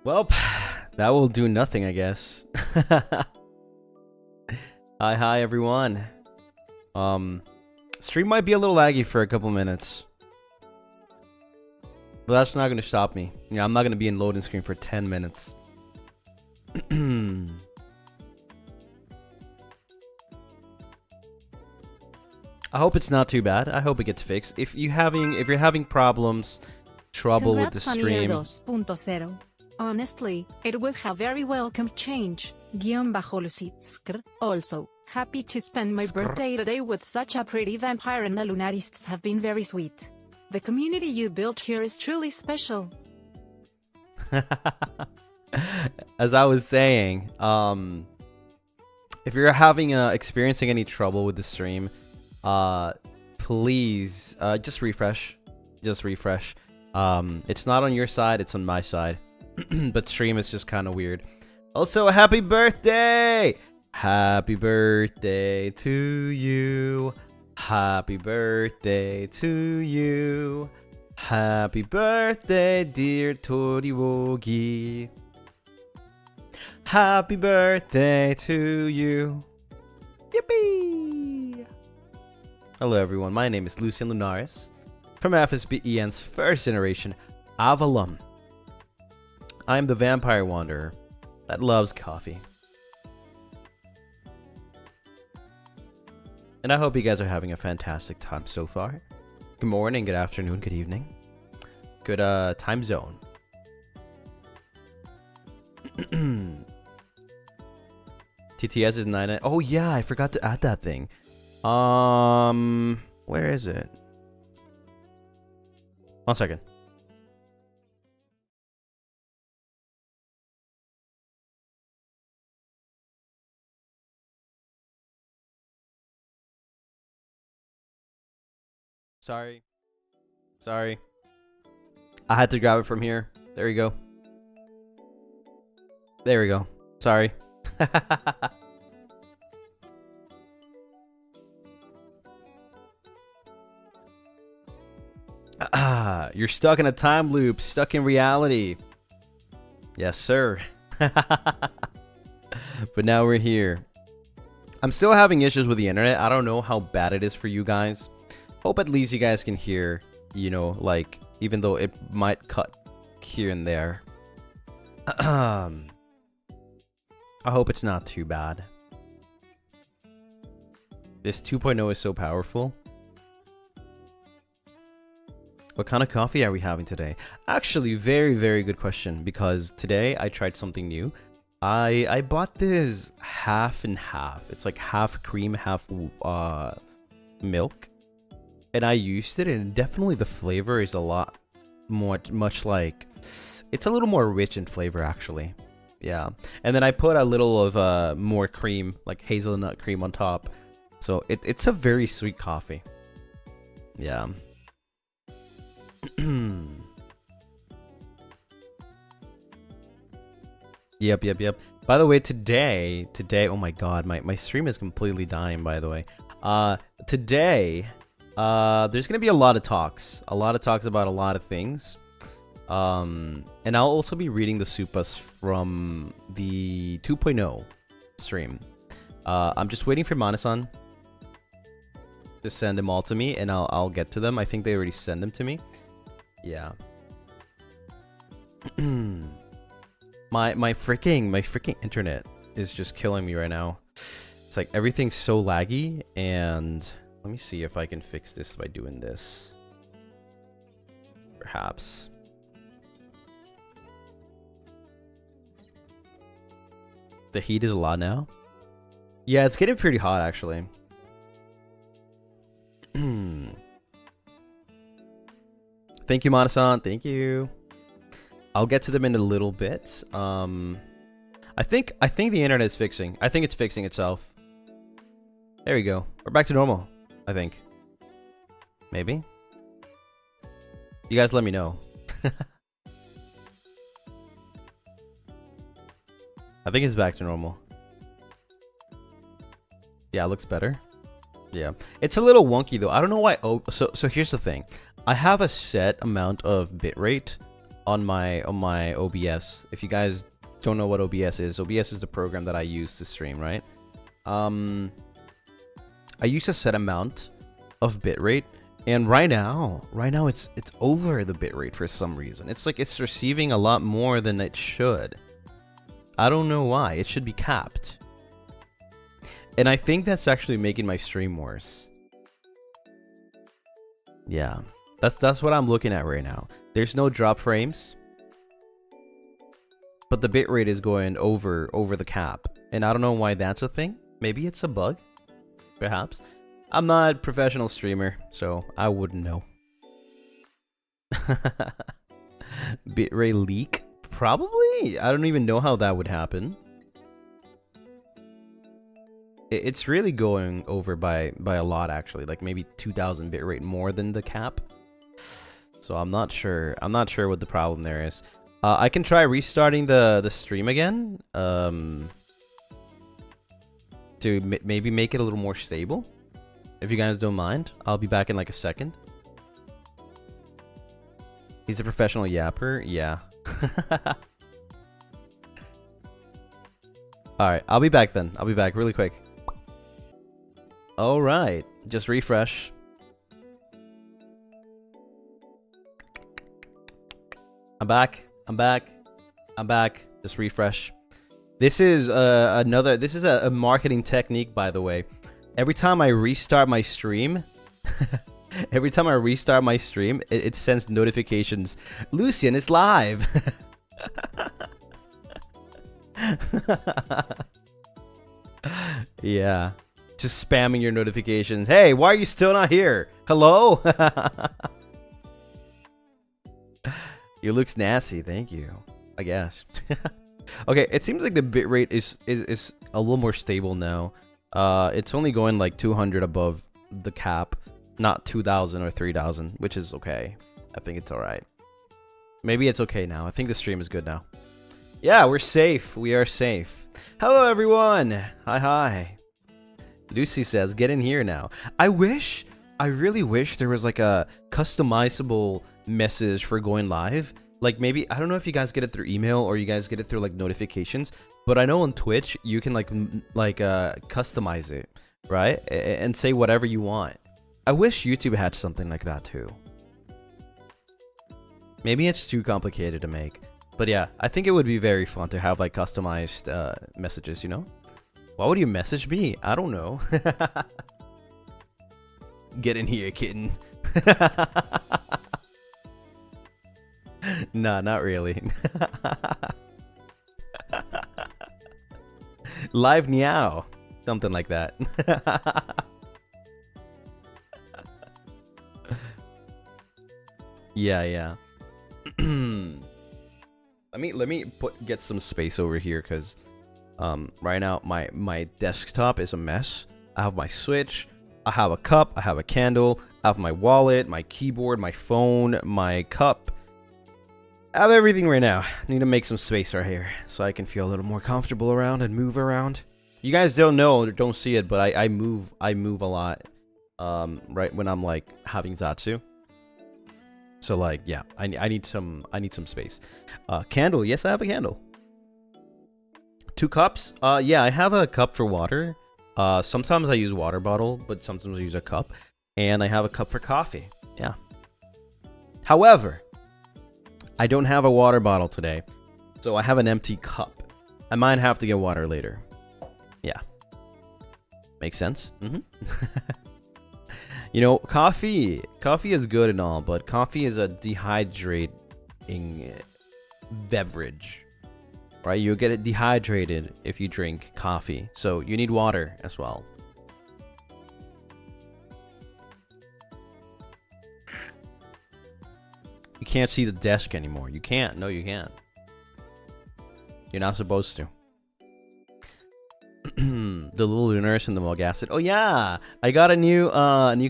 Well, that will do nothing, I guess. Hi everyone. Stream might be a little laggy for a couple minutes, but that's not gonna stop me. Yeah, I'm not gonna be in loading screen for 10 minutes. I hope it's not too bad. I hope it gets fixed. If you're having problems, trouble with the stream. 2.0. Honestly, it was a very welcome change. _Lucitskr. Also, happy to spend my birthday today with such a pretty vampire, and the Lunarists have been very sweet. The community you built here is truly special. As I was saying, if you're experiencing any trouble with the stream, please just refresh. It's not on your side, it's on my side. But stream is just kind of weird. Also, happy birthday! Happy birthday to you. Happy birthday to you. Happy birthday, dear Toriwogi. Happy birthday to you. Yippee! Hello everyone, my name is Lucien Lunaris from FSBEN's first generation Avallum. I am the vampire wanderer that loves coffee. And I hope you guys are having a fantastic time so far. Good morning, good afternoon, good evening. Good time zone. TTS is 9. Oh yeah, I forgot to add that thing. Where is it? 1 second. Sorry. Sorry. I had to grab it from here. There you go. There we go. Sorry. You're stuck in a time loop, stuck in reality. Yes, sir. But now we're here. I'm still having issues with the internet. I don't know how bad it is for you guys. Hope at least you guys can hear, you know, like, even though it might cut here and there. I hope it's not too bad. This 2.0 is so powerful. What kind of coffee are we having today? Actually, very, very good question, because today I tried something new. I bought this half and half. It's like half cream, half milk. And I used it, and definitely the flavor is a lot much like, it's a little more rich in flavor actually. Yeah. And then I put a little of more cream, like hazelnut cream on top. So it's a very sweet coffee. Yeah. Yep. By the way, today, oh my god, my stream is completely dying, by the way. Today, there's gonna be a lot of talks about a lot of things. And I'll also be reading the supas from the 2.0 stream. I'm just waiting for Manasan to send them all to me, and I'll get to them. I think they already sent them to me. Yeah. my freaking internet is just killing me right now. It's like everything's so laggy, and let me see if I can fix this by doing this. Perhaps. The heat is a lot now. Yeah, it's getting pretty hot actually. Thank you, Manasan. Thank you. I'll get to them in a little bit. I think the internet is fixing. I think it's fixing itself. There we go. We're back to normal, I think. Maybe. You guys let me know. I think it's back to normal. Yeah, it looks better. Yeah. It's a little wonky though. I don't know why. Oh, so here's the thing. I have a set amount of bitrate on my OBS. If you guys don't know what OBS is the program that I use to stream, right? I use a set amount of bitrate, and right now it's over the bitrate for some reason. It's like it's receiving a lot more than it should. I don't know why. It should be capped. And I think that's actually making my stream worse. Yeah. That's what I'm looking at right now. There's no drop frames, but the bitrate is going over the cap, and I don't know why that's a thing. Maybe it's a bug, perhaps. I'm not a professional streamer, so I wouldn't know. Bitrate leak? Probably. I don't even know how that would happen. It's really going over by a lot actually, like maybe 2000 bitrate more than the cap. So I'm not sure what the problem there is. I can try restarting the stream again to maybe make it a little more stable. If you guys don't mind, I'll be back in like a second. He's a professional yapper, yeah. Alright, I'll be back then. I'll be back really quick. Alright, just refresh. I'm back. Just refresh. This is a marketing technique, by the way. Every time I restart my stream, it sends notifications. Lucien is live. Yeah. Just spamming your notifications. Hey, why are you still not here? Hello? You looks nasty. Thank you. I guess. Okay, it seems like the bitrate is a little more stable now. It's only going like 200 above the cap, not 2,000 or 3,000, which is okay. I think it's alright. Maybe it's okay now. I think the stream is good now. Yeah, we're safe. We are safe. Hello, everyone. Hi. Lucy says, get in here now. I really wish there was like a customizable message for going live. Like maybe, I don't know if you guys get it through email or you guys get it through like notifications, but I know on Twitch you can like customize it, right? And say whatever you want. I wish YouTube had something like that too. Maybe it's too complicated to make. But yeah, I think it would be very fun to have like customized messages, you know? Why would you message me? I don't know. Get in here, kitten. Nah, not really. Live meow. Something like that. Yeah. Let me get some space over here because right now my desktop is a mess. I have my Switch, I have a cup, I have a candle, I have my wallet, my keyboard, my phone, my cup. I have everything right now. I need to make some space right here so I can feel a little more comfortable around and move around. You guys don't know or don't see it, but I move a lot right when I'm like having Zatsu. So like yeah, I need some space. Candle, yes, I have a candle. 2 cups? Yeah, I have a cup for water. Sometimes I use water bottle, but sometimes I use a cup. And I have a cup for coffee. Yeah. However, I don't have a water bottle today, so I have an empty cup. I might have to get water later. Yeah. Makes sense? You know, coffee is good and all, but coffee is a dehydrating beverage. Right? You'll get it dehydrated if you drink coffee. So you need water as well. You can't see the desk anymore. You can't. No, you can't. You're not supposed to. The little Lunaris and the mug asset. Oh yeah, I got a new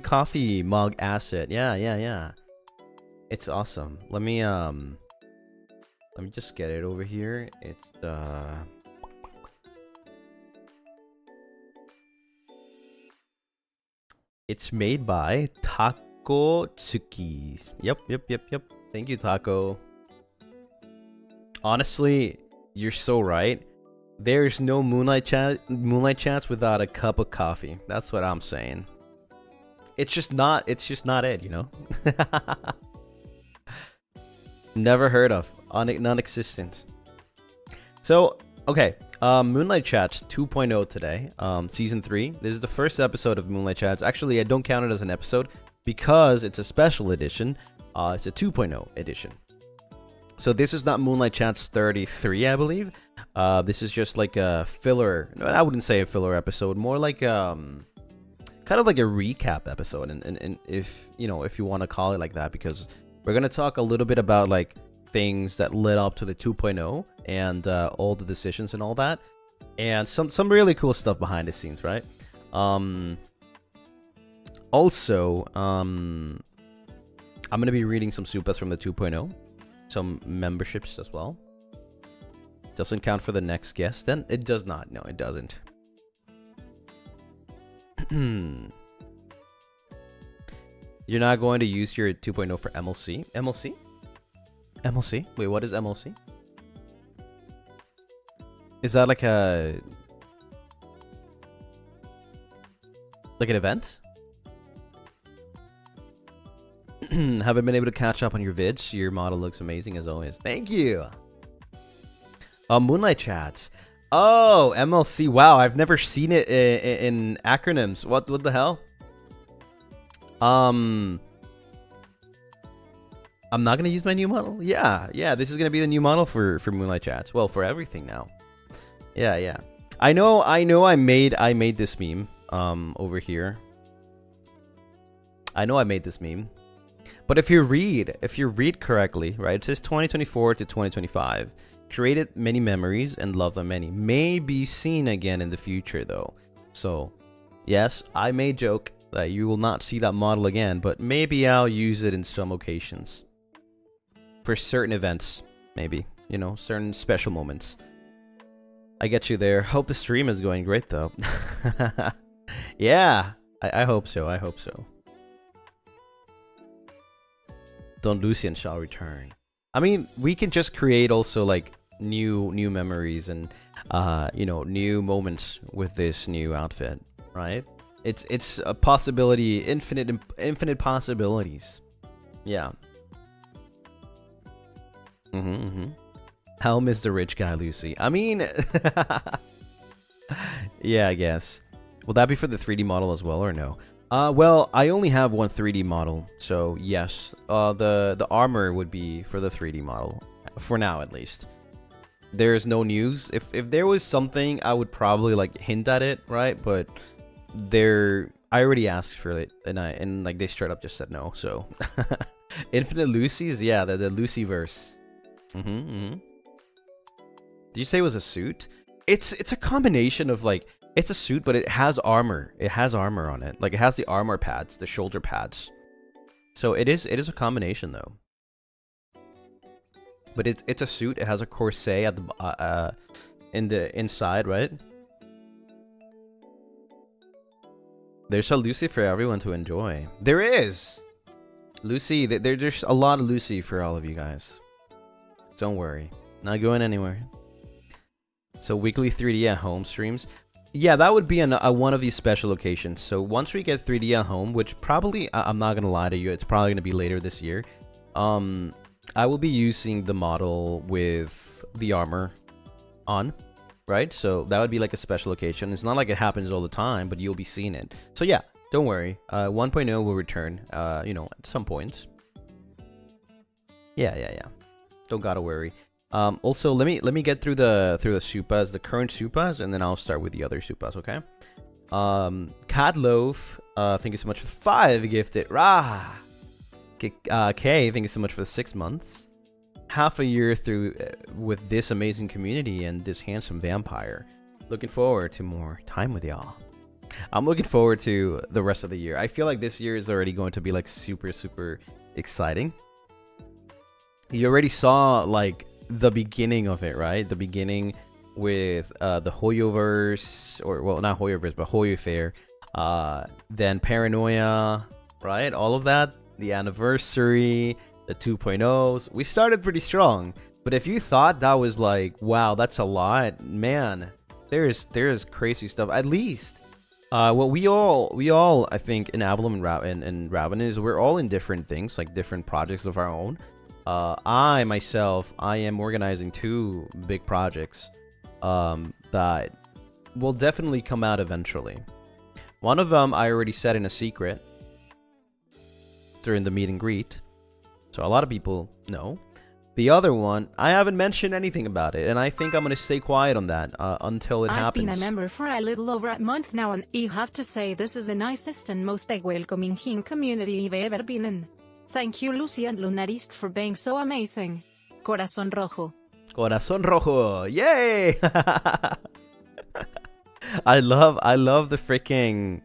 coffee mug asset. Yeah. It's awesome. Let me just get it over here. It's made by Taco Tsukis. Yep. Thank you, Taco. Honestly, you're so right. There's no Moonlight chats without a cup of coffee. That's what I'm saying. It's just not it, you know? Never heard of. Non-existent. So, okay. Moonlight Chats 2.0 today. Season 3. This is the first episode of Moonlight Chats. Actually, I don't count it as an episode because it's a special edition. It's a 2.0 edition. So this is not Moonlight Chats 33, I believe. This is just like a filler. No, I wouldn't say a filler episode. More like kind of like a recap episode. And if you want to call it like that, because we're gonna talk a little bit about like things that led up to the 2.0 and all the decisions and all that, and some really cool stuff behind the scenes, right? Also, I'm gonna be reading some supas from the 2.0. Some memberships as well. Doesn't count for the next guest, then? It does not. No, it doesn't. You're not going to use your 2.0 for MLC? MLC? MLC? Wait, what is MLC? Is that like an event? Haven't been able to catch up on your vids. Your model looks amazing as always. Thank you. Moonlight Chats. Oh, MLC. Wow, I've never seen it in acronyms. What the hell? I'm not gonna use my new model. Yeah. This is gonna be the new model for Moonlight Chats. Well, for everything now. Yeah, yeah. I know I made this meme over here. I know I made this meme. But if you read correctly, right? It says 2024 to 2025. Created many memories and love them many. May be seen again in the future though. So, yes, I may joke that you will not see that model again, but maybe I'll use it in some occasions. For certain events, maybe. You know, certain special moments. I get you there. Hope the stream is going great though. Yeah, I hope so. I hope so. Don Lucien shall return. I mean, we can just create also like new memories and you know, new moments with this new outfit, right? It's a possibility, infinite possibilities. Yeah. Helm is the rich guy, Lucy. I mean, yeah, I guess. Will that be for the 3D model as well, or no? Well, I only have one 3D model, so yes. The armor would be for the 3D model, for now at least. There's no news. If there was something, I would probably like hint at it, right? But I already asked for it, and like they straight up just said no. So, Infinite Lucy's, yeah, the Lucy verse. Did you say it was a suit? It's a combination of like, it's a suit, but it has armor. It has armor on it. Like it has the armor pads, the shoulder pads. So it is a combination though. But it's a suit. It has a corset at the in the inside, right? There's a Lucy for everyone to enjoy. There is Lucy. There's a lot of Lucy for all of you guys. Don't worry, not going anywhere. So weekly 3D at home streams. Yeah, that would be one of these special locations. So once we get 3D at home, which probably, I'm not gonna lie to you, it's probably gonna be later this year. I will be using the model with the armor on, right? So that would be like a special occasion. It's not like it happens all the time, but you'll be seeing it. So yeah, don't worry. 1.0 will return, you know, at some points. Yeah. Don't gotta worry. Also, let me get through the supas, the current supas, and then I'll start with the other supas, okay? Cat Loaf, thank you so much for the 5 gifted. Rah! Kay, thank you so much for the 6 months. Half a year through with this amazing community and this handsome vampire. Looking forward to more time with y'all. I'm looking forward to the rest of the year. I feel like this year is already going to be like super exciting. You already saw like the beginning of it, right? The beginning with the Hoyoverse, or well, not Hoyoverse, but Hoyo Fair. Then Paranoia, right? All of that. The anniversary, the 2.0s. We started pretty strong, but if you thought that was like, wow, that's a lot, man, there's crazy stuff. At least, what we all I think in Avallum and Raven is we're all in different things, like different projects of our own. I myself, I am organizing 2 big projects that will definitely come out eventually. One of them I already said in a secret during the meet and greet, so a lot of people know. The other one, I haven't mentioned anything about it, and I think I'm gonna stay quiet on that until it happens. I've been a member for a little over a month now, and I have to say this is the nicest and most welcoming community I've ever been in. Thank you, Lucy and Lunaris, for being so amazing. Corazón rojo. Corazón rojo. Yay! I love the freaking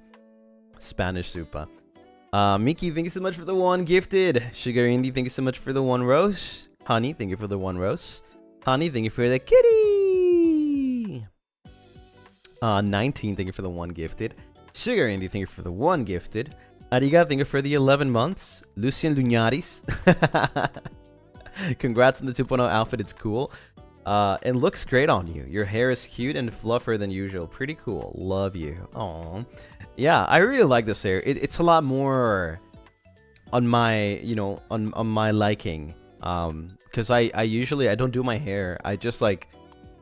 Spanish supa. Mickey, thank you so much for the 1 gifted. Sugar Indy, thank you so much for the 1 rose. Honey, thank you for the 1 rose. Honey, thank you for the kitty. 19, thank you for the 1 gifted. Sugar Indy, thank you for the 1 gifted. Ariga, thank you for the 11 months. Lucien Lunaris. Congrats on the 2.0 outfit, it's cool. It looks great on you. Your hair is cute and fluffer than usual. Pretty cool. Love you. Aww. Yeah, I really like this hair. It's a lot more on my, you know, on my liking. Because I usually, I don't do my hair. I just like,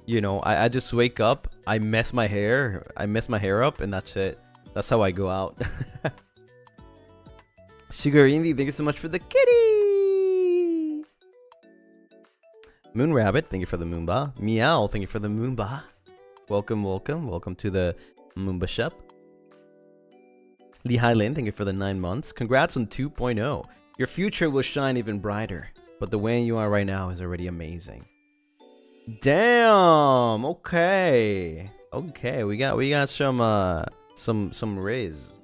you know, I just wake up, I mess my hair up, and that's it. That's how I go out. Sugar Indy, thank you so much for the kitty. Moon Rabbit, thank you for the Moonba. Meow, thank you for the Moonba. Welcome, welcome. Welcome to the Moomba Shop. Lee Highland, thank you for the 9 months. Congrats on 2.0. Your future will shine even brighter, but the way you are right now is already amazing. Damn. Okay. Okay, we got some riz.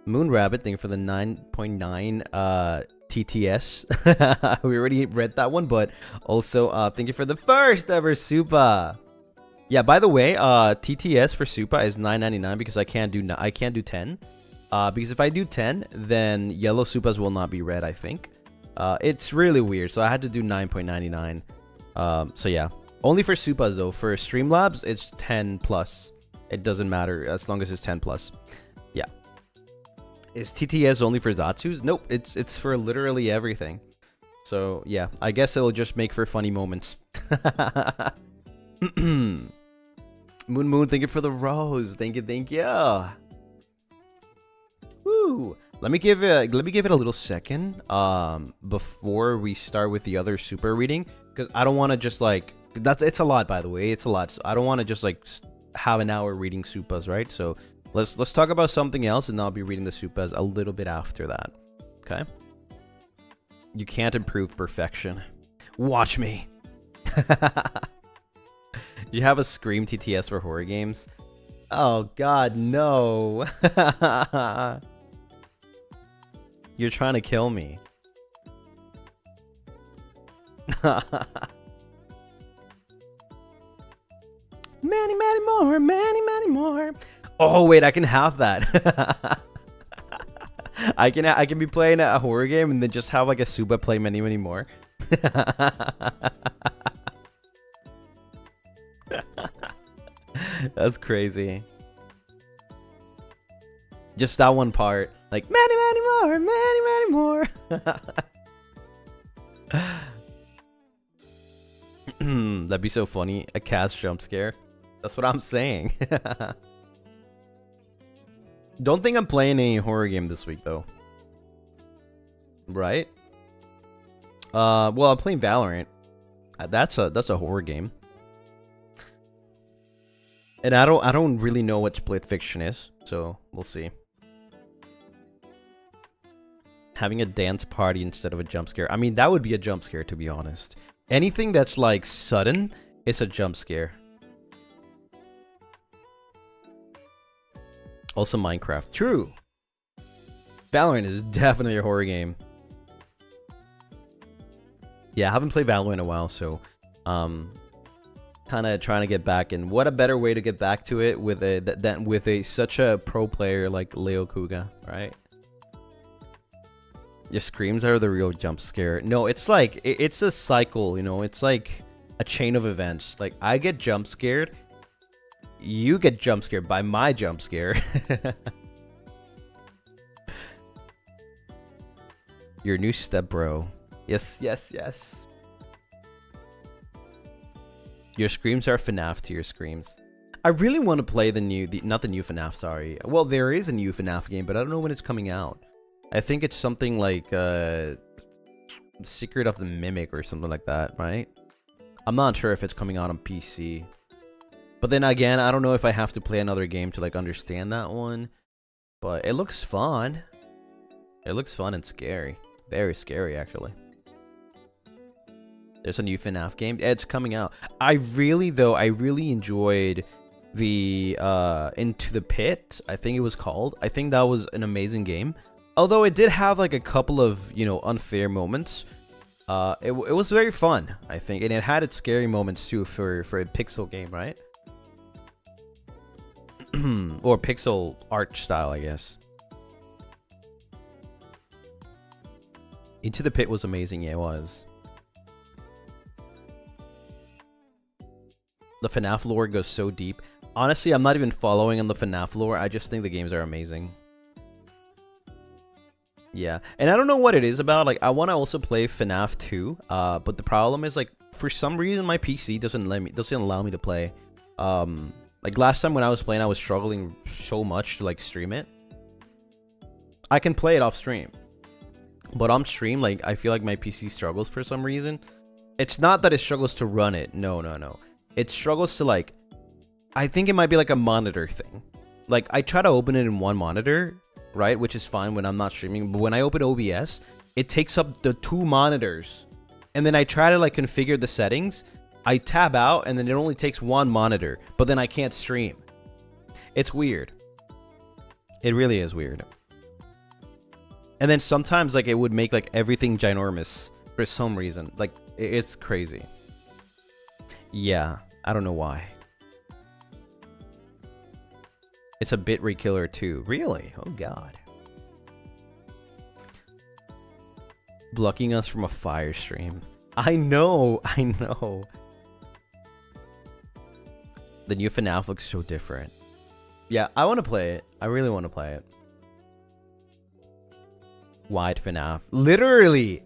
Moon Rabbit, thank you for the 9.9 TTS. We already read that one, but also thank you for the first ever Supa. Yeah, by the way, TTS for Supa is $9.99 because I can't do 10. Because if I do 10, then yellow Supas will not be red, I think. It's really weird, so I had to do 9.99. So yeah, only for Supas though. For Streamlabs, it's 10 plus. It doesn't matter as long as it's 10 plus. Yeah. Is TTS only for Zatsus? Nope, it's for literally everything. So yeah, I guess it'll just make for funny moments. Moon, thank you for the rose. Thank you. Woo! Let me give it a little second before we start with the other super reading, because I don't want to just like it's a lot, by the way. It's a lot. So I don't want to just like have an hour reading Supas, right? So let's talk about something else, and I'll be reading the Supas a little bit after that. Okay? You can't improve perfection. Watch me. Do you have a Scream TTS for horror games? Oh god, no. You're trying to kill me. Many more. Oh wait, I can have that. I can be playing a horror game and then just have like a Supa play many more. That's crazy. Just that one part, like many more. That'd be so funny. A cast jump scare. That's what I'm saying. Don't think I'm playing any horror game this week though. Right? Well, I'm playing Valorant. That's a horror game. And I don't really know what split fiction is, so we'll see. Having a dance party instead of a jump scare. I mean, that would be a jump scare, to be honest. Anything that's like sudden is a jump scare. Also Minecraft. True. Valorant is definitely a horror game. Yeah, I haven't played Valorant in a while, so kind of trying to get back, and what a better way to get back to it with such a pro player like Leo Kuga, right? Your screams are the real jump scare. No, it's like it's a cycle, you know. It's like a chain of events. Like I get jump scared, you get jump scared by my jump scare. Your new step bro. Yes. Your screams are FNAF to your screams. I really want to play not the new FNAF, sorry. Well, there is a new FNAF game, but I don't know when it's coming out. I think it's something like Secret of the Mimic or something like that, right? I'm not sure if it's coming out on PC. But then again, I don't know if I have to play another game to like understand that one. But it looks fun. It looks fun and scary. Very scary, actually. There's a new FNAF game. It's coming out. I really enjoyed the Into the Pit, I think it was called. I think that was an amazing game. Although it did have like a couple of, you know, unfair moments. It was very fun, I think. And it had its scary moments too for a pixel game, right? Or pixel art style, I guess. Into the Pit was amazing. Yeah, it was. The FNAF lore goes so deep. Honestly, I'm not even following on the FNAF lore. I just think the games are amazing. Yeah, and I don't know what it is about. Like, I want to also play FNAF 2, but the problem is, like, for some reason my PC doesn't allow me to play. Like last time when I was playing, I was struggling so much to like stream it. I can play it off stream, but on stream, like, I feel like my PC struggles for some reason. It's not that it struggles to run it. No. It struggles to like I think it might be like a monitor thing. Like, I try to open it in one monitor, right? Which is fine when I'm not streaming. But when I open OBS, it takes up the 2 monitors. And then I try to like configure the settings. I tab out and then it only takes 1 monitor. But then I can't stream. It's weird. It really is weird. And then sometimes like it would make like everything ginormous for some reason. Like, it's crazy. Yeah, I don't know why. It's a bitrate killer too. Really? Oh god. Blocking us from a fire stream. I know, I know. The new FNAF looks so different. Yeah, I want to play it. I really want to play it. Wide FNAF. Literally!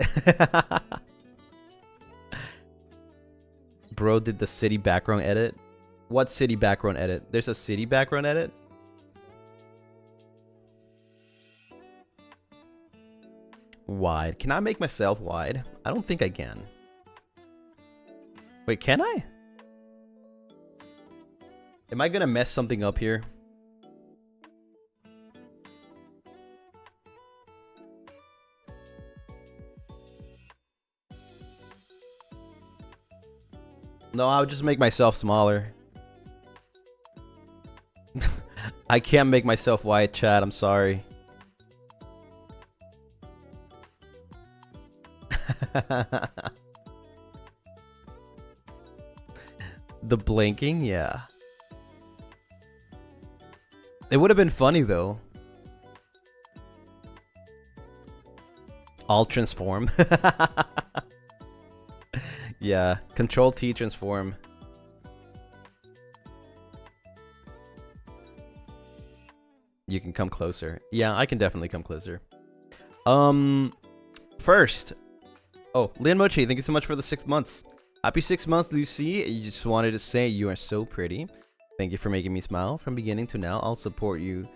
Bro did the city background edit. What city background edit? There's a city background edit? Wide. Can I make myself wide? I don't think I can. Wait, can I? Am I gonna mess something up here? No, I'll just make myself smaller. I can't make myself wide, chat. I'm sorry. The blinking, yeah. It would have been funny though. Alt transform. Yeah, Control T transform. You can come closer. Yeah, I can definitely come closer. First. Oh, Leon Mochi, thank you so much for the 6 months. Happy 6 months, Lucy. You just wanted to say you are so pretty. Thank you for making me smile from beginning to now. I'll support you.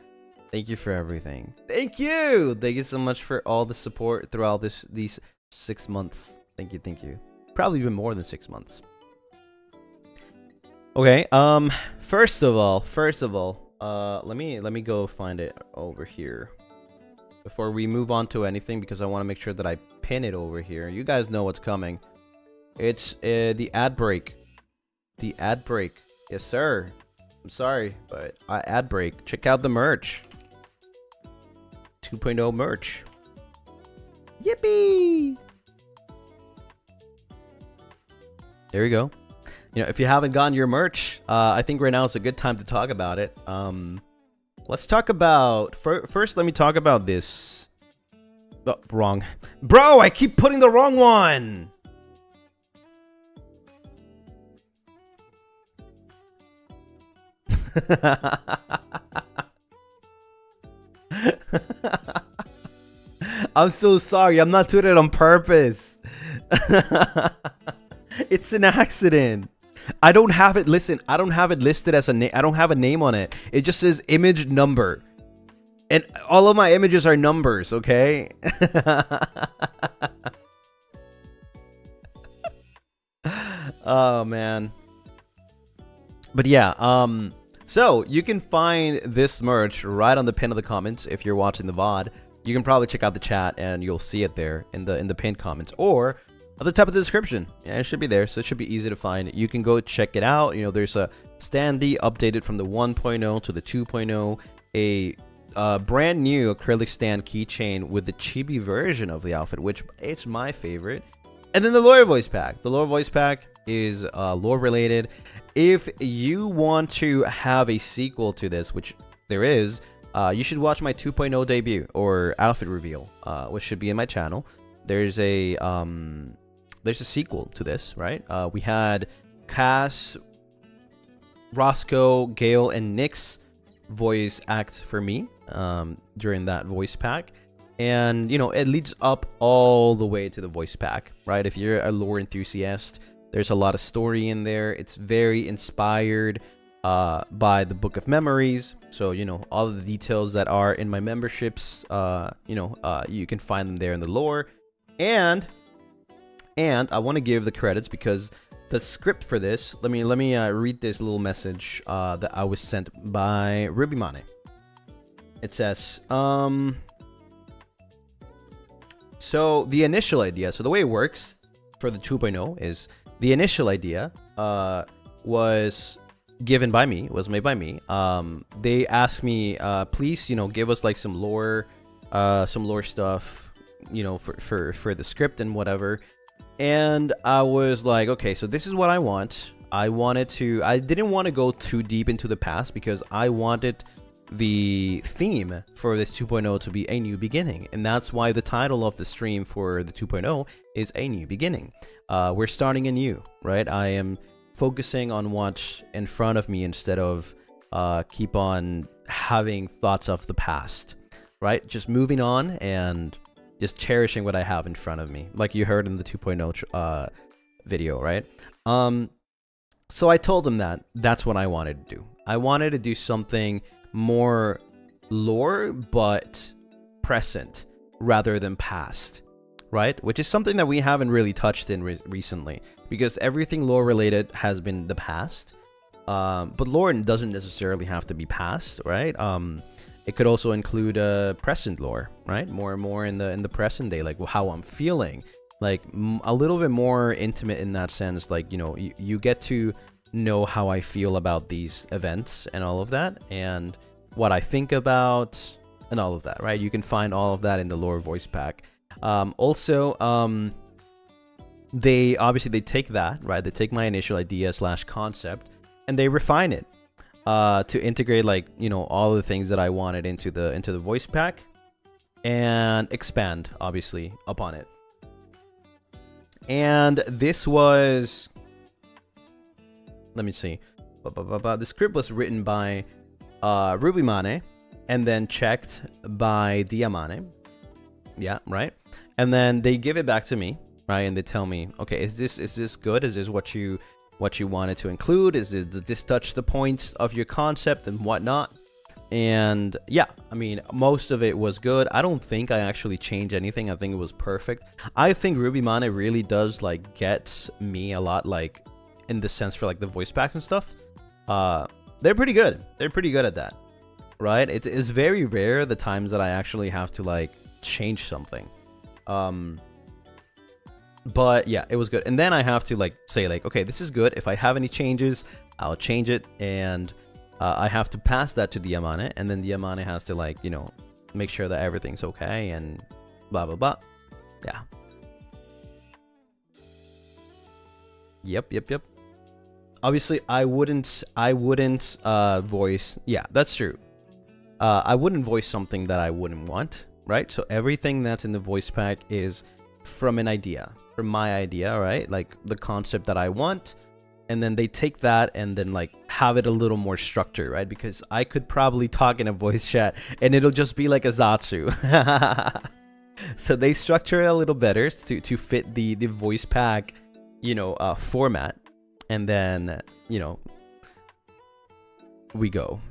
Thank you for everything. Thank you. Thank you so much for all the support throughout these 6 months. Thank you, thank you. Probably even more than 6 months. Okay, first of all, let me go find it over here before we move on to anything, because I want to make sure that I pin it over here. You guys know what's coming. It's the ad break. The ad break. Yes, sir. I'm sorry, but ad break. Check out the merch. 2.0 merch. Yippee! There you go. You know, if you haven't gotten your merch, I think right now is a good time to talk about it. Let's talk about... First, let me talk about this. Oh, wrong. Bro, I keep putting the wrong one! I'm so sorry. I'm not doing it on purpose. It's an accident. I don't have it. Listen, I don't have it listed as a name. I don't have a name on it. It just says image number. And all of my images are numbers, okay? Oh, man. But yeah, so you can find this merch right on the pin of the comments if you're watching the VOD. You can probably check out the chat and you'll see it there in the pinned comments, or at the top of the description. Yeah, it should be there, so it should be easy to find. You can go check it out. You know, there's a standee updated from the 1.0 to the 2.0, a brand new acrylic stand keychain with the chibi version of the outfit, which it's my favorite. And then the lore voice pack. The lore voice pack is lore related. If you want to have a sequel to this, which there is, you should watch my 2.0 debut or outfit reveal, which should be in my channel. There's a sequel to this, right? We had Cass, Roscoe, Gale, and Nick's voice acts for me during that voice pack. And, you know, it leads up all the way to the voice pack, right? If you're a lore enthusiast, there's a lot of story in there. It's very inspired by the Book of Memories. So, you know, all of the details that are in my memberships, you can find them there in the lore. And I want to give the credits because the script for this. Let me read this little message that I was sent by RubyMane. It says, so the initial idea. So the way it works for the 2.0 is the initial idea was given by me, was made by me. They asked me, please, give us like some lore stuff, for the script and whatever. And I was like, okay, so this is what I want. I didn't want to go too deep into the past because I wanted the theme for this 2.0 to be a new beginning. And that's why the title of the stream for the 2.0 is a new beginning. We're starting anew, right? I am focusing on what's in front of me instead of keep on having thoughts of the past, right? Just moving on and just cherishing what I have in front of me, like you heard in the 2.0 video, right? So I told them that that's what I wanted to do. I wanted to do something more lore, but present rather than past, right? Which is something that we haven't really touched in recently, because everything lore related has been the past. But lore doesn't necessarily have to be past, right? It could also include present lore, right? More and more in the present day, like how I'm feeling, like a little bit more intimate in that sense. Like, you get to know how I feel about these events and all of that, and what I think about and all of that, right? You can find all of that in the lore voice pack. Also, they take that, right? They take my initial idea / concept and they refine it. To integrate all the things that I wanted into the voice pack and expand obviously upon it. And this was, let me see, the script was written by RubyMane and then checked by Diamane. Yeah, right. And then they give it back to me, right? And they tell me, okay, is this good? Is this what you wanted to include? Does this touch the points of your concept and whatnot? And yeah, I mean, most of it was good. I don't think I actually changed anything. I think it was perfect. I think RubyMane really does get me a lot, in the sense for the voice packs and stuff. They're pretty good. They're pretty good at that, right? It's very rare the times that I actually have to change something. But yeah, it was good. And then I have to say okay, this is good. If I have any changes, I'll change it. And I have to pass that to Diamane. And then Diamane has to make sure that everything's okay and blah, blah, blah. Yeah. Yep. Obviously, I wouldn't voice. Yeah, that's true. I wouldn't voice something that I wouldn't want, right? So everything that's in the voice pack is from an idea. From my idea, right? The concept that I want, and then they take that and then have it a little more structured, right? Because I could probably talk in a voice chat and it'll just be like a Zatsu. So they structure it a little better to fit the voice pack, format, and then we go.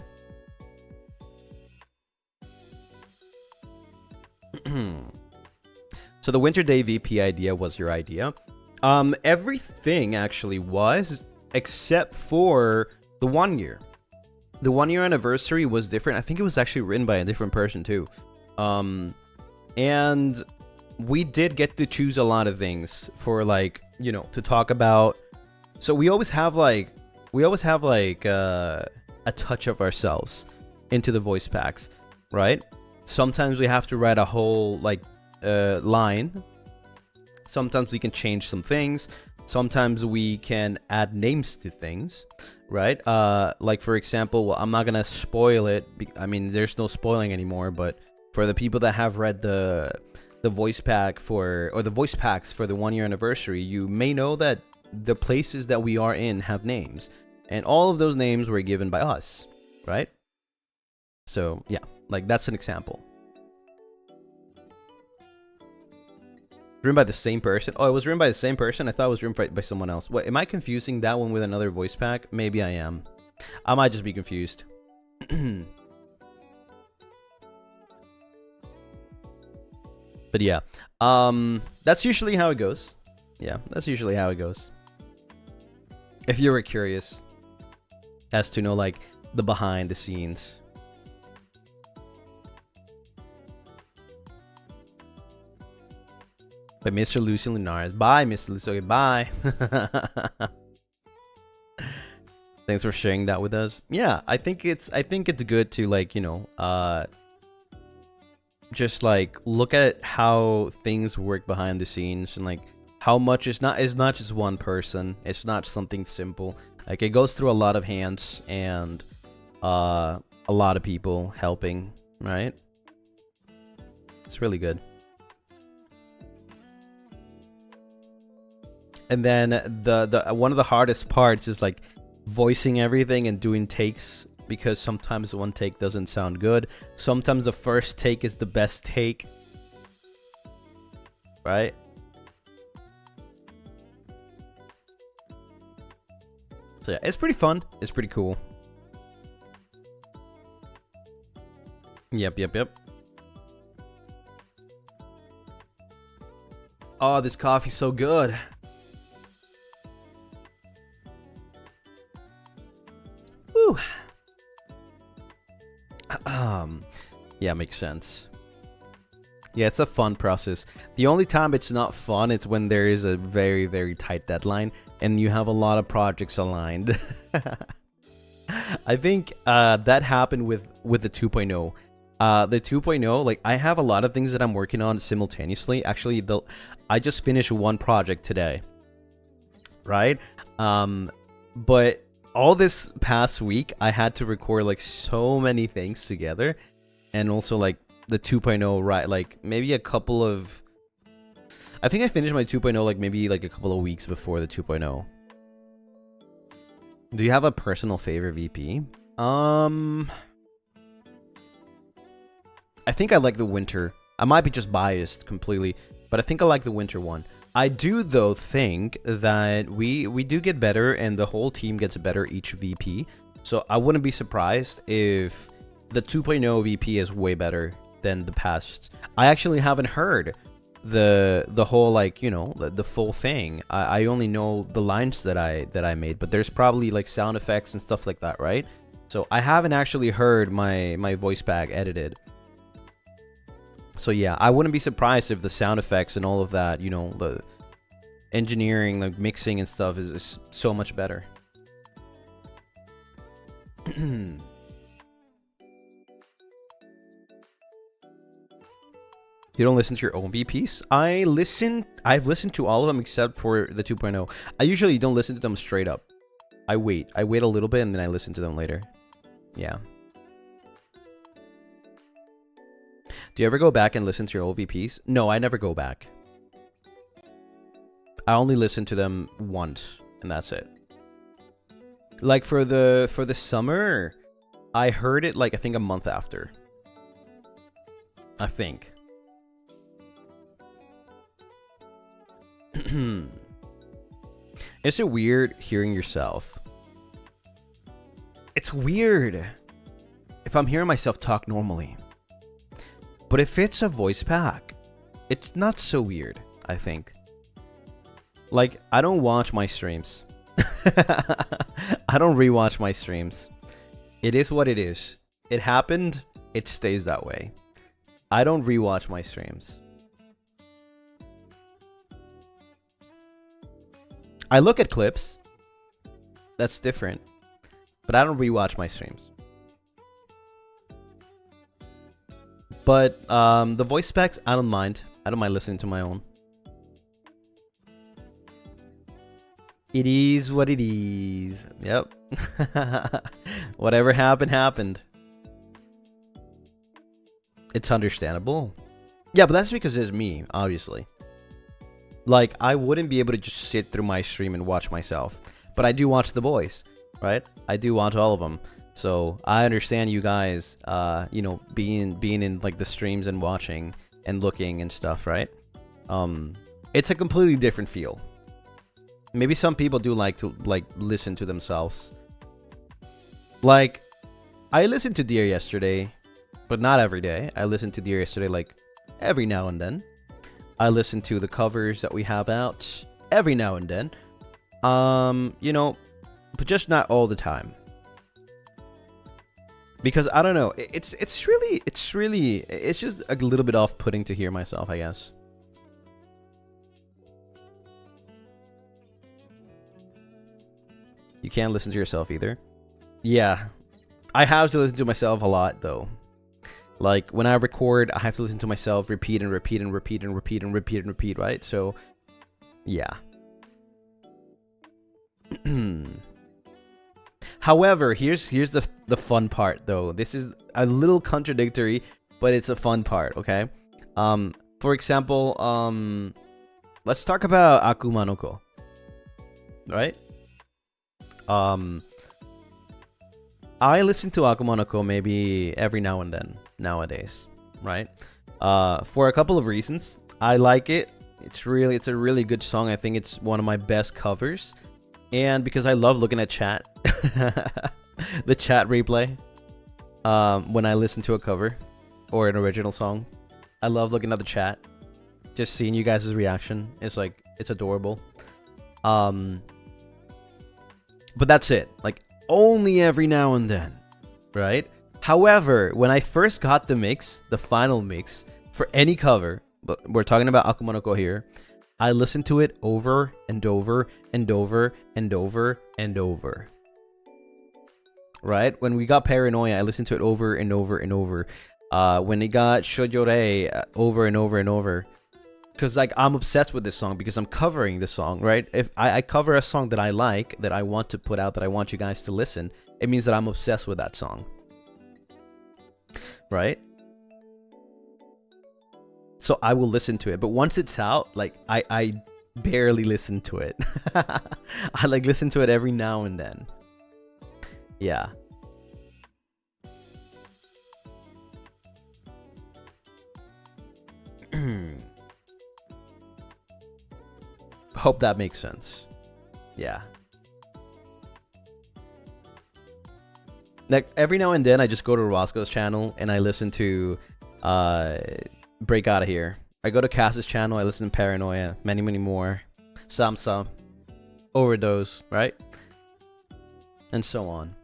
So the Winter Day VP idea was your idea. Everything actually was, except for the 1 year. The 1 year anniversary was different. I think it was actually written by a different person too. And we did get to choose a lot of things for to talk about. So we always have a touch of ourselves into the voice packs, right? Sometimes we have to write a whole line. Sometimes we can change some things. Sometimes we can add names to things, right? For example, well, I'm not gonna spoil it. I mean, there's no spoiling anymore. But for the people that have read the voice pack the voice packs for the 1 year anniversary, you may know that the places that we are in have names, and all of those names were given by us, right? So yeah, that's an example. Written by the same person? Oh, it was written by the same person? I thought it was written by someone else. What, am I confusing that one with another voice pack? Maybe I am. I might just be confused. But yeah, that's usually how it goes. Yeah, that's usually how it goes. If you were curious as to know, like, the behind the scenes. By Mr. Lucien Lunaris. Bye, Mr. Lucien. Bye. Thanks for sharing that with us. Yeah, I think it's good to, like, you know, just like look at how things work behind the scenes, and like how much it's not just one person. It's not something simple. Like, it goes through a lot of hands and a lot of people helping, right? It's really good. And then the one of the hardest parts is like voicing everything and doing takes, because sometimes one take doesn't sound good. Sometimes the first take is the best take, right? So yeah, it's pretty fun. It's pretty cool. Yep. Oh, this coffee's so good. Woo. Yeah, makes sense. Yeah, it's a fun process. The only time it's not fun, it's when there is a very, very tight deadline and you have a lot of projects aligned. I think that happened with the 2.0. The 2.0, like, I have a lot of things that I'm working on simultaneously. Actually, I just finished one project today, right? But all this past week, I had to record, like, so many things together. And also, like, the 2.0, right? Like, maybe a couple of... I think I finished my 2.0, like, maybe, like, a couple of weeks before the 2.0. Do you have a personal favorite VP? I think I like the winter. I might be just biased completely, but I think I like the winter one. I do, though, think that we do get better and the whole team gets better each VP. So I wouldn't be surprised if the 2.0 VP is way better than the past. I actually haven't heard the whole, like, you know, the full thing. I only know the lines that I made, but there's probably, like, sound effects and stuff like that, right? So I haven't actually heard my voice pack edited. So yeah, I wouldn't be surprised if the sound effects and all of that, you know, the engineering, like mixing and stuff is so much better. You don't listen to your own VPs? I've listened to all of them except for the 2.0. I usually don't listen to them straight up. I wait a little bit and then I listen to them later. Yeah. Do you ever go back and listen to your old VPs? No, I never go back. I only listen to them once, and that's it. Like, for the summer, I heard it, like, I think a month after. I think. Is it weird hearing yourself? It's weird if I'm hearing myself talk normally. But if it's a voice pack, it's not so weird, I think. Like, I don't watch my streams. I don't rewatch my streams. It is what it is. It happened, it stays that way. I don't rewatch my streams. I look at clips. That's different. But I don't rewatch my streams. But the voice specs, I don't mind. I don't mind listening to my own. It is what it is. Yep. Whatever happened, happened. It's understandable. Yeah, but that's because it's me, obviously. Like, I wouldn't be able to just sit through my stream and watch myself. But I do watch the boys, right? I do watch all of them. So I understand you guys, you know, being in, like, the streams and watching and looking and stuff, right? It's a completely different feel. Maybe some people do like to, like, listen to themselves. Like, I listened to Dear yesterday, but not every day. I listened to Dear yesterday, like, every now and then. I listen to the covers that we have out every now and then. You know, but just not all the time. Because I don't know, it's just a little bit off-putting to hear myself, I guess. You can't listen to yourself either. Yeah, I have to listen to myself a lot though. Like when I record, I have to listen to myself repeat and repeat and repeat and repeat and repeat and repeat, right? So, yeah. However, here's the fun part though. This is a little contradictory, but it's a fun part, okay? For example, let's talk about Akuma no Ko. Right? I listen to Akuma no Ko maybe every now and then nowadays, right? For a couple of reasons. I like it. It's a really good song. I think it's one of my best covers. And because I love looking at chat. The chat replay. When I listen to a cover or an original song. I love looking at the chat. Just seeing you guys' reaction. It's like, it's adorable. But that's it. Like, only every now and then, right? However, when I first got the mix, the final mix, for any cover, but we're talking about Akuma no Ko here, I listened to it over and over and over and over and over. Right? When we got Paranoia, I listened to it over and over and over. When it got Shojore, over and over and over. Because like I'm obsessed with this song because I'm covering the song, right? If I cover a song that I like, that I want to put out, that I want you guys to listen, it means that I'm obsessed with that song. Right? So I will listen to it. But once it's out, like I barely listen to it. I like listen to it every now and then. Yeah. Hope that makes sense. Yeah. Like every now and then I just go to Roscoe's channel and I listen to Break Outta Here. I go to Cass's channel, I listen to Paranoia, many more. Samsa, Overdose, right? And so on.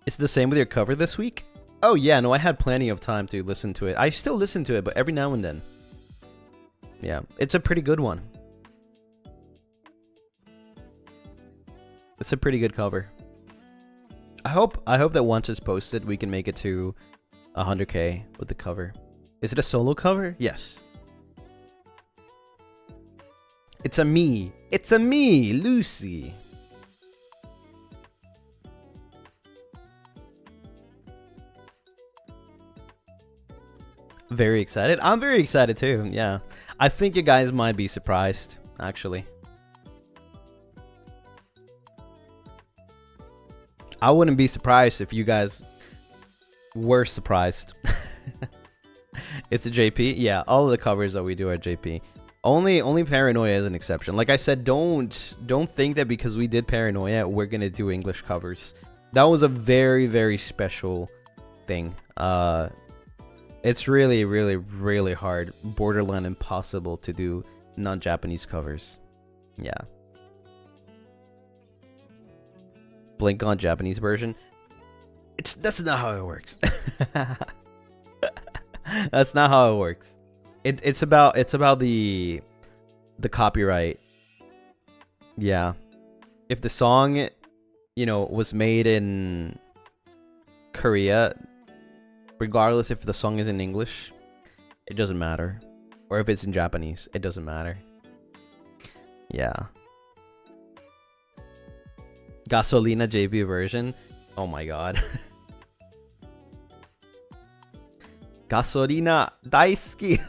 It's the same with your cover this week? Oh yeah, no, I had plenty of time to listen to it. I still listen to it, but every now and then. Yeah, it's a pretty good one. It's a pretty good cover. I hope that once it's posted, we can make it to 100k with the cover. Is it a solo cover? Yes. It's a me. It's a me, Lucy. Very excited. I'm very excited too. Yeah. I think you guys might be surprised, actually. I wouldn't be surprised if you guys were surprised. It's a JP. Yeah, all of the covers that we do are JP. Only Paranoia is an exception. Like I said, don't think that because we did Paranoia, we're gonna do English covers. That was a very special thing. It's really hard, borderline impossible to do non-Japanese covers. Yeah. Blink on Japanese version. That's not how it works. That's not how it works. It's about the copyright. Yeah. If the song, was made in Korea, regardless if the song is in English, it doesn't matter. Or if it's in Japanese, it doesn't matter. Yeah. Gasolina JP version. Oh my god. Gasolina daisuki.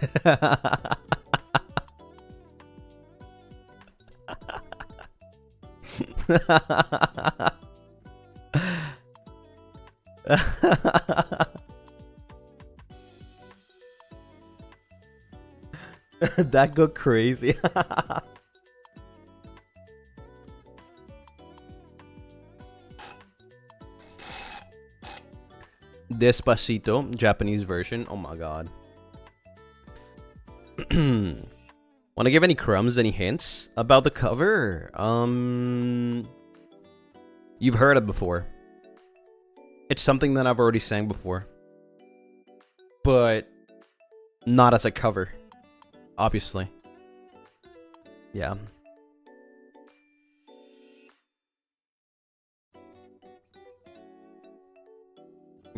That go crazy. Despacito, Japanese version. Oh my god. Want to give any crumbs, any hints about the cover? You've heard it before. It's something that I've already sang before. But not as a cover, obviously. Yeah.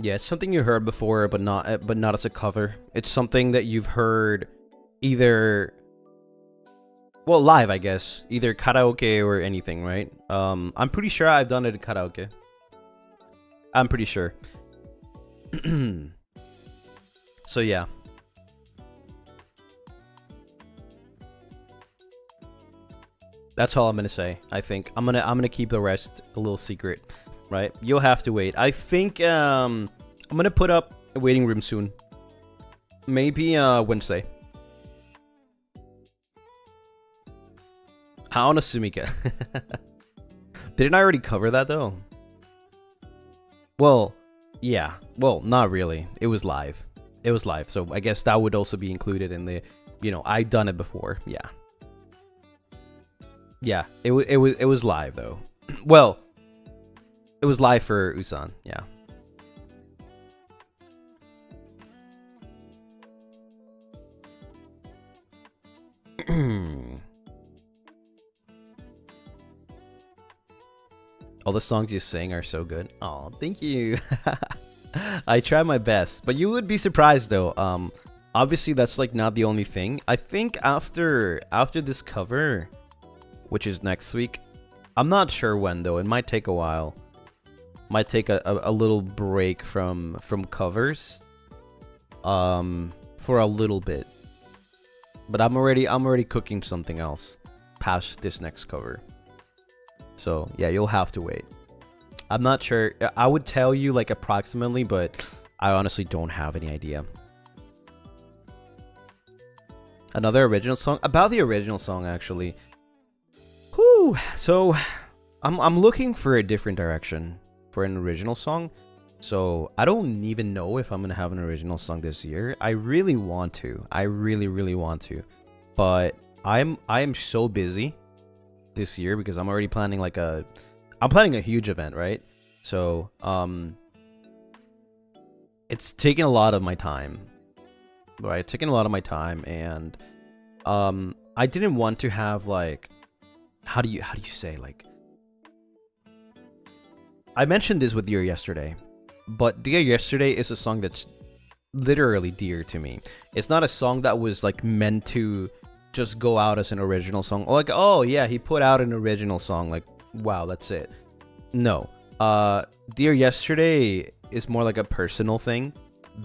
Yeah, it's something you heard before, but not as a cover. It's something that you've heard either, well, live, I guess, either karaoke or anything, right? I'm pretty sure I've done it at karaoke. I'm pretty sure. So yeah. That's all I'm gonna say. I think I'm gonna keep the rest a little secret, right? You'll have to wait. I think I'm gonna put up a waiting room soon. Maybe Wednesday. Haona Sumika. Didn't I already cover that though? Well, yeah. Well, not really. It was live. It was live, so I guess that would also be included in the, you know, I've done it before. Yeah. Yeah, it was live though. Well, it was live for Usan. Yeah. All the songs you sing are so good. Oh, thank you. I try my best, but you would be surprised though. Obviously that's like not the only thing. I think after this cover, which is next week, I'm not sure when though. It might take a while. Might take a little break from covers, for a little bit. But I'm already cooking something else past this next cover. So yeah, you'll have to wait. I'm not sure. I would tell you like approximately, but I honestly don't have any idea. Another original song? About the original song, actually. Whew. So I'm looking for a different direction for an original song. So I don't even know if I'm gonna have an original song this year. I really want to. I really want to. But I'm so busy this year because I'm already planning like I'm planning a huge event, right? So it's taking a lot of my time. Right? It's taking a lot of my time, and I didn't want to have like, how do you say, like, I mentioned this with Dear Yesterday, but Dear Yesterday is a song that's literally dear to me. It's not a song that was like meant to just go out as an original song. Like, oh yeah, he put out an original song, like, wow, that's it. No. Dear Yesterday is more like a personal thing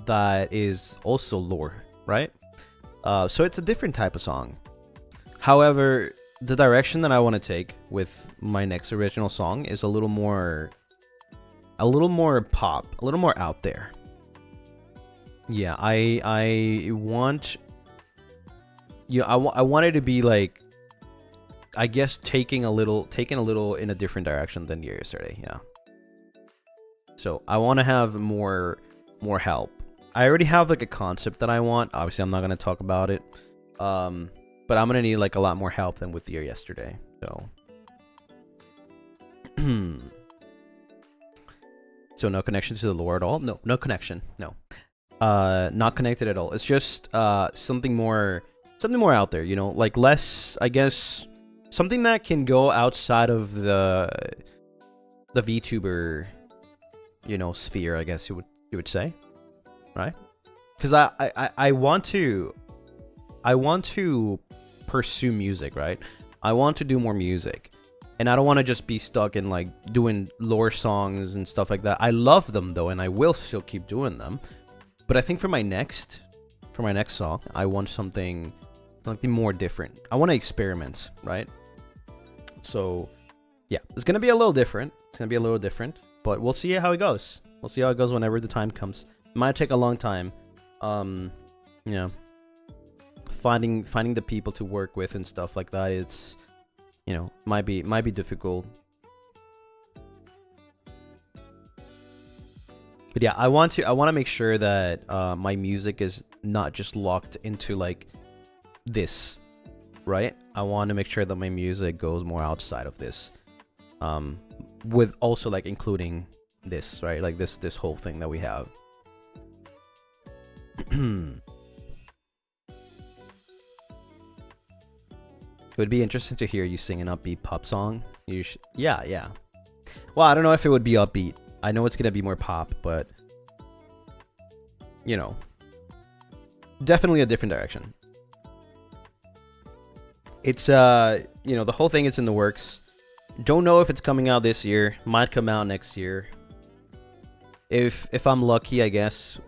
that is also lore, right? So it's a different type of song. However, the direction that I want to take with my next original song is a little more pop, a little more out there. Yeah, I want, yeah, I want it to be like, I guess taking a little in a different direction than Yesterday. Yeah. So I want to have more help. I already have like a concept that I want. Obviously, I'm not gonna talk about it. But I'm gonna need like a lot more help than with Yesterday. So. So no connection to the lore at all? No connection. No. Not connected at all. It's just something more out there, you know, like less, I guess, something that can go outside of the VTuber, you know, sphere, I guess you would say, right? Because I want to pursue music, right? I want to do more music. And I don't want to just be stuck in like doing lore songs and stuff like that. I love them though, and I will still keep doing them. But I think for my next song, I want something more different. I want to experiment, right? So yeah, it's gonna be a little different. But we'll see how it goes. We'll see how it goes whenever the time comes. It might take a long time. Yeah. Finding the people to work with and stuff like that, it's, you know, might be difficult. But yeah, I want to make sure that my music is not just locked into like this right? I want to make sure that my music goes more outside of this, with also like including this, right? Like this whole thing that we have. It would be interesting to hear you sing an upbeat pop song. Yeah. Well, I don't know if it would be upbeat. I know it's gonna be more pop, but you know, definitely a different direction. It's you know, the whole thing is in the works. Don't know if it's coming out this year. Might come out next year. If I'm lucky, I guess.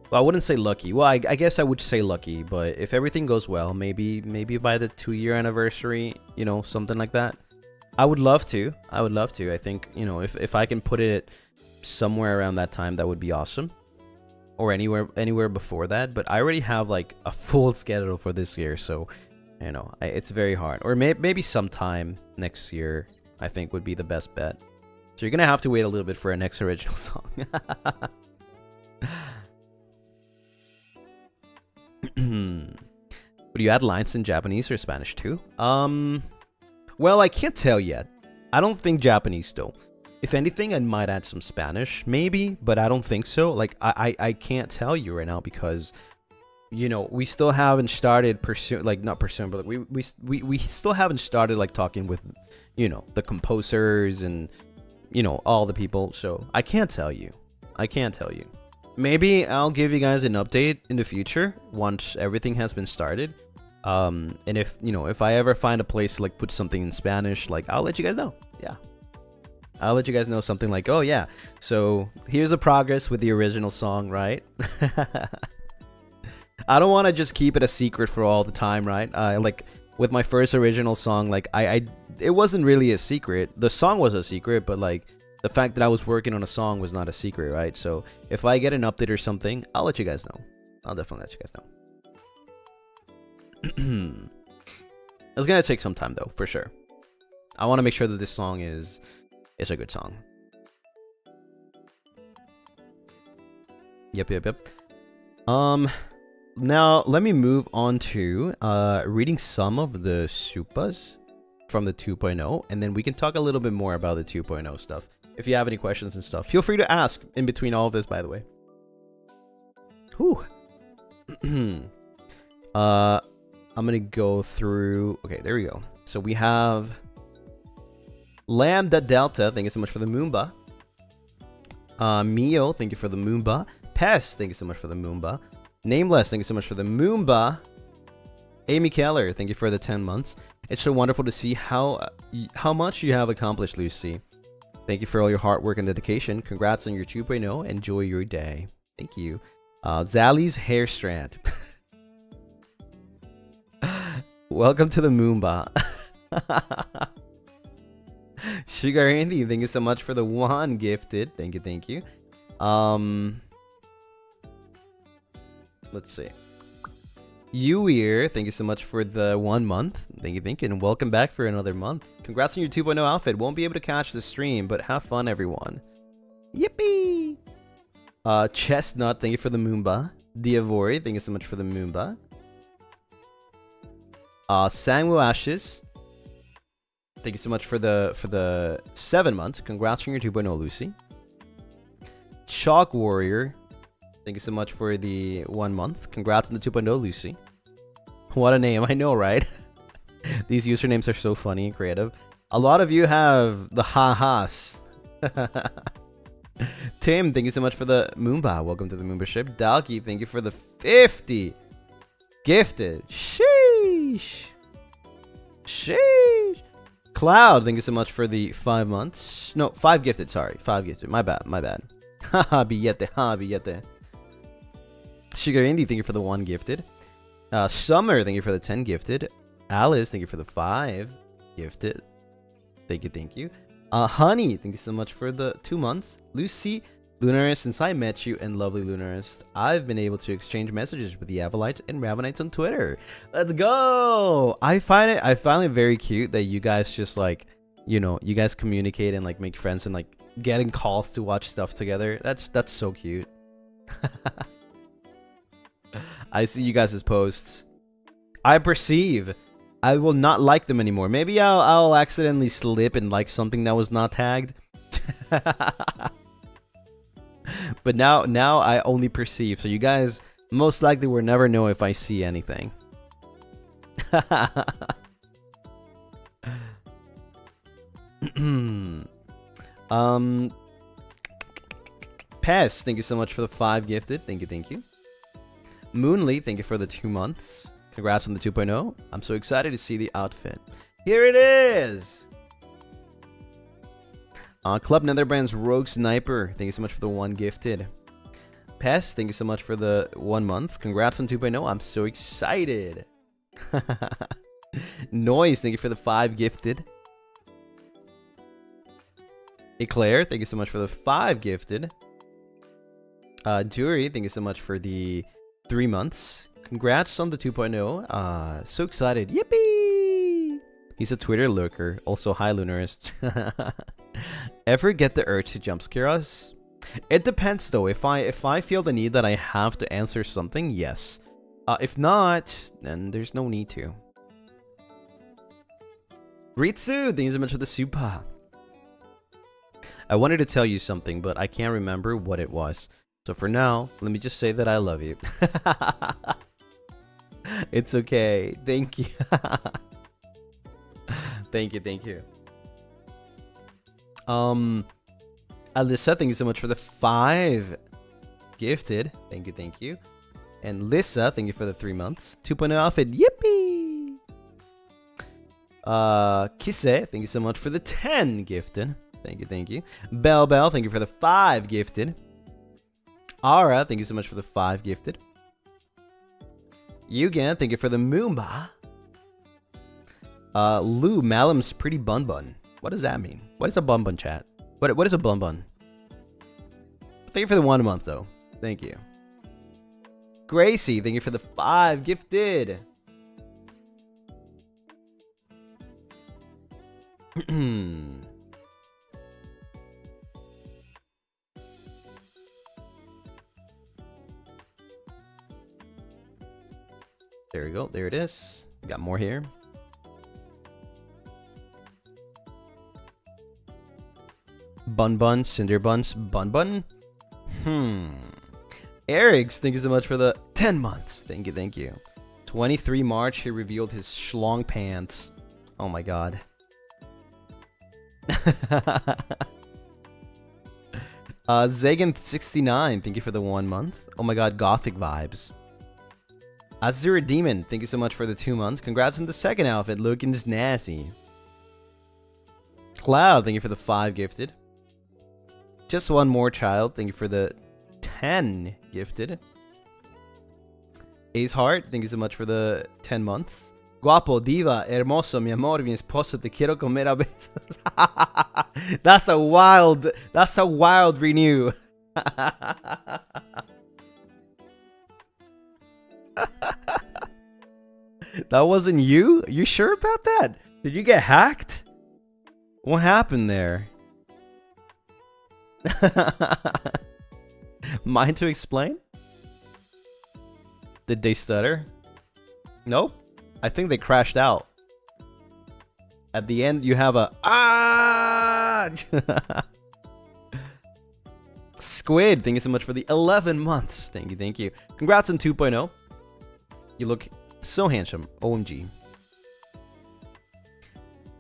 Well, I wouldn't say lucky. Well, I guess I would say lucky, but if everything goes well, maybe by the 2-year anniversary, you know, something like that. I would love to. I think, you know, if I can put it somewhere around that time, that would be awesome. Or anywhere before that, but I already have like a full schedule for this year, so you know, it's very hard. Or maybe sometime next year, I think would be the best bet. So you're gonna have to wait a little bit for a next original song. Would you add lines in Japanese or Spanish too? Well, I can't tell yet. I don't think Japanese though. If anything, I might add some Spanish, maybe, but I don't think so. Like, I can't tell you right now because, you know, we still haven't started not pursuing, but like we still haven't started like talking with, you know, the composers and, you know, all the people. So I can't tell you. Maybe I'll give you guys an update in the future once everything has been started. And if, you know, if I ever find a place to like put something in Spanish, like I'll let you guys know. Yeah. I'll let you guys know something like, oh yeah, so here's the progress with the original song, right? I don't want to just keep it a secret for all the time, right? Like with my first original song, like it wasn't really a secret. The song was a secret, but like the fact that I was working on a song was not a secret, right? So if I get an update or something, I'll let you guys know. I'll definitely let you guys know. It's gonna take some time though, for sure. I want to make sure that this song is a good song. Yep. Now let me move on to reading some of the supas from the 2.0, and then we can talk a little bit more about the 2.0 stuff. If you have any questions and stuff, feel free to ask in between all of this, by the way. Whew. I'm gonna go through. Okay, there we go. So we have Lambda Delta, thank you so much for the Moomba. Mio, thank you for the Moomba. Pest, thank you so much for the Moomba. Nameless, thank you so much for the Moomba. Amy Keller, thank you for the 10 months. It's so wonderful to see how much you have accomplished, Lucy. Thank you for all your hard work and dedication. Congrats on your 2.0. Enjoy your day. Thank you. Zally's hair strand. Welcome to the Moomba. Sugar Andy, thank you so much for the 1 gifted. Thank you. Let's see. Yuir, thank you so much for the 1 month. Thank you, and welcome back for another month. Congrats on your 2.0 outfit. Won't be able to catch the stream, but have fun, everyone. Yippee! Chestnut, thank you for the Moomba. Diavori, thank you so much for the Moomba. Samuel Ashes, thank you so much for the 7 months. Congrats on your 2.0, Lucy. Chalk Warrior, thank you so much for the 1 month. Congrats on the 2.0, Lucy. What a name, I know, right? These usernames are so funny and creative. A lot of you have the ha-has. Tim, thank you so much for the Moomba. Welcome to the Moomba ship. Dalki, thank you for the 50 gifted. Sheesh. Cloud, thank you so much for the 5 months. No, 5 gifted, sorry. 5 gifted. My bad. Haha, billete. Sugar Indy, thank you for the 1 gifted. Summer, thank you for the 10 gifted. Alice, thank you for the 5 gifted. Thank you. Honey, thank you so much for the 2 months. Lucy, Lunaris, since I met you and lovely Lunaris, I've been able to exchange messages with the Avalites and Ravenites on Twitter. Let's go! I find it very cute that you guys just like, you know, you guys communicate and like make friends and like getting calls to watch stuff together. That's so cute. I see you guys' posts. I perceive I will not like them anymore. Maybe I'll accidentally slip and like something that was not tagged. But now I only perceive. So you guys most likely will never know if I see anything. Pest, thank you so much for the 5 gifted. Thank you. Moonlight, thank you for the 2 months. Congrats on the 2.0. I'm so excited to see the outfit. Here it is! Club Netherbrand's Rogue Sniper, thank you so much for the 1 gifted. Pest, thank you so much for the 1 month. Congrats on 2.0. I'm so excited. Noise, thank you for the 5 gifted. Eclair, thank you so much for the 5 gifted. Jury, thank you so much for the 3 months. Congrats on the 2.0. So excited. Yippee! He's a Twitter lurker. Also, hi, Lunaris. Ever get the urge to jump scare us? It depends, though. If I feel the need that I have to answer something, yes. If not, then there's no need to. Ritsu, thank you so much for the supa. I wanted to tell you something, but I can't remember what it was. So for now, let me just say that I love you. It's okay. Thank you. Thank you. Alyssa, thank you so much for the 5 gifted. Thank you. And Lissa, thank you for the 3 months. 2.0 outfit. Yippee! Kise, thank you so much for the 10 gifted. Thank you. Bell, thank you for the 5 gifted. Ara, thank you so much for the 5 gifted. Yugen, thank you for the Moomba. Lou, Malum's pretty bun bun. What does that mean? What is a bun bun, chat? What is a bun bun? Thank you for the 1 month, though. Thank you. Gracie, thank you for the 5 gifted. There we go. There it is. Got more here. Bun, Cinder Buns, Bun. Eric's, thank you so much for the 10 months. Thank you. 23 March, he revealed his schlong pants. Oh my god. Zagan69, thank you for the 1 month. Oh my god, gothic vibes. Azure Demon, thank you so much for the 2 months. Congrats on the 2nd outfit, looking nasty. Cloud, thank you for the 5 gifted. Just one more child, thank you for the 10 gifted. Ace Heart, thank you so much for the 10 months. Guapo, diva, hermoso, mi amor, mi esposo, te quiero comer a besos. That's a wild renew. That wasn't you? You sure about that? Did you get hacked? What happened there? Mind to explain? Did they stutter? Nope. I think they crashed out. At the end, you have a ah. Squid, thank you so much for the 11 months. Thank you. Congrats on 2.0. You look so handsome. OMG.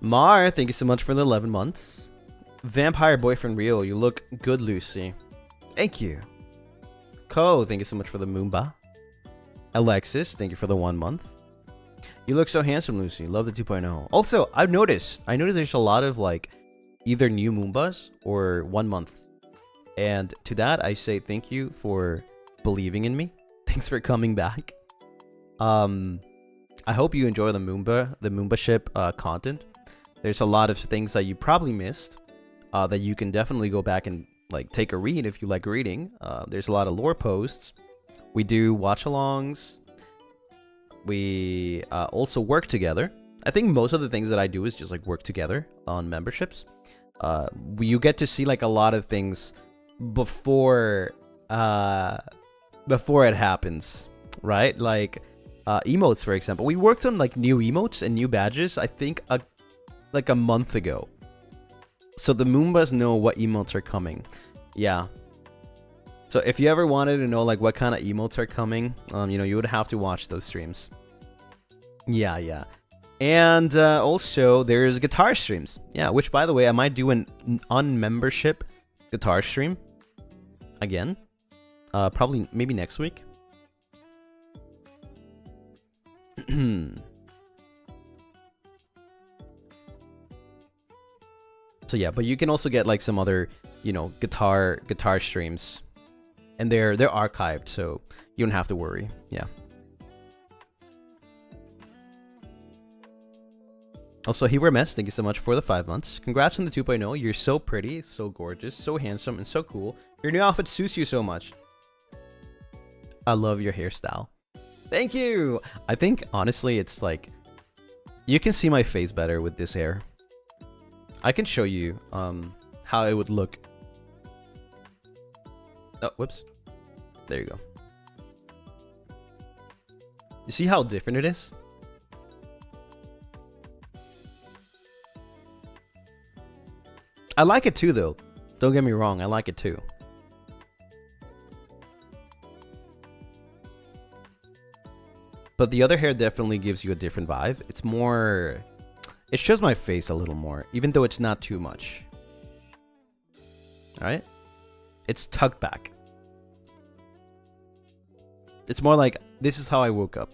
Mar, thank you so much for the 11 months. Vampire Boyfriend Real, you look good, Lucy. Thank you. Ko, thank you so much for the Moomba. Alexis, thank you for the 1 month. You look so handsome, Lucy. Love the 2.0. Also, I've noticed there's a lot of like either new Moombas or 1 month. And to that, I say thank you for believing in me. Thanks for coming back. I hope you enjoy the Moomba ship content. There's a lot of things that you probably missed that you can definitely go back and like take a read if you like reading. There's a lot of lore posts. We do watch-alongs. We also work together. I think most of the things that I do is just like work together on memberships. You get to see like a lot of things before it happens, right? Like emotes, for example. We worked on like new emotes and new badges, I think like a month ago. So the Moombas know what emotes are coming. Yeah. So if you ever wanted to know like what kind of emotes are coming, you know, you would have to watch those streams. Yeah, yeah. And also there's guitar streams. Yeah, which by the way, I might do an unmembership guitar stream again. Probably maybe next week. So yeah, but you can also get like some other, you know, guitar streams, and they're archived, so you don't have to worry. Yeah. Also, HeWearMess, thank you so much for the 5 months. Congrats on the 2.0. You're so pretty, so gorgeous, so handsome, and so cool. Your new outfit suits you so much. I love your hairstyle. Thank you! I think, honestly, it's like... You can see my face better with this hair. I can show you how it would look. Oh, whoops. There you go. You see how different it is? I like it too, though. Don't get me wrong, I like it too. But the other hair definitely gives you a different vibe. It's more... It shows my face a little more, even though it's not too much. Alright? It's tucked back. It's more like, this is how I woke up.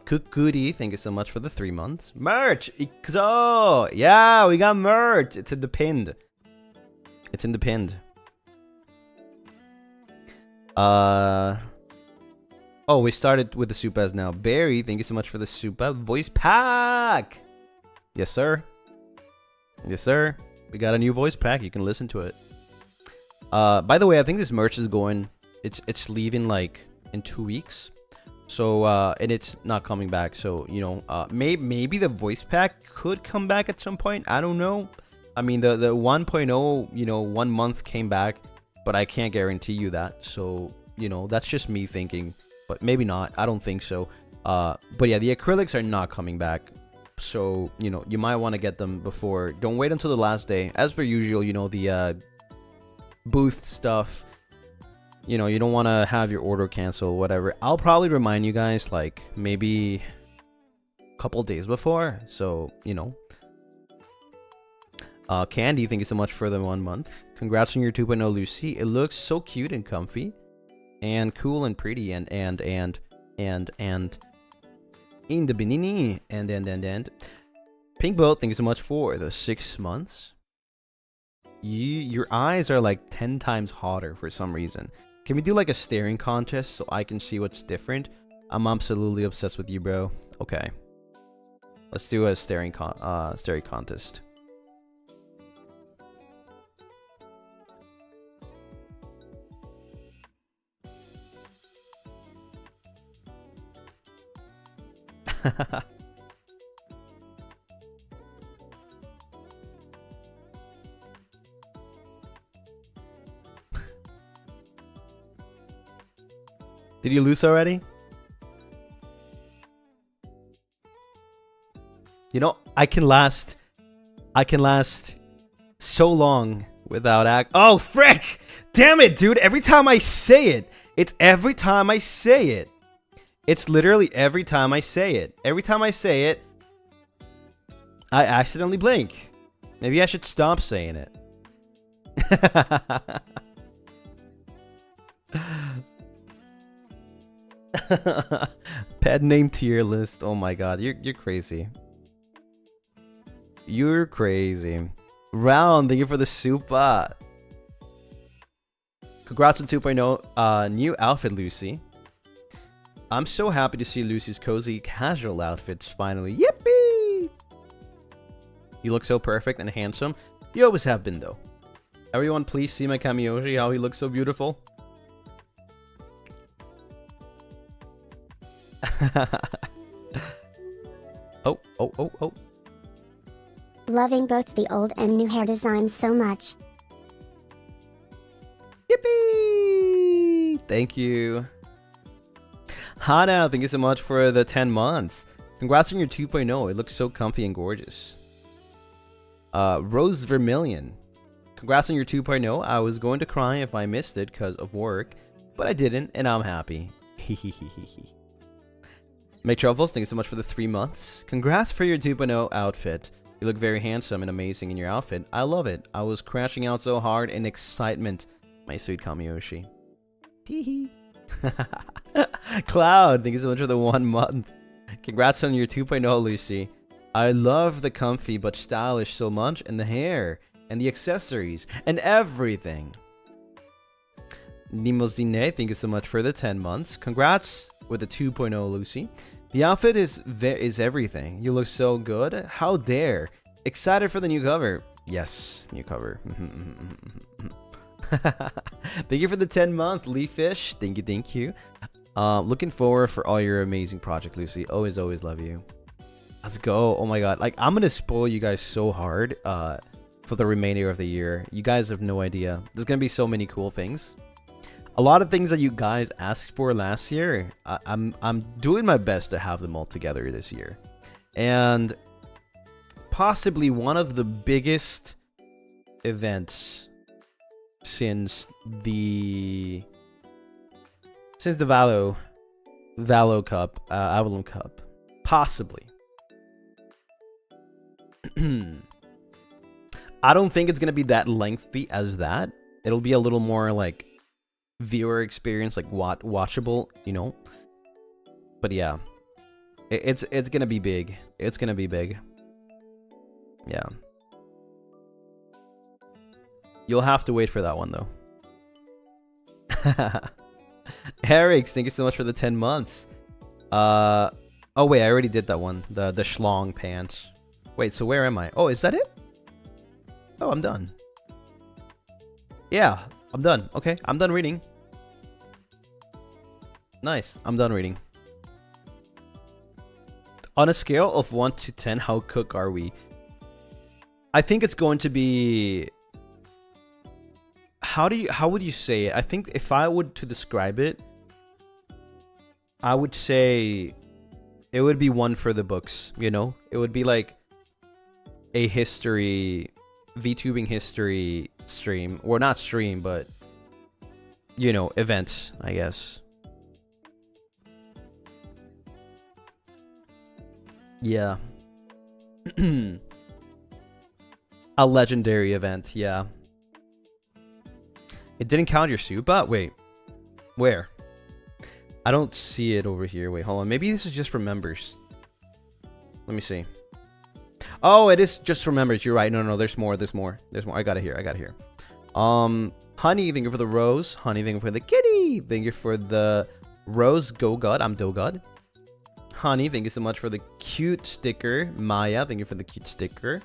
Kukuri, thank you so much for the 3 months. Merch! Ikuzo! Yeah, we got merch! It's in the pinned. It's in the pinned. Oh, we started with the supas now. Barry, thank you so much for the supa voice pack! Yes, sir. Yes, sir. We got a new voice pack. You can listen to it. By the way, I think this merch is going... It's leaving, like, in 2 weeks. So, and it's not coming back. So, you know, maybe the voice pack could come back at some point. I don't know. I mean, the 1.0, you know, 1 month came back, but I can't guarantee you that. So, you know, that's just me thinking, but maybe not. I don't think so. But yeah, the acrylics are not coming back. So, you know, you might want to get them before. Don't wait until the last day. As per usual, you know, the booth stuff. You know, you don't want to have your order cancel, whatever. I'll probably remind you guys, like, maybe a couple days before. So, you know. Candy, thank you so much for the 1 month. Congrats on your 2.0, Lucy. It looks so cute and comfy. And cool and pretty. And in the Benini. And. Pink Boat, thank you so much for the 6 months. Your eyes are like 10 times hotter for some reason. Can we do like a staring contest so I can see what's different? I'm absolutely obsessed with you, bro. Okay. Let's do a staring contest. Did you lose already? You know, I can last so long without Oh, frick! Damn it, dude! Every time I say it, it's every time I say it. It's literally every time I say it. Every time I say it, I accidentally blink. Maybe I should stop saying it. Pet name tier list. Oh my god, you're crazy. You're crazy. Round, thank you for the supa. Congrats on 2.0. New outfit, Lucy. I'm so happy to see Lucy's cozy casual outfits finally. Yippee! You look so perfect and handsome. You always have been, though. Everyone, please see my Kamiyoshi, how he looks so beautiful. Oh. Loving both the old and new hair designs so much. Yippee! Thank you. Hana, thank you so much for the 10 months. Congrats on your 2.0. It looks so comfy and gorgeous. Rose Vermilion. Congrats on your 2.0. I was going to cry if I missed it because of work, but I didn't, and I'm happy. Make Truffles, thank you so much for the 3 months. Congrats for your 2.0 outfit. You look very handsome and amazing in your outfit. I love it. I was crashing out so hard in excitement. My sweet Kamiyoshi. Teehee. Cloud, thank you so much for the 1 month. Congrats on your 2.0, Lucy. I love the comfy but stylish so much, and the hair, and the accessories, and everything. Nimozine, thank you so much for the 10 months. Congrats with the 2.0, Lucy. The outfit is everything. You look so good. How dare. Excited for the new cover. Yes, new cover. Thank you for the 10-month, Leafish. Thank you. Looking forward for all your amazing projects, Lucy. Always love you. Let's go. Oh my god. Like, I'm gonna spoil you guys so hard for the remainder of the year. You guys have no idea. There's gonna be so many cool things. A lot of things that you guys asked for last year, I'm doing my best to have them all together this year. And possibly one of the biggest events since the Valo Cup, Avallum Cup, possibly. I don't think it's gonna be that lengthy as that. It'll be a little more like viewer experience, like watchable, you know. But yeah, it's gonna be big. It's gonna be big. Yeah. You'll have to wait for that one though. Eric's, thank you so much for the 10 months. Oh wait, I already did that one. The schlong pants. Wait, so where am I? Oh, is that it? Oh, I'm done. Yeah, I'm done. Okay, I'm done reading. Nice, I'm done reading. On a scale of 1 to 10, how cook are we? I think it's going to be... How would you say it? I think if I would to describe it, I would say it would be one for the books, you know? It would be like a history, VTubing history stream, or not stream, but you know, events, I guess. Yeah. A legendary event, yeah. It didn't count your supa? Wait. Where? I don't see it over here. Wait, hold on. Maybe this is just for members. Let me see. Oh, it is just for members. You're right. No, there's more. There's more. I got it here. Honey, thank you for the rose. Honey, thank you for the kitty. Thank you for the rose. Go God. I'm Do God. Honey, thank you so much for the cute sticker. Maya, thank you for the cute sticker.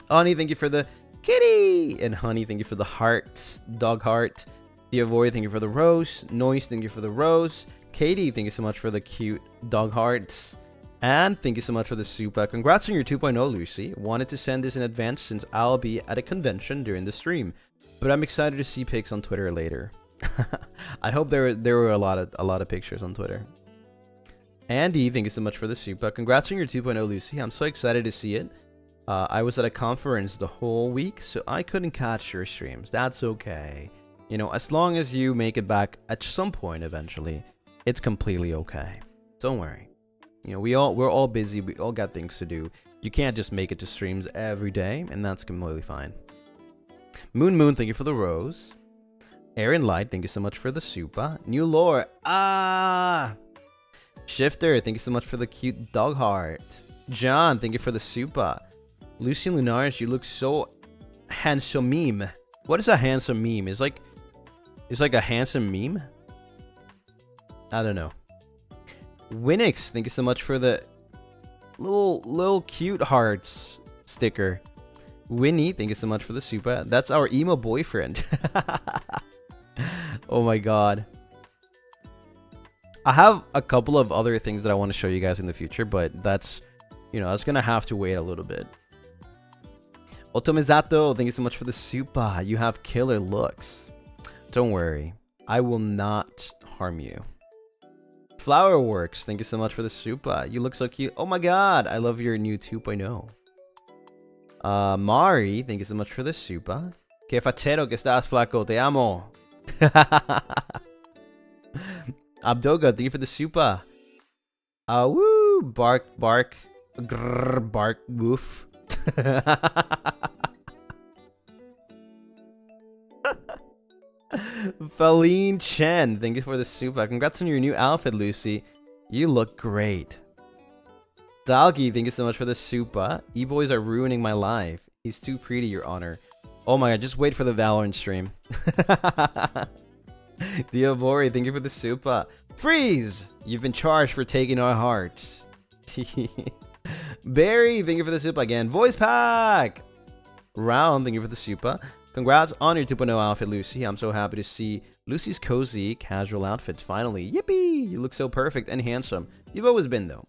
Honey, thank you for the kitty. And Honey, thank you for the heart. Dog heart. Theovoid, thank you for the rose. Noise, thank you for the rose. Katie, thank you so much for the cute dog hearts. And thank you so much for the supa. Congrats on your 2.0, Lucy. Wanted to send this in advance since I'll be at a convention during the stream. But I'm excited to see pics on Twitter later. I hope there were a lot of pictures on Twitter. Andy, thank you so much for the supa. Congrats on your 2.0, Lucy. I'm so excited to see it. I was at a conference the whole week, so I couldn't catch your streams. That's okay. You know, as long as you make it back at some point eventually, it's completely okay. Don't worry. You know, we're all busy. We all got things to do. You can't just make it to streams every day, and that's completely fine. Moon, thank you for the rose. Aaron Light, thank you so much for the supa. New lore. Shifter, thank you so much for the cute dog heart. John, thank you for the supa. Lucien Lunaris, you look so handsome meme. What is a handsome meme? It's like a handsome meme? I don't know. Winix, thank you so much for the little cute hearts sticker. Winnie, thank you so much for the supa. That's our emo boyfriend. Oh my god. I have a couple of other things that I want to show you guys in the future, but that's, you know, that's gonna have to wait a little bit. Otomizato, thank you so much for the supa. You have killer looks. Don't worry, I will not harm you. Flowerworks, thank you so much for the supa. You look so cute. Oh my god, I love your new 2.0. Mari, thank you so much for the supa. Que fachero que estás, flaco, te amo. Abdoga, thank you for the supa. Woo, bark, bark, grrr, bark, woof. Faline Chen, thank you for the supa. Congrats on your new outfit, Lucy. You look great. Dalgi, thank you so much for the supa. E-boys are ruining my life. He's too pretty, your honor. Oh my god, just wait for the Valorant stream. Diavori, thank you for the supa. Freeze! You've been charged for taking our hearts. Barry, thank you for the supa again. Voice pack! Round, thank you for the supa. Congrats on your 2.0 outfit, Lucy. I'm so happy to see Lucy's cozy, casual outfit finally. Yippee! You look so perfect and handsome. You've always been, though.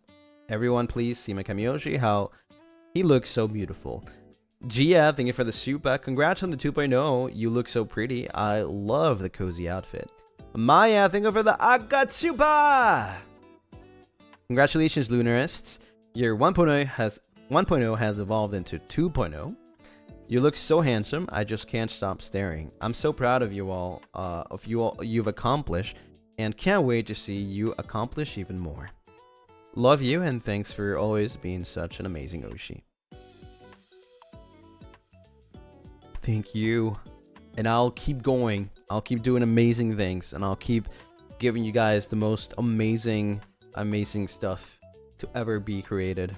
Everyone, please see my Kamiyoshi, how he looks so beautiful. Gia, thank you for the supa. Congrats on the 2.0. You look so pretty. I love the cozy outfit. Maya, thank you for the Akatsupa! Congratulations, Lunarists. Your 1.0 has evolved into 2.0. You look so handsome. I just can't stop staring. I'm so proud of you all, you've accomplished, and can't wait to see you accomplish even more. Love you, and thanks for always being such an amazing Oshi. Thank you. And I'll keep going. I'll keep doing amazing things, and I'll keep giving you guys the most amazing stuff to ever be created.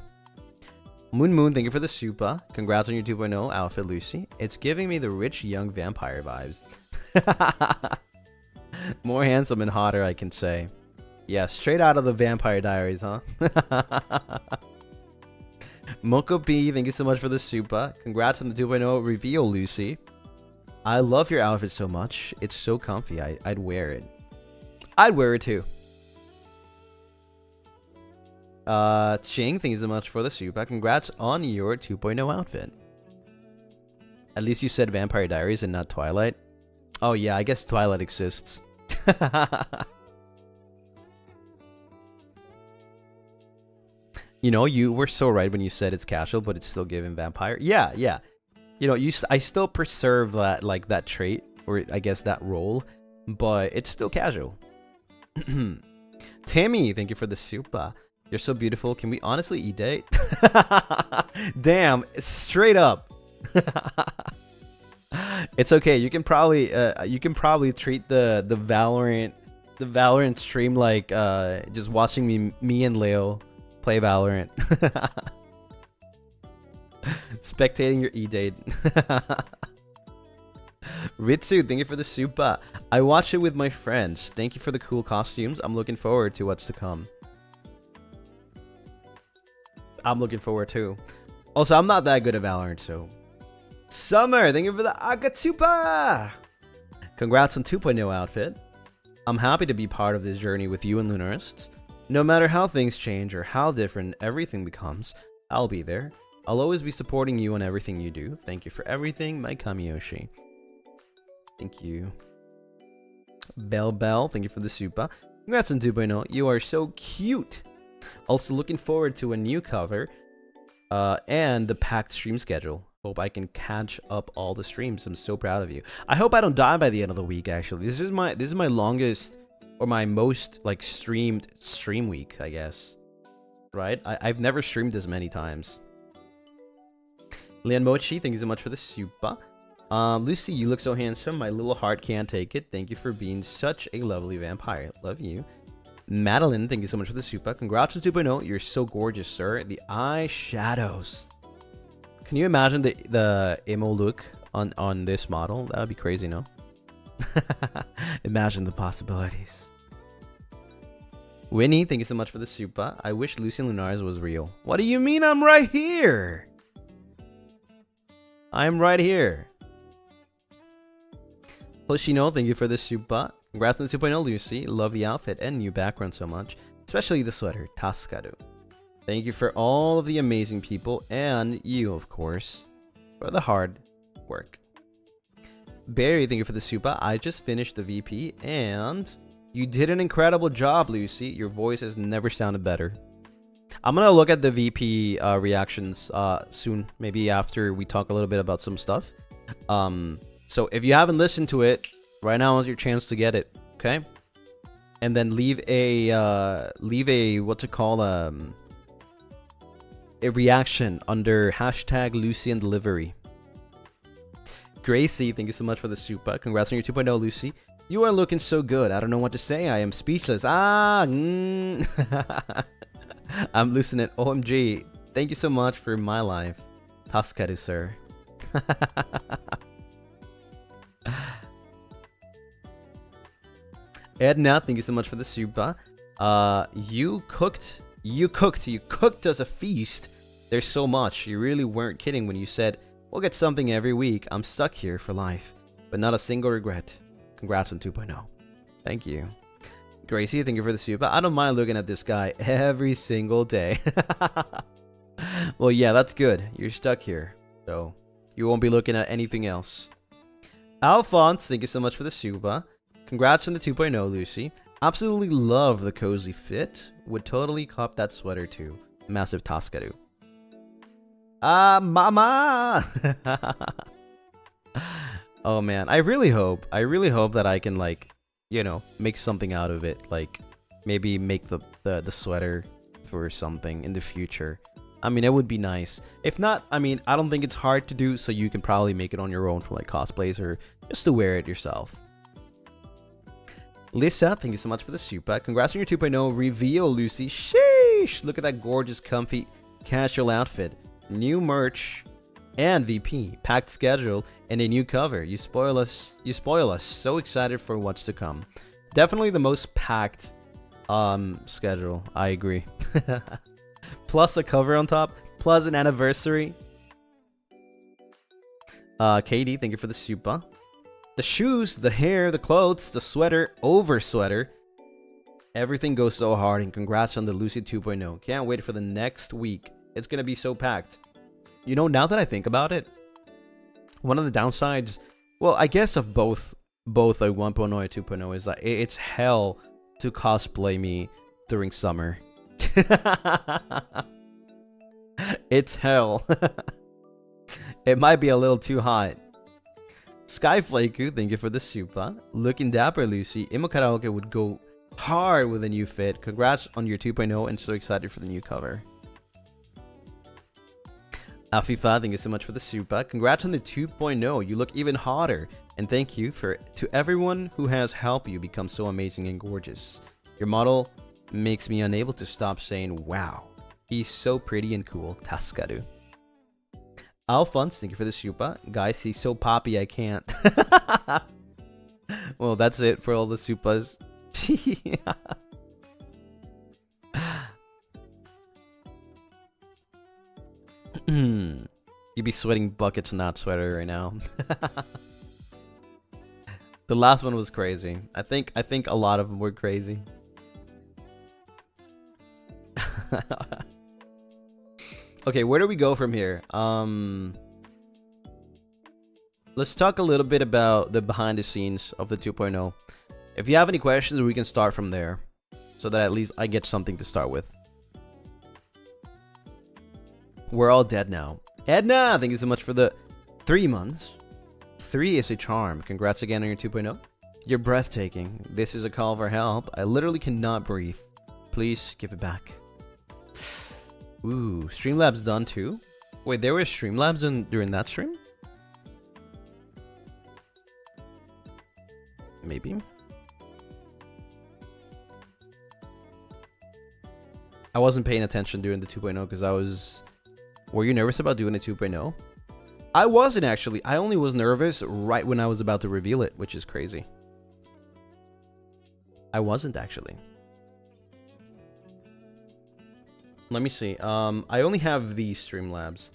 Moon, thank you for the supa. Congrats on your 2.0 outfit, Lucy. It's giving me the rich young vampire vibes. More handsome and hotter, I can say. Yeah, straight out of the Vampire Diaries, huh? Moko P, thank you so much for the supa. Congrats on the 2.0 reveal, Lucy. I love your outfit so much. It's so comfy. I'd wear it. I'd wear it too. Ching, thank you so much for the supa. Congrats on your 2.0 outfit. At least you said Vampire Diaries and not Twilight. Oh yeah, I guess Twilight exists. You know, you were so right when you said it's casual, but it's still given vampire. Yeah, yeah. You know, I still preserve that, like, that trait, or I guess that role, but it's still casual. Tammy, thank you for the supa. You're so beautiful. Can we honestly e-date? Damn, straight up. It's okay. You can probably treat the Valorant stream like just watching me and Leo play Valorant. Spectating your e-date. Ritsu, thank you for the supa. I watched it with my friends. Thank you for the cool costumes. I'm looking forward to what's to come. I'm looking forward too. Also, I'm not that good at Valorant, so. Summer, thank you for the Akatsupa! Congrats on 2.0 outfit. I'm happy to be part of this journey with you and Lunarists. No matter how things change or how different everything becomes, I'll be there. I'll always be supporting you on everything you do. Thank you for everything, my Kamiyoshi. Thank you. Bell, thank you for the supa. Congrats on 2.0. You are so cute. Also looking forward to a new cover and the packed stream schedule. Hope I can catch up all the streams. I'm so proud of you. I hope I don't die by the end of the week, actually. This is my longest or my most like streamed stream week, I guess. Right? I've never streamed this many times. Lian Mochi, thank you so much for the supa. Lucy, you look so handsome. My little heart can't take it. Thank you for being such a lovely vampire. Love you. Madeline, thank you so much for the supa. Congrats on 2.0. You're so gorgeous, sir. The eye shadows. Can you imagine the emo look on this model? That would be crazy, no? Imagine the possibilities. Winnie, thank you so much for the supa. I wish Lucien Lunaris was real. What do you mean I'm right here? I'm right here. Hoshino, thank you for the supa. Congrats on 2.0, Lucy. Love the outfit and new background so much. Especially the sweater. Taskaru. Thank you for all of the amazing people and you, of course, for the hard work. Barry, thank you for the super. I just finished the VP and you did an incredible job, Lucy. Your voice has never sounded better. I'm gonna look at the VP reactions soon, maybe after we talk a little bit about some stuff. So if you haven't listened to it, right now is your chance to get it, okay? And then leave a what's it called, a reaction under hashtag Lucien delivery. Gracie, thank you so much for the super. Congrats on your 2.0, Lucy. You are looking so good. I don't know what to say. I am speechless. I'm losing it. OMG. Thank you so much for my life. Taskaru, sir. Edna, thank you so much for the super. You cooked us a feast. There's so much. You really weren't kidding when you said, we'll get something every week. I'm stuck here for life. But not a single regret. Congrats on 2.0. Thank you. Gracie, thank you for the super. I don't mind looking at this guy every single day. Well, yeah, that's good. You're stuck here. So, you won't be looking at anything else. Alphonse, thank you so much for the super. Congrats on the 2.0, Lucy. Absolutely love the cozy fit. Would totally cop that sweater too. Massive Taskaru. Mama! Oh man, I really hope that I can, like, you know, make something out of it. Like, maybe make the sweater for something in the future. I mean, it would be nice. If not, I mean, I don't think it's hard to do, so you can probably make it on your own for like cosplays or just to wear it yourself. Lisa, thank you so much for the super. Congrats on your 2.0 reveal, Lucy. Sheesh! Look at that gorgeous, comfy, casual outfit. New merch and VP, packed schedule, and a new cover. You spoil us. So excited for what's to come. Definitely the most packed schedule. I agree. Plus a cover on top, plus an anniversary. Katie, thank you for the super. The shoes, the hair, the clothes, the sweater, over sweater. Everything goes so hard, and congrats on the Lucy 2.0. Can't wait for the next week. It's gonna be so packed. You know, now that I think about it, one of the downsides, well, I guess of both a 1.0 and 2.0 is that it's hell to cosplay me during summer. It's hell. It might be a little too hot. Skyflaku, thank you for the super. Looking dapper, Lucy. Imo Karaoke would go hard with a new fit. Congrats on your 2.0 and so excited for the new cover. Afifa, thank you so much for the super. Congrats on the 2.0. You look even hotter. And thank you to everyone who has helped you become so amazing and gorgeous. Your model makes me unable to stop saying, wow. He's so pretty and cool. Taskaru. Alphonse, thank you for the super. Guys, he's so poppy I can't. Well, that's it for all the supas. You'd be sweating buckets in that sweater right now. The last one was crazy. I think a lot of them were crazy. Okay, where do we go from here? Let's talk a little bit about the behind the scenes of the 2.0. If you have any questions, we can start from there, so that at least I get something to start with. We're all dead now. Edna, thank you so much for the 3 months. 3 is a charm. Congrats again on your 2.0. You're breathtaking. This is a call for help. I literally cannot breathe. Please give it back. Ooh, Streamlabs done too? Wait, there were Streamlabs during that stream? Maybe. I wasn't paying attention during the 2.0 because I was... Were you nervous about doing a 2.0? I wasn't actually. I only was nervous right when I was about to reveal it, which is crazy. I wasn't actually. Let me see. I only have these Streamlabs.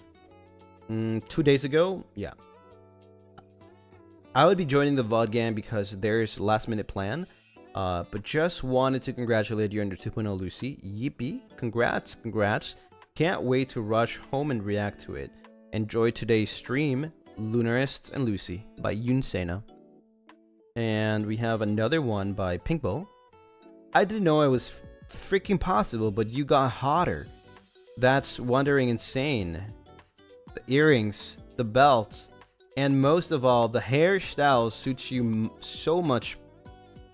2 days ago, yeah. I would be joining the VOD gang because there's last minute plan. But just wanted to congratulate you on your 2.0, Lucy. Yippee. Congrats, congrats. Can't wait to rush home and react to it. Enjoy today's stream, Lunarists and Lucy by Yunsena. And we have another one by Pinkball. I didn't know it was freaking possible, but you got hotter. That's wondering insane. The earrings, the belt, and most of all, the hairstyle suits you so much.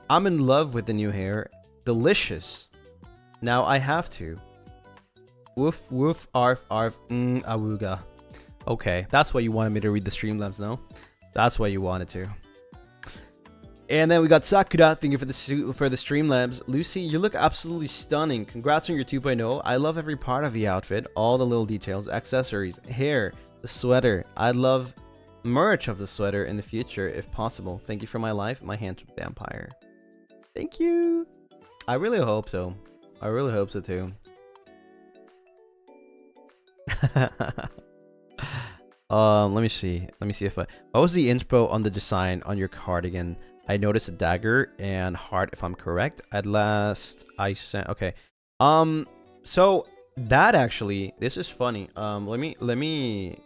I'm in love with the new hair. Delicious. Now I have to. Woof woof arf arf awooga. Okay, that's why you wanted me to read the Streamlabs, no? That's why you wanted to. And then we got Sakura, thank you for the Streamlabs. Lucy, you look absolutely stunning. Congrats on your 2.0. I love every part of the outfit, all the little details, accessories, hair, the sweater. I'd love merch of the sweater in the future if possible. Thank you for my life, my handsome vampire. Thank you. I really hope so. I really hope so too. Let me see if what was the inspo on the design on your cardigan? I noticed a dagger and heart, if I'm correct. At last I sent, okay. So that actually, this is funny. Let me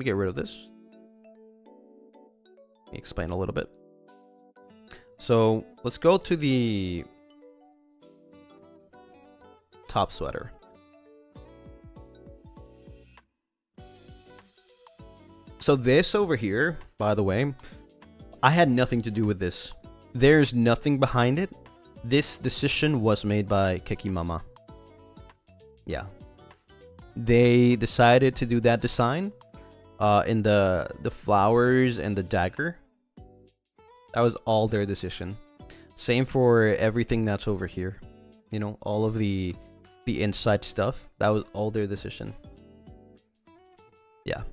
get rid of this. Let me explain a little bit. So let's go to the top sweater. So this over here, by the way, I had nothing to do with this. There's nothing behind it. This decision was made by Keki Mama. Yeah. They decided to do that design in the flowers and the dagger. That was all their decision. Same for everything that's over here. You know, all of the inside stuff. That was all their decision. Yeah.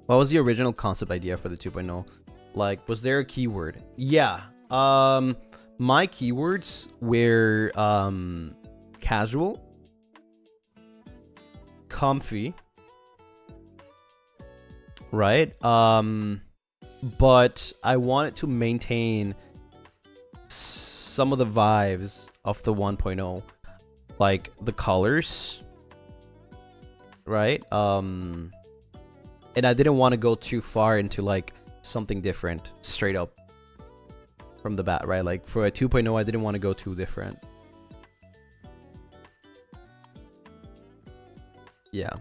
What was the original concept idea for the 2.0? Like, was there a keyword? Yeah. My keywords were casual, comfy, right? But I wanted to maintain some of the vibes of the 1.0, like the colors, right? And I didn't want to go too far into like something different straight up from the bat, right? Like for a 2.0, I didn't want to go too different. Yeah.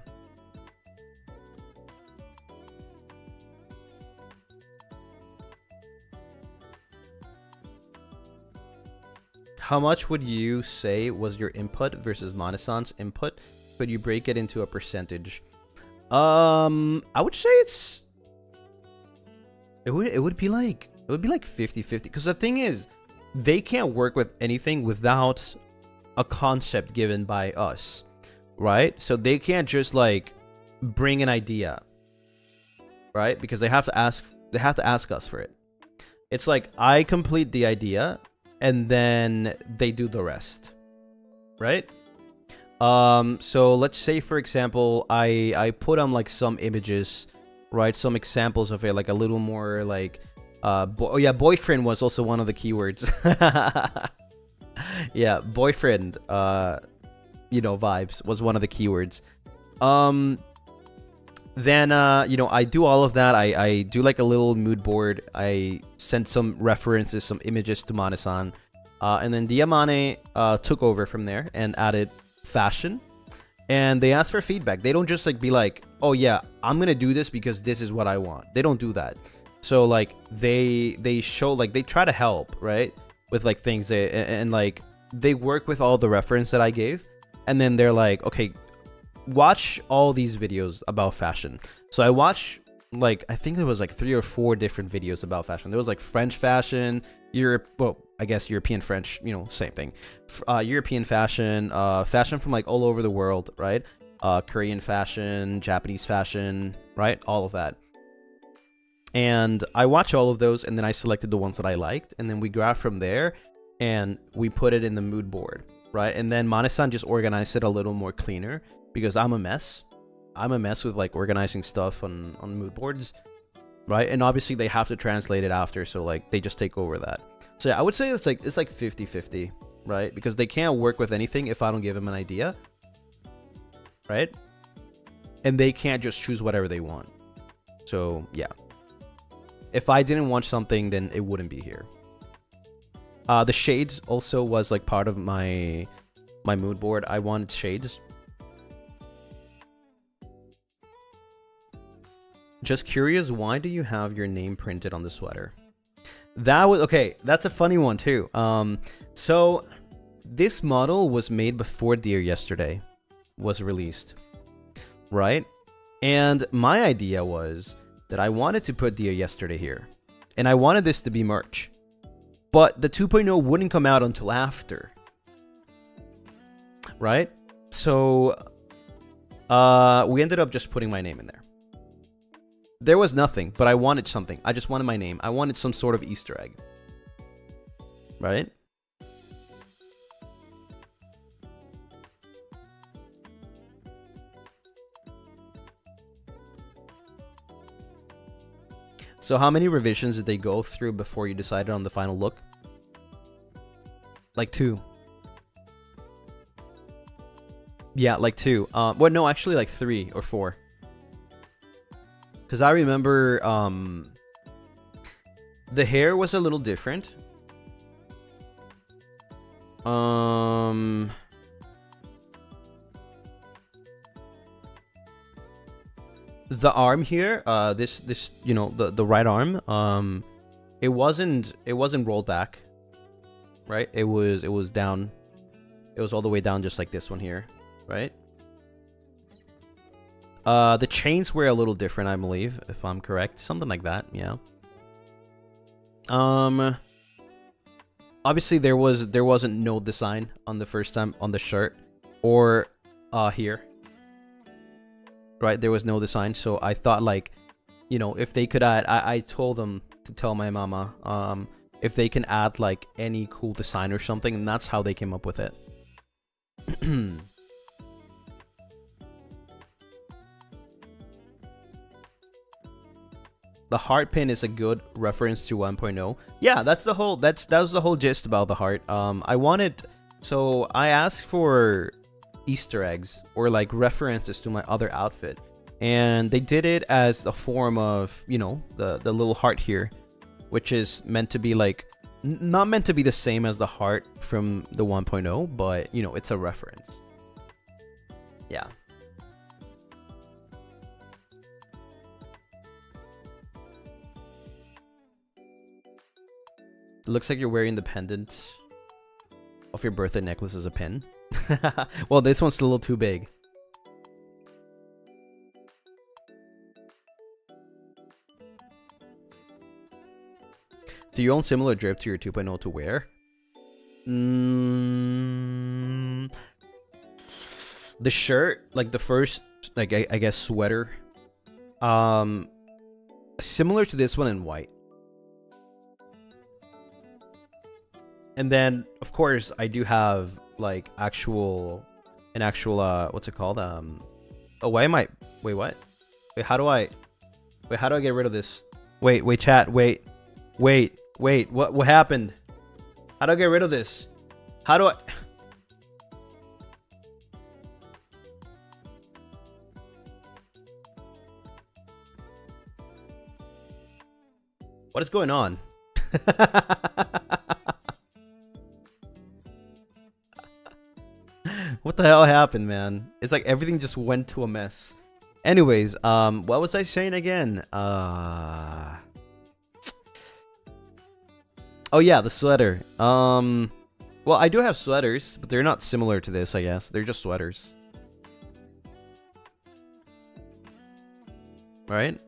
How much would you say was your input versus Monasan's input? Could you break it into a percentage? I would say it would be like 50-50, because the thing is, they can't work with anything without a concept given by us, right? So they can't just like bring an idea, right? Because they have to ask us for it. It's like I complete the idea and then they do the rest, right? So let's say, for example, I put on like some images, right? Some examples of it, like a little more like, oh yeah, boyfriend was also one of the keywords. Yeah, boyfriend, you know, vibes was one of the keywords. Then, you know, I do all of that. I do like a little mood board. I sent some references, some images to Mane-san. And then Diamane took over from there and added fashion, and they ask for feedback. They don't just like be like, oh yeah, I'm gonna do this because this is what I want. They don't do that. So like they show, like they try to help, right, with like things, and like they work with all the reference that I gave, and then they're like, okay, watch all these videos about fashion. So I watched, like, I think there was like 3 or 4 different videos about fashion. There was like French fashion, Europe, well, I guess European French, you know, same thing. European fashion, fashion from like all over the world, right? Korean fashion, Japanese fashion, right? All of that. And I watched all of those, and then I selected the ones that I liked, and then we graphed from there, and we put it in the mood board, right? And then Mane-san just organized it a little more cleaner, because I'm a mess. I'm a mess with like organizing stuff on mood boards. right? And obviously they have to translate it after, so like they just take over that. So yeah, I would say it's like 50-50, right? Because they can't work with anything if I don't give them an idea, right? And they can't just choose whatever they want. So yeah, if I didn't want something, then it wouldn't be here. The shades also was like part of my mood board. I wanted shades. Just curious, why do you have your name printed on the sweater? That was okay. That's a funny one too. So this model was made before Dear Yesterday was released, right? And my idea was that I wanted to put Dear Yesterday here, and I wanted this to be merch, but the 2.0 wouldn't come out until after, right? So we ended up just putting my name in there. There was nothing, but I wanted something. I just wanted my name. I wanted some sort of Easter egg. Right? So how many revisions did they go through before you decided on the final look? Like 2. Yeah, like 2. Well, no, actually like 3 or 4. Because I remember the hair was a little different. The arm here, this you know, the right arm, it wasn't rolled back, right? It was down. It was all the way down, just like this one here, right? The chains were a little different, I believe, if I'm correct. Something like that, yeah. Obviously there wasn't no design on the first time on the shirt or here. Right, there was no design, so I thought, like, you know, if they could add, I told them to tell my mama if they can add like any cool design or something, and that's how they came up with it. The heart pin is a good reference to 1.0. Yeah, that was the whole gist about the heart. So I asked for Easter eggs or like references to my other outfit, and they did it as a form of, you know, the little heart here, which is meant to be like not meant to be the same as the heart from the 1.0, but you know, it's a reference. Yeah. It looks like you're wearing the pendant of your birthday necklace as a pin. Well, this one's a little too big. Do you own similar drip to your 2.0 to wear? The shirt, like the first, like I guess sweater, similar to this one in white. And then, of course, I do have like an actual what's it called? Oh, why am I? Wait, what? Wait, how do I get rid of this? Wait, chat. Wait. What happened? How do I get rid of this? How do I? What is going on? What the hell happened, man? It's like everything just went to a mess. Anyways, what was I saying again? Oh yeah, the sweater. Well, I do have sweaters, but they're not similar to this, I guess. They're just sweaters. Right?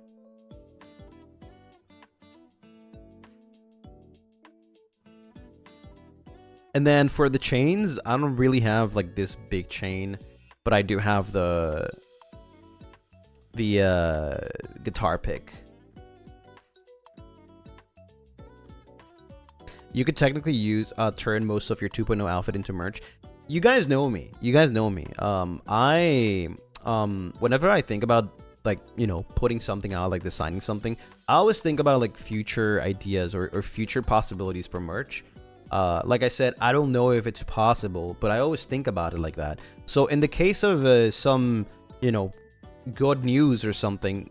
And then for the chains, I don't really have like this big chain, but I do have the guitar pick. You could technically turn most of your 2.0 outfit into merch. You guys know me. Whenever I think about like, you know, putting something out, like designing something, I always think about like future ideas or future possibilities for merch. Like I said, I don't know if it's possible, but I always think about it like that. So in the case of some, you know, good news or something,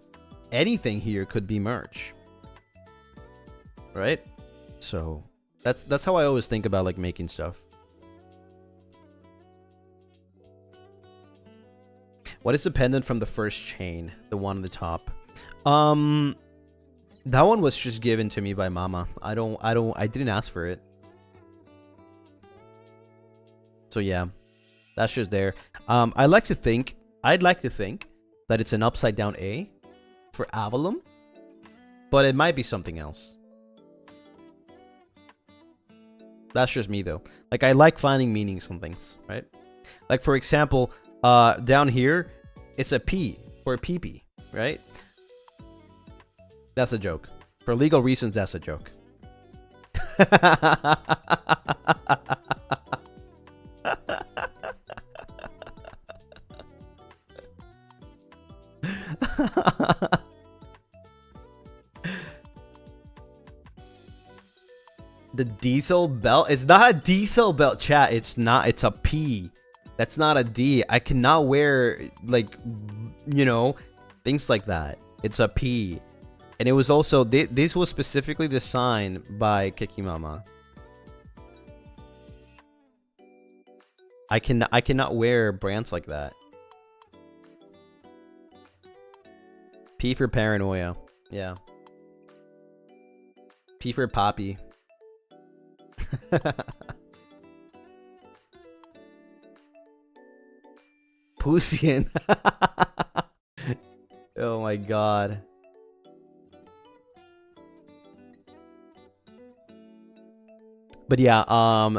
anything here could be merch, right? So that's how I always think about like making stuff. What is dependent from the first chain? The one on the top. That one was just given to me by Mama. I didn't ask for it. So yeah, that's just there. I'd like to think that it's an upside down A for Avallum, but it might be something else. That's just me though. Like, I like finding meanings in things, right? Like, for example, down here, it's a P for pee-pee, right? That's a joke. For legal reasons, that's a joke. The diesel belt? It's not a diesel belt, chat. It's not. It's a P. That's not a D. I cannot wear, like, you know, things like that. It's a P. And it was also, this was specifically designed by Kikimama. I cannot wear brands like that. P for paranoia. Yeah. P for poppy. Lucien. Oh my god. But yeah,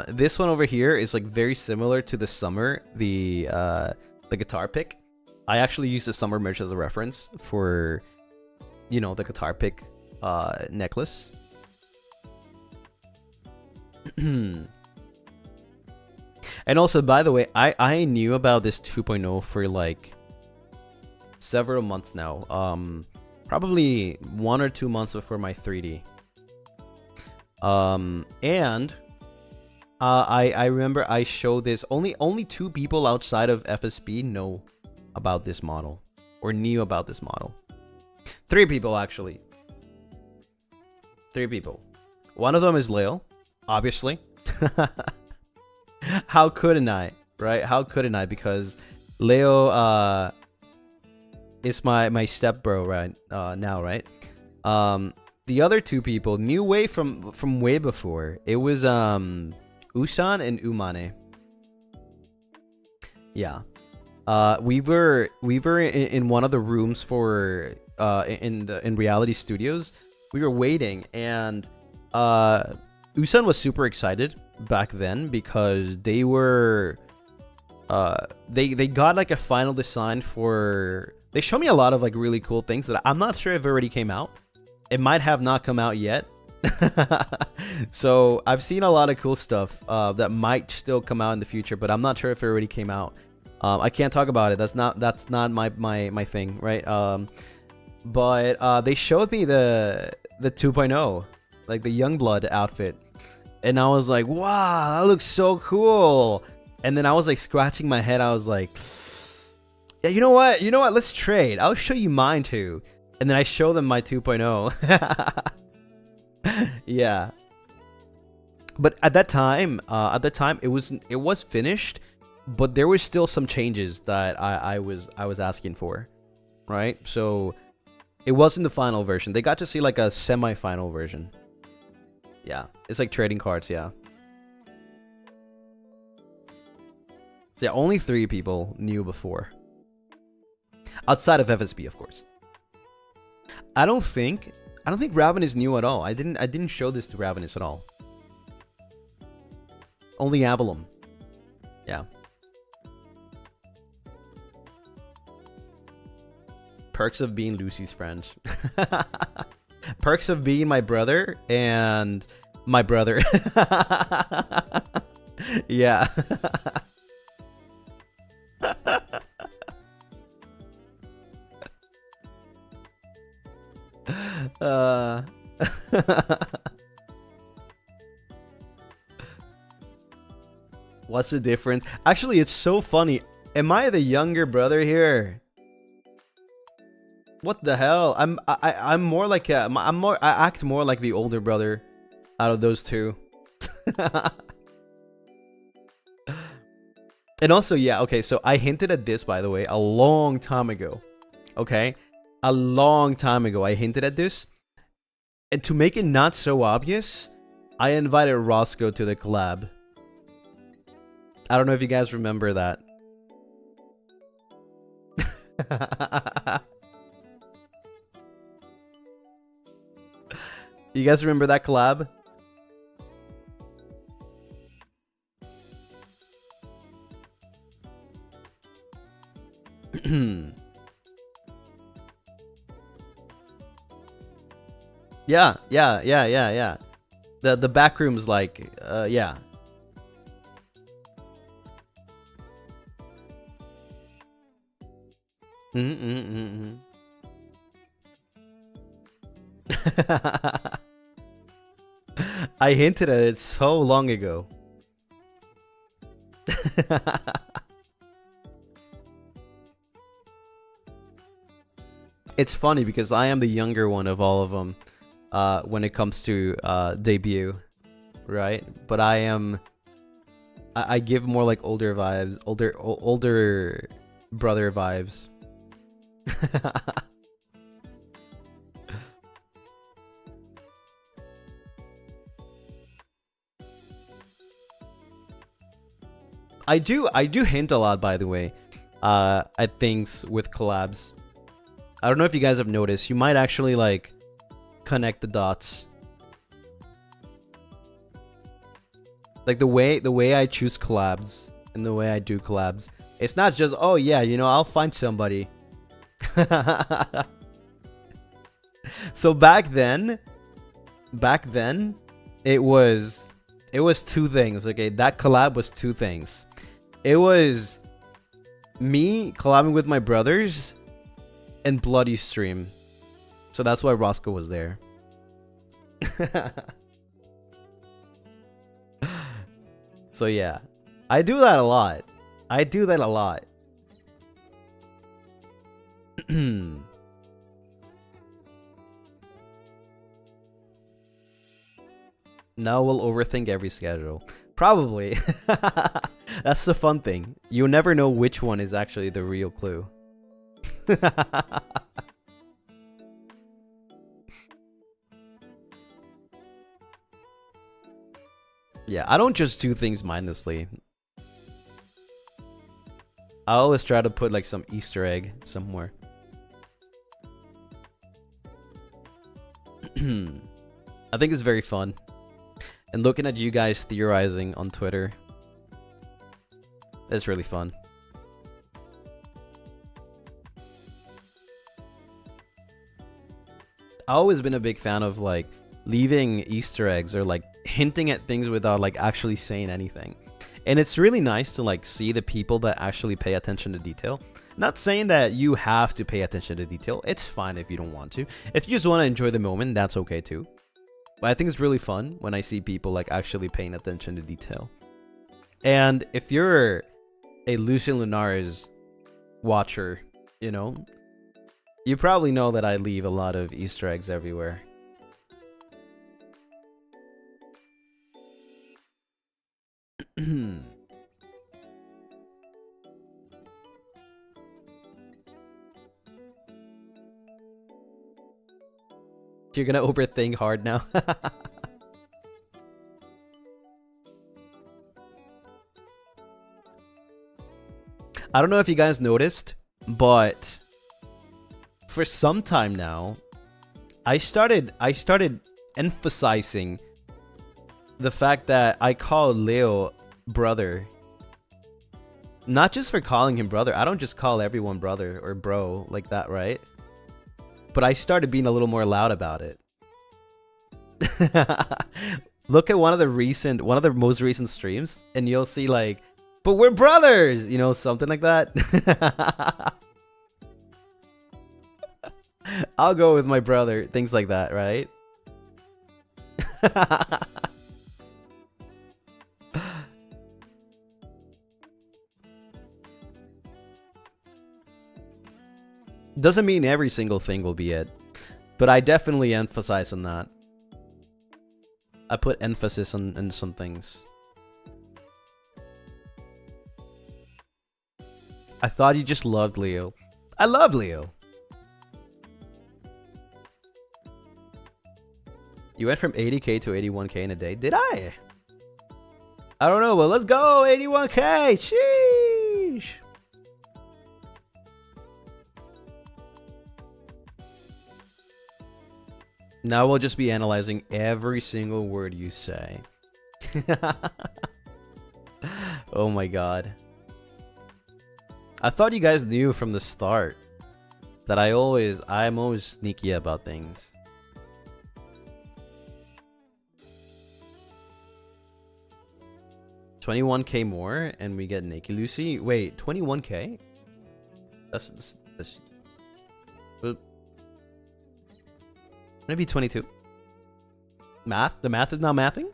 this one over here is like very similar to the summer, the guitar pick. I actually use the summer merch as a reference for, you know, the guitar pick necklace. And also, by the way, I knew about this 2.0 for like several months now. Probably 1 or 2 months before my 3D. And I remember I showed this. Only 2 people outside of FSB know about this model or knew about this model. 3 people actually. 3 people. One of them is Leo, obviously. How couldn't I, right? How couldn't I? Because Leo is my step bro right now, right? The other 2 people knew way from way before. It was Usan and Umane. Yeah. We were in one of the rooms for in Reality Studios. We were waiting, and Usan was super excited back then because they were they got like a final design for. They showed me a lot of like really cool things that I'm not sure if it already came out. It might have not come out yet. So I've seen a lot of cool stuff that might still come out in the future, but I'm not sure if it already came out. I can't talk about it. That's not my thing, right? But they showed me the 2.0, like the Youngblood outfit, and I was like, wow, that looks so cool. And then I was like scratching my head. I was like, yeah, you know what? Let's trade. I'll show you mine too. And then I show them my 2.0. Yeah. But at that time, it was finished, but there was still some changes that I was asking for, right? So it wasn't the final version. They got to see like a semi-final version. Yeah, it's like trading cards. Yeah. So yeah, only 3 people knew before, outside of FSB, of course. I don't think Ravenous knew at all. I didn't show this to Ravenous at all. Only Avallum. Yeah. Perks of being Lucy's friend. Perks of being my brother and my brother. Yeah. uh What's the difference? Actually, it's so funny. Am I the younger brother here? What the hell? I'm more like I act more like the older brother out of those two. And also, yeah, okay, so I hinted at this, by the way, a long time ago. Okay? A long time ago, I hinted at this. And to make it not so obvious, I invited Roscoe to the collab. I don't know if you guys remember that. You guys remember that collab? Yeah. The back room's like, yeah. I hinted at it so long ago. It's funny because I am the younger one of all of them when it comes to debut, right? But I give more like older vibes, older brother vibes. I do hint a lot, by the way, at things with collabs. I don't know if you guys have noticed. You might actually like connect the dots. Like the way I choose collabs and the way I do collabs. It's not just, oh yeah, you know, I'll find somebody. So back then it was two things. Okay, that collab was two things. It was me collabing with my brothers and Bloody Stream. So that's why Roscoe was there. So yeah, I do that a lot. Now we'll overthink every schedule. Probably. That's the fun thing. You'll never know which one is actually the real clue. Yeah, I don't just do things mindlessly. I always try to put like some Easter egg somewhere. I think it's very fun. And looking at you guys theorizing on Twitter, it's really fun. I've always been a big fan of like leaving Easter eggs or like hinting at things without like actually saying anything. And it's really nice to like see the people that actually pay attention to detail. Not saying that you have to pay attention to detail. It's fine if you don't want to. If you just want to enjoy the moment, that's okay too. But I think it's really fun when I see people like actually paying attention to detail. And if you're a Lucien Lunaris watcher, you know, you probably know that I leave a lot of Easter eggs everywhere. You're gonna overthink hard now. I don't know if you guys noticed, but for some time now, I started emphasizing the fact that I call Leo brother. Not just for calling him brother. I don't just call everyone brother or bro like that, right? But I started being a little more loud about it. Look at one of the most recent streams, and you'll see like, but we're brothers, you know, something like that. I'll go with my brother. Things like that, right? Doesn't mean every single thing will be it, but I definitely emphasize on that. I put emphasis on some things. I thought you just loved Leo. I love Leo. You went from 80k to 81k in a day. Did I? I don't know, but let's go. 81k. Sheesh. Now we'll just be analyzing every single word you say. Oh my god. I thought you guys knew from the start that I'm always sneaky about things. $21k more and we get Naked Lucy. Wait, 21k? That's maybe 22. Math? The math is not mathing?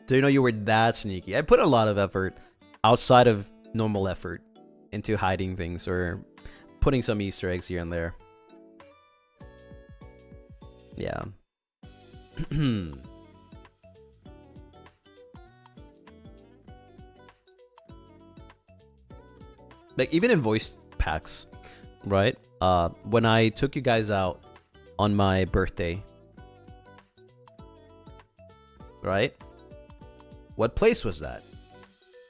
So you know you were that sneaky. I put a lot of effort outside of normal effort into hiding things or putting some Easter eggs here and there. Yeah. Like even in voice packs, right? When I took you guys out on my birthday, right? What place was that?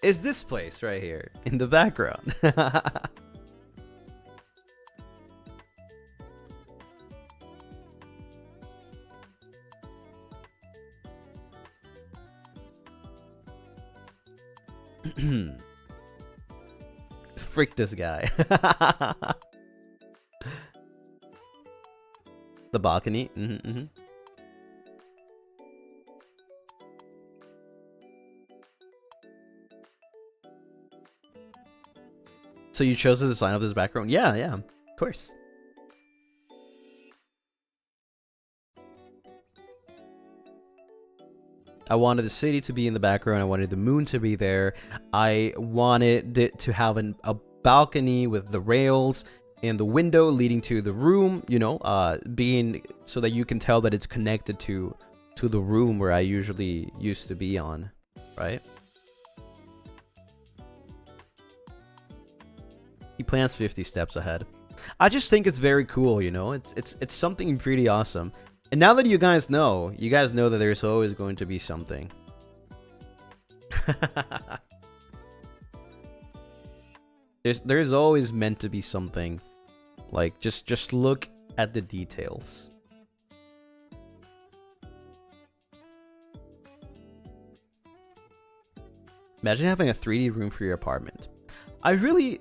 Is this place right here in the background? Freak this guy. The balcony. So you chose the design of this background? Yeah, of course. I wanted the city to be in the background. I wanted the moon to be there. I wanted it to have a balcony with the rails and the window leading to the room, you know, being so that you can tell that it's connected to the room where I usually used to be on, right? He plans 50 steps ahead. I just think it's very cool, you know. It's something pretty awesome. And now that you guys know that there's always going to be something. there's always meant to be something. Like just look at the details. Imagine having a 3D room for your apartment. I really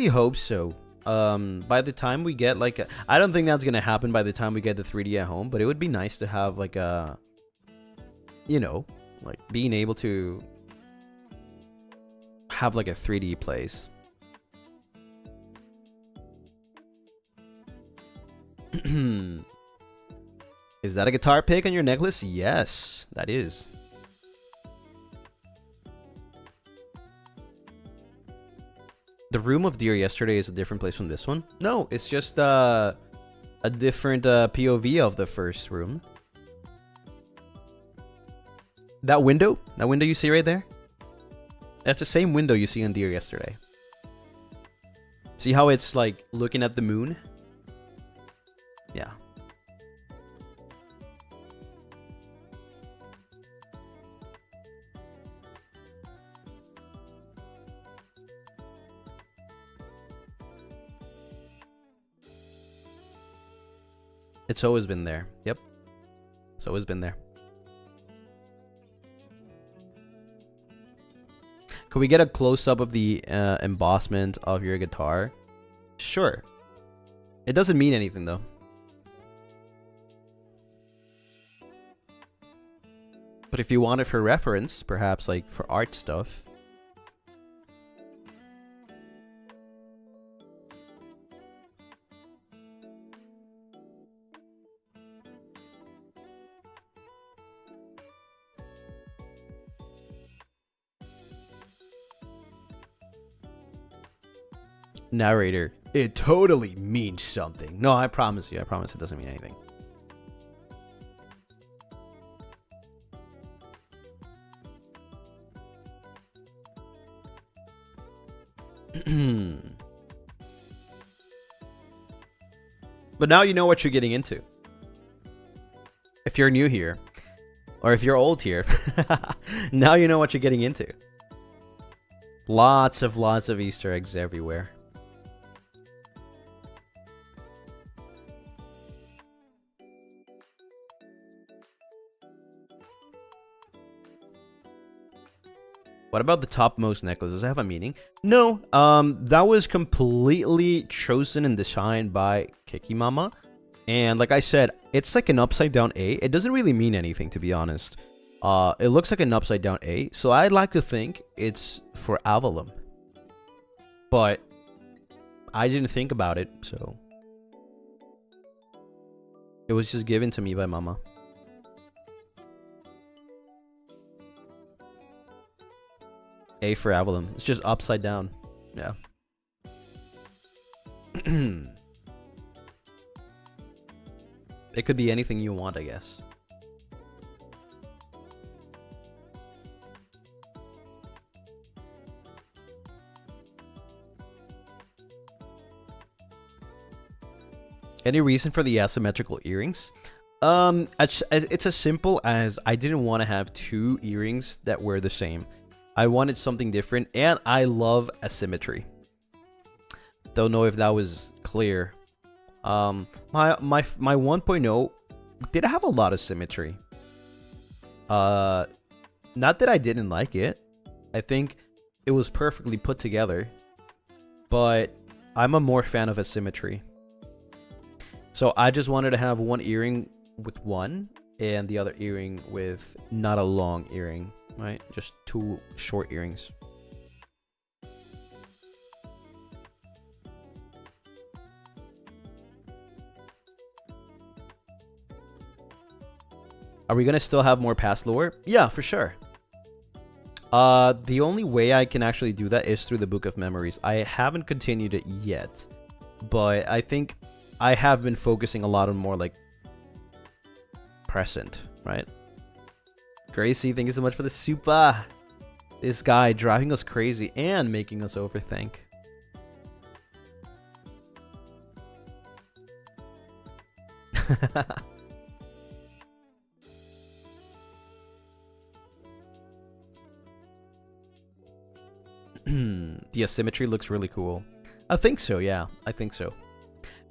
hope so. By the time we get like I don't think that's gonna happen by the time we get the 3D at home, but it would be nice to have like a, you know, like being able to have like a 3D place. Is that a guitar pick on your necklace? Yes, that is. The room of deer yesterday is a different place from this one? No, it's just a different POV of the first room. That window you see right there? That's the same window you see on deer yesterday. See how it's like looking at the moon? Yeah. It's always been there. Yep. It's always been there. Could we get a close-up of the embossment of your guitar? Sure. It doesn't mean anything, though. But if you want it for reference, perhaps like for art stuff. Narrator, it totally means something. No, I promise you. I promise it doesn't mean anything. But now you know what you're getting into. If you're new here, or if you're old here, now you know what you're getting into. Lots of Easter eggs everywhere. What about the topmost necklace? Does it have a meaning? No, that was completely chosen and designed by Kikimama. And like I said, it's like an upside down A. It doesn't really mean anything, to be honest. It looks like an upside down A. So I'd like to think it's for Avallum. But I didn't think about it, so it was just given to me by Mama. A for Avallum. It's just upside down. Yeah. It could be anything you want, I guess. Any reason for the asymmetrical earrings? It's as simple as I didn't want to have two earrings that were the same. I wanted something different, and I love asymmetry. Don't know if that was clear. My 1.0 did have a lot of symmetry. Not that I didn't like it. I think it was perfectly put together. But I'm a more fan of asymmetry. So I just wanted to have one earring with one, and the other earring with not a long earring. Right? Just two short earrings. Are we gonna still have more past lore? Yeah, for sure. The only way I can actually do that is through the Book of Memories. I haven't continued it yet, but I think I have been focusing a lot on more like present, right? Gracie, thank you so much for the supa. This guy driving us crazy and making us overthink. The asymmetry looks really cool. I think so, yeah. I think so.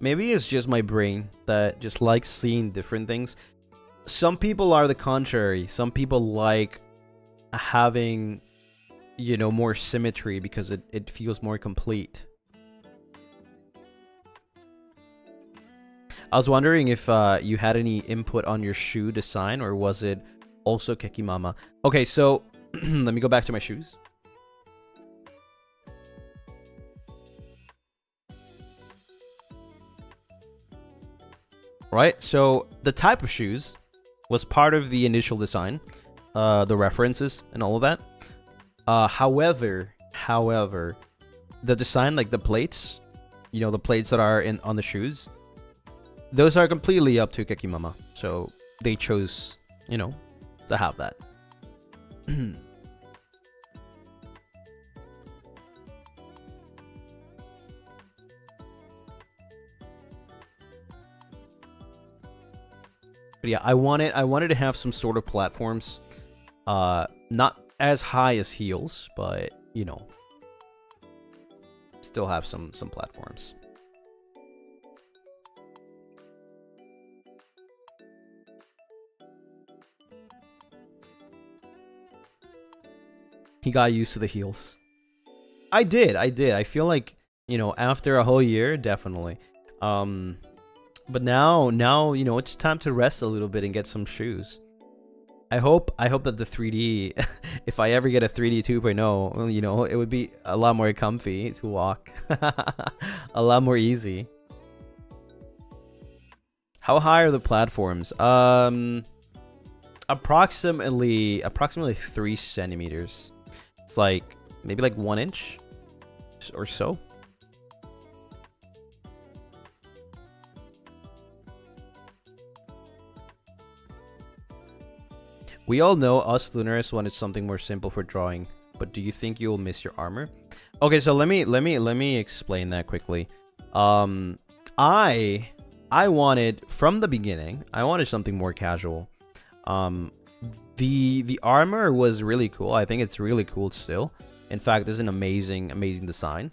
Maybe it's just my brain that just likes seeing different things. Some people are the contrary. Some people like having, you know, more symmetry because it feels more complete. I was wondering if you had any input on your shoe design, or was it also Kikimama? Okay, so let me go back to my shoes. Right, so the type of shoes was part of the initial design, the references and all of that. However, the design, like the plates, you know, the plates that are on the shoes, those are completely up to Kikimama. So they chose, you know, to have that. But yeah, I wanted to have some sort of platforms, not as high as heels, but you know, still have some platforms. He got used to the heels. I did. I feel like, you know, after a whole year, definitely. But now, you know, it's time to rest a little bit and get some shoes. I hope that the 3D, if I ever get a 3D 2.0, well, you know, it would be a lot more comfy to walk. A lot more easy. How high are the platforms? Approximately 3 centimeters. It's like maybe like 1 inch or so. We all know us Lunaris wanted something more simple for drawing, but do you think you'll miss your armor? Okay, so let me explain that quickly. I wanted from the beginning, I wanted something more casual. The armor was really cool. I think it's really cool still. In fact, it's an amazing design.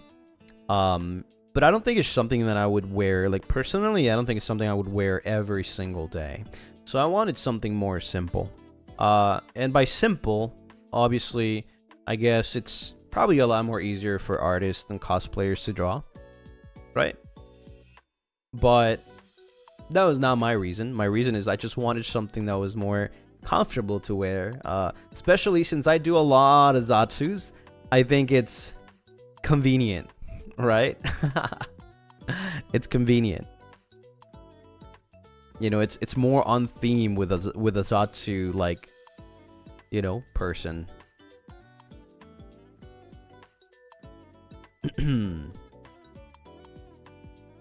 But I don't think it's something that I would wear, like personally, I don't think it's something I would wear every single day. So I wanted something more simple. And by simple, obviously, I guess it's probably a lot more easier for artists and cosplayers to draw, right? But that was not my reason. My reason is I just wanted something that was more comfortable to wear, especially since I do a lot of Zatsus. I think it's convenient, right? It's convenient. You know, it's more on theme with a Zatsu, like, you know, person.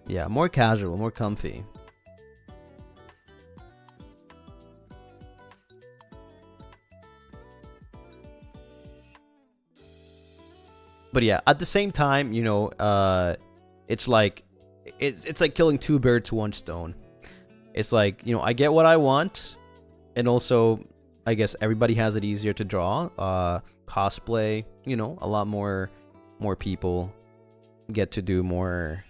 Yeah, more casual, more comfy. But yeah, at the same time, you know, it's like killing 2 birds, 1 stone. It's like, you know, I get what I want, and also, I guess everybody has it easier to draw. Cosplay, you know, a lot more people get to do more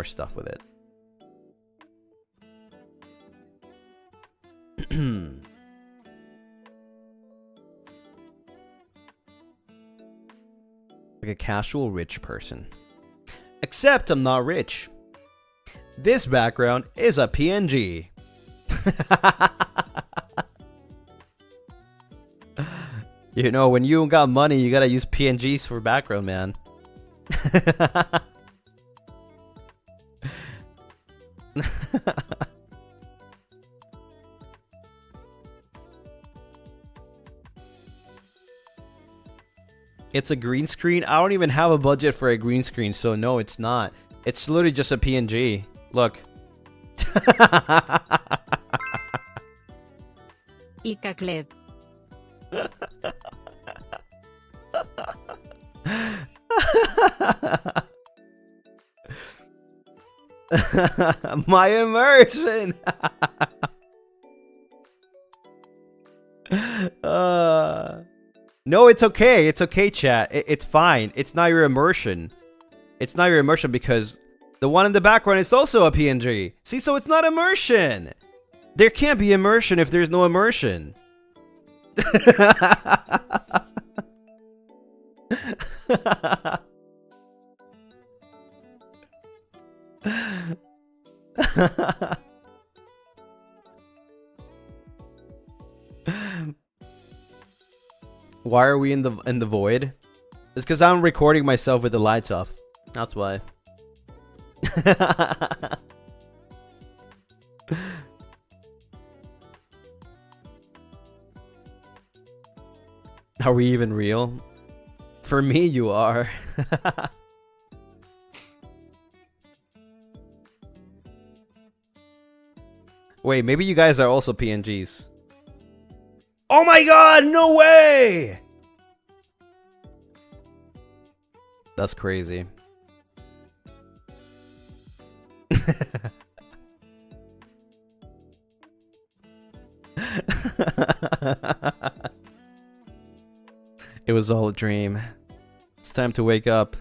stuff with it. Like a casual rich person. Except I'm not rich. This background is a PNG. You know, when you got money, you gotta use PNGs for background, man. It's a green screen? I don't even have a budget for a green screen, so no, it's not. It's literally just a PNG. Look. Ikakled. My immersion. No, it's okay. It's okay, chat. It's fine. It's not your immersion. It's not your immersion because the one in the background is also a PNG. See, so it's not immersion. There can't be immersion if there's no immersion. Why are we in the void? It's because I'm recording myself with the lights off. That's why. Are we even real? For me, you are. Wait, maybe you guys are also PNGs. Oh my god, no way! That's crazy. It was all a dream. It's time to wake up.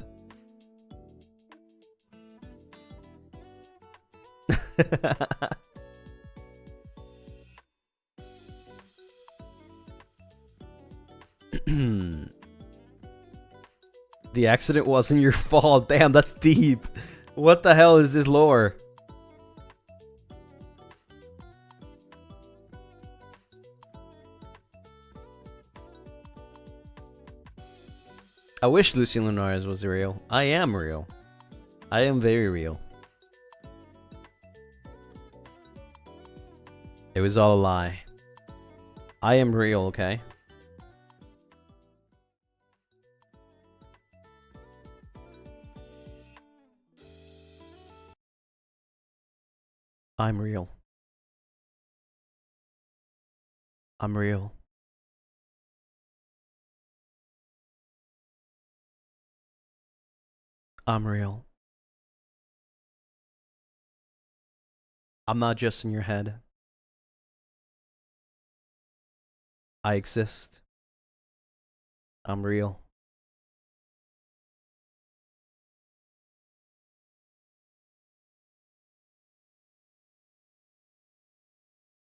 The accident wasn't your fault. Damn, that's deep. What the hell is this lore? I wish Lucien Lunaris was real. I am real. I am very real. It was all a lie. I am real, okay? I'm real. I'm real. I'm real. I'm not just in your head. I exist. I'm real.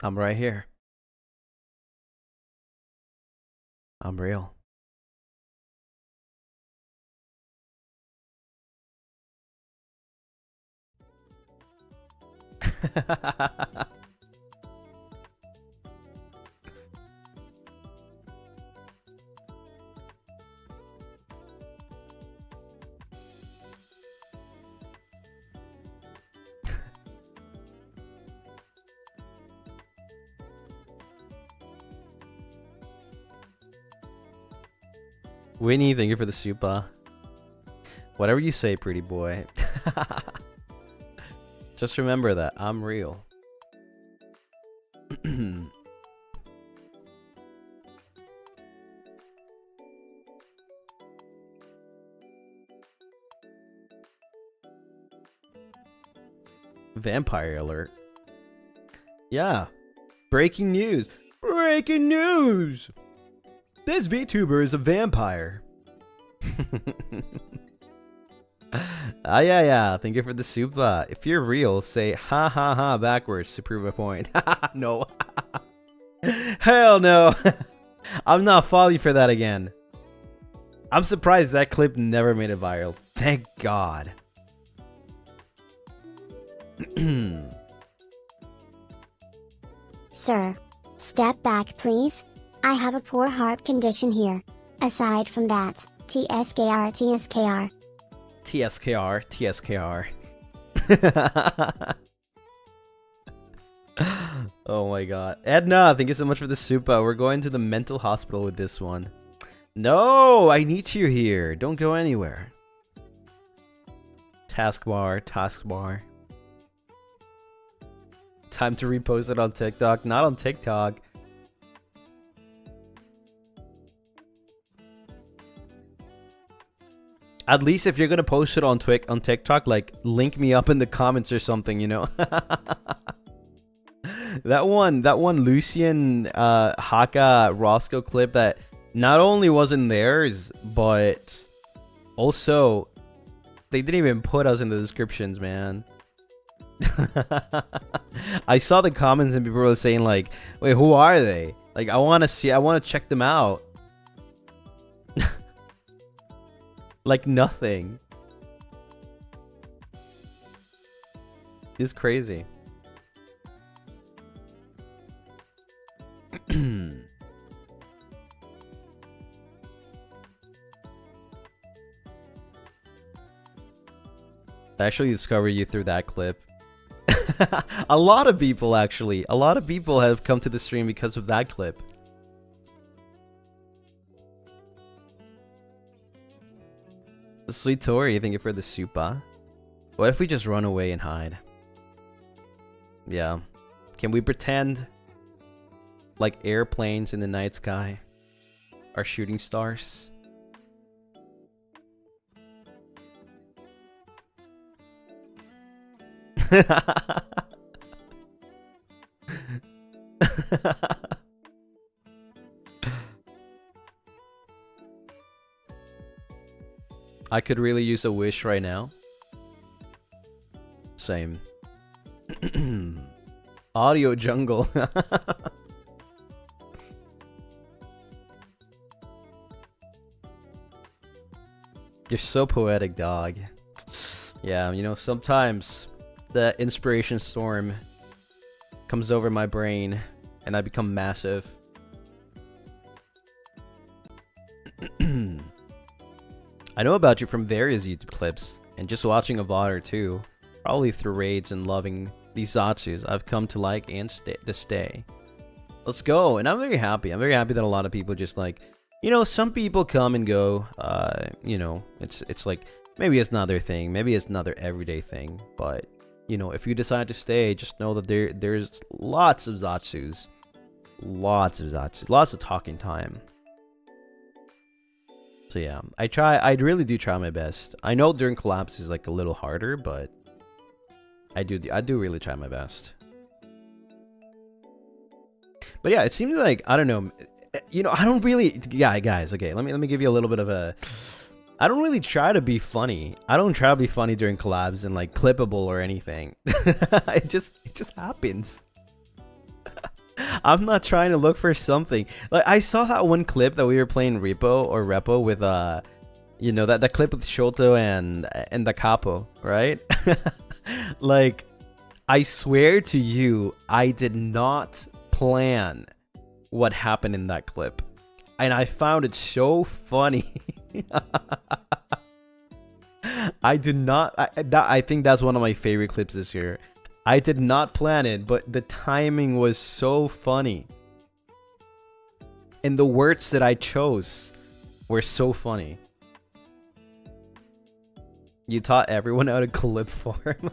I'm right here. I'm real. Winnie, thank you for the super. Whatever you say, pretty boy. Just remember that I'm real. Vampire alert. Yeah. Breaking news. Breaking news. This VTuber is a vampire. Yeah. Thank you for the super. If you're real, say ha ha ha backwards to prove a point. No. Hell no. I'm not falling for that again. I'm surprised that clip never made it viral. Thank God. Sir, step back please. I have a poor heart condition here. Aside from that, TSKR TSKR. TSKR. Oh my god. Edna, thank you so much for the super. We're going to the mental hospital with this one. No, I need you here. Don't go anywhere. Taskbar. Time to repost it on TikTok. Not on TikTok. At least if you're gonna post it on TikTok, like link me up in the comments or something, you know. that one Lucien Haka Roscoe clip that not only wasn't theirs, but also they didn't even put us in the descriptions, man. I saw the comments and people were saying like, wait, who are they? Like, I want to check them out. Like nothing. It's crazy. I actually discovered you through that clip. A lot of people have come to the stream because of that clip. Sweet Tori, thank you for the super. What if we just run away and hide? Yeah. Can we pretend like airplanes in the night sky are shooting stars? I could really use a wish right now. Same. Audio jungle. You're so poetic, dog. Yeah, you know, sometimes the inspiration storm comes over my brain and I become massive. I know about you from various YouTube clips, and just watching Avallum too. Probably through raids and loving these Zatsus I've come to like and stay. Let's go, and I'm very happy. I'm very happy that a lot of people just like, you know, some people come and go. You know, it's like maybe it's not their thing, maybe it's not their everyday thing, but you know, if you decide to stay, just know that there's lots of Zatsus, lots of talking time. So yeah, I really do try my best. I know during collapse is like a little harder, but I do really try my best. But yeah, it seems like, I don't know, you know, I don't really, yeah, guys, okay, let me give you a little bit of a, I don't really try to be funny. I don't try to be funny during collabs and like clippable or anything. it just happens. I'm not trying to look for something. Like, I saw that one clip that we were playing Repo with you know, that clip with Shoto and the Capo, right? Like, I swear to you, I did not plan what happened in that clip, and I found it so funny. I think that's one of my favorite clips this year. I did not plan it, but the timing was so funny. And the words that I chose were so funny. You taught everyone how to clip form.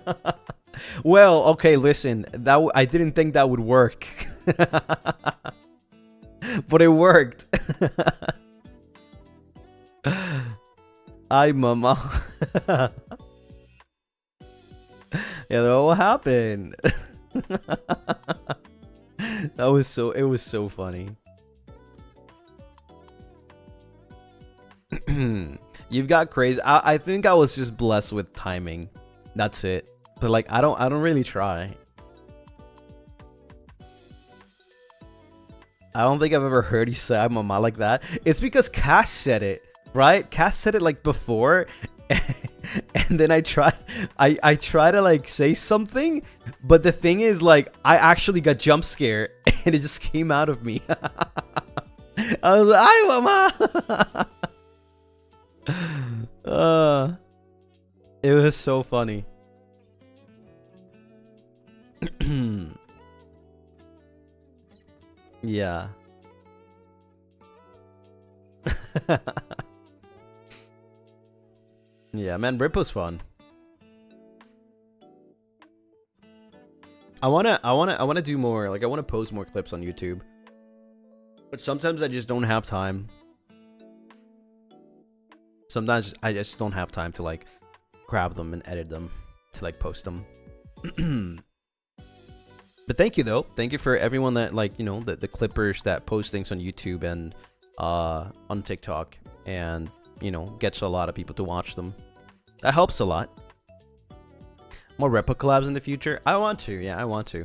Well, okay, listen. I didn't think that would work. But it worked. Ay, mama. Yeah, what happened? It was so funny. You've got crazy. I think I was just blessed with timing. That's it. But like, I don't really try. I don't think I've ever heard you say "ay mama" like that. It's because Cass said it, right? Cass said it like before. And then I try to like say something, but the thing is, like, I actually got jump scared and it just came out of me. I was like, "ay mama." It was so funny. Yeah. Yeah, man, Rippo's fun. I wanna do more. Like, I wanna post more clips on YouTube, but sometimes I just don't have time. Sometimes I just don't have time to like grab them and edit them to like post them. But thank you though. Thank you for everyone that, like, you know, the clippers that post things on YouTube and on TikTok, and you know, gets a lot of people to watch them. That helps a lot. More Repo collabs in the future? I want to, yeah, I want to.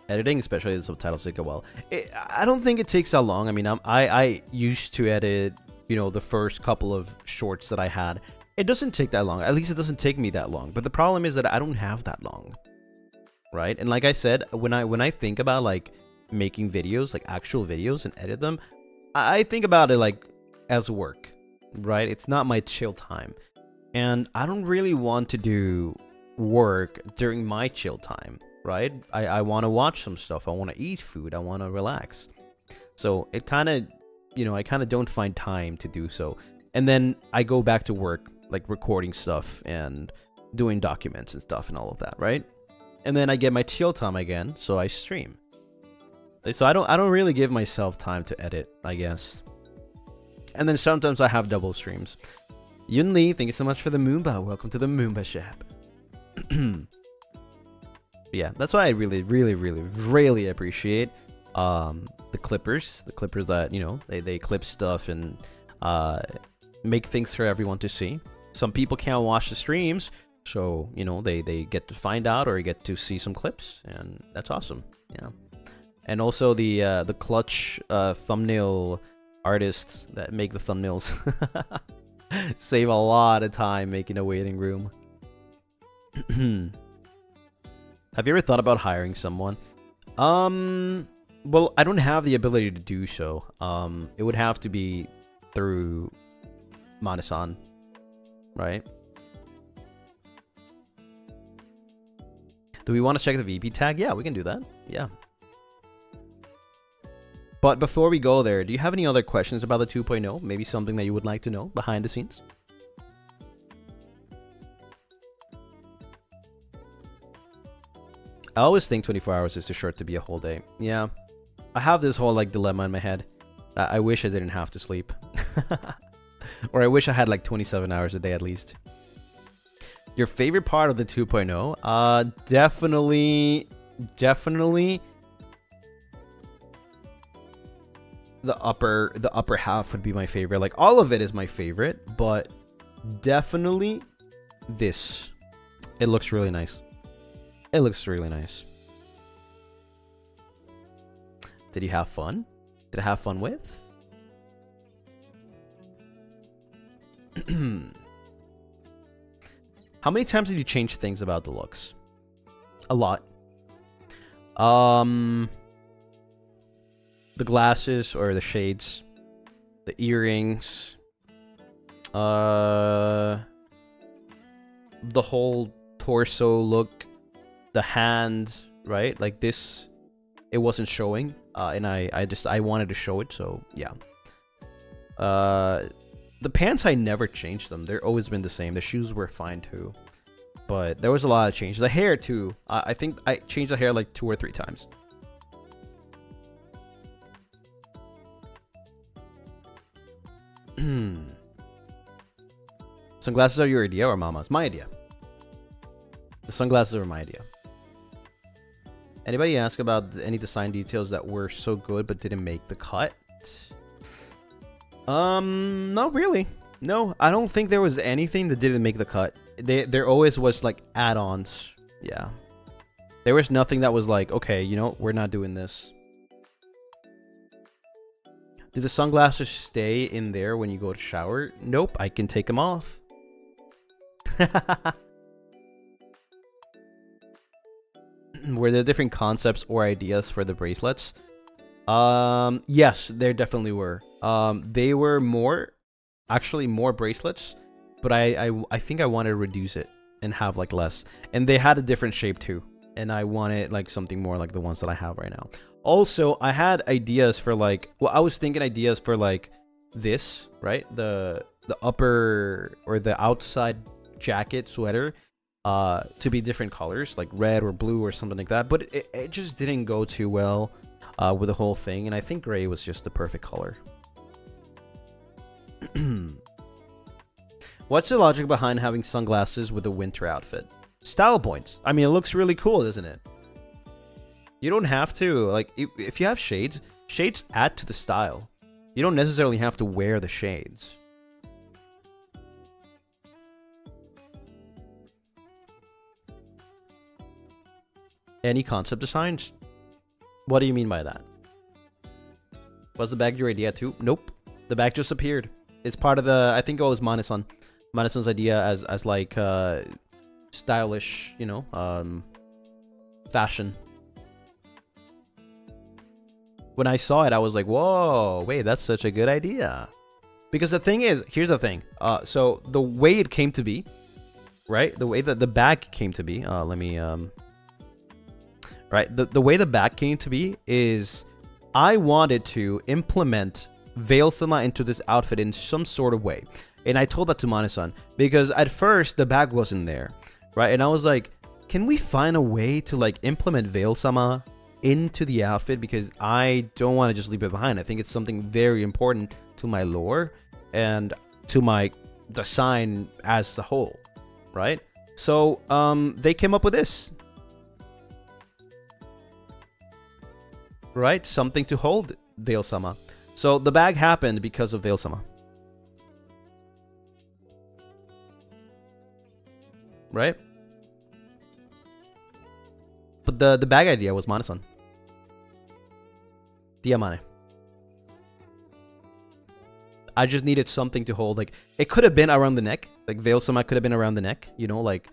Editing, especially the subtitles, take a while. I don't think it takes that long. I mean, I used to edit, you know, the first couple of shorts that I had. It doesn't take that long. At least it doesn't take me that long. But the problem is that I don't have that long, right? And like I said, when I think about like making videos, like actual videos, and edit them, I think about it like as work, right? It's not my chill time, and I don't really want to do work during my chill time, right? I want to watch some stuff. I want to eat food. I want to relax. So it kind of, you know, I kind of don't find time to do so. And then I go back to work, like recording stuff and doing documents and stuff and all of that, right? And then I get my chill time again, so I stream. So I don't really give myself time to edit, I guess. And then sometimes I have double streams. Yun Lee, thank you so much for the Moonba. Welcome to the Moonba shop. Yeah, that's why I really appreciate the clippers that, you know, they clip stuff and make things for everyone to see. Some people can't watch the streams, so, you know, they get to find out or get to see some clips, and that's awesome. Yeah. And also the clutch thumbnail artists that make the thumbnails save a lot of time making a waiting room. Have you ever thought about hiring someone? Well, I don't have the ability to do so. It would have to be through Manasan, right? Do we want to check the VP tag? Yeah, we can do that. Yeah. But before we go there, do you have any other questions about the 2.0? Maybe something that you would like to know behind the scenes? I always think 24 hours is too short to be a whole day. Yeah. I have this whole like dilemma in my head. I wish I didn't have to sleep. Or I wish I had like 27 hours a day at least. Your favorite part of the 2.0? Definitely the upper half would be my favorite. Like all of it is my favorite, but definitely this. It looks really nice. It looks really nice. Did you have fun? Did I have fun with? How many times did you change things about the looks? A lot. The glasses or the shades, the earrings, the whole torso look, the hand, right? Like this, it wasn't showing, and I wanted to show it, so yeah. The pants, I never changed them. They've always been the same. The shoes were fine too, but there was a lot of change. The hair too. I think I changed the hair like 2 or 3 times. Sunglasses are your idea or Mama's? My idea. The sunglasses are my idea. Anybody ask about any design details that were so good but didn't make the cut? Not really. No, I don't think there was anything that didn't make the cut. There always was like add-ons. Yeah. There was nothing that was like, okay, you know, we're not doing this. Do the sunglasses stay in there when you go to shower? Nope, I can take them off. Were there different concepts or ideas for the bracelets? Yes, there definitely were. They were actually more bracelets, but I think I wanted to reduce it and have like less. And they had a different shape too, and I wanted like something more like the ones that I have right now. Also, I had ideas for like, well, I was thinking ideas for like this, right? The upper or the outside jacket sweater to be different colors, like red or blue or something like that. But it just didn't go too well with the whole thing, and I think gray was just the perfect color. What's the logic behind having sunglasses with a winter outfit? Style points. I mean, it looks really cool, doesn't it? You don't have to, like, if you have shades add to the style. You don't necessarily have to wear the shades. Any concept designs? What do you mean by that? Was the bag your idea too? Nope. The bag just appeared. It's part of the, I think it was Manasan's idea as like stylish, you know, fashion. When I saw it, I was like, whoa, wait, that's such a good idea. Because the thing is, here's the thing. So the way it came to be, right? The way that the bag came to be, let me, right? The way the bag came to be is I wanted to implement Veil-sama into this outfit in some sort of way. And I told that to Manasan because at first the bag wasn't there, right? And I was like, can we find a way to like implement Veil-sama into the outfit, because I don't want to just leave it behind. I think it's something very important to my lore and to my design as a whole, right? So they came up with this, right? Something to hold Veil-sama. So the bag happened because of Veil-sama, right? But the bag idea was Manasan. Diamane. I just needed something to hold. Like, it could have been around the neck. Like, Veil-sama could have been around the neck. You know, like,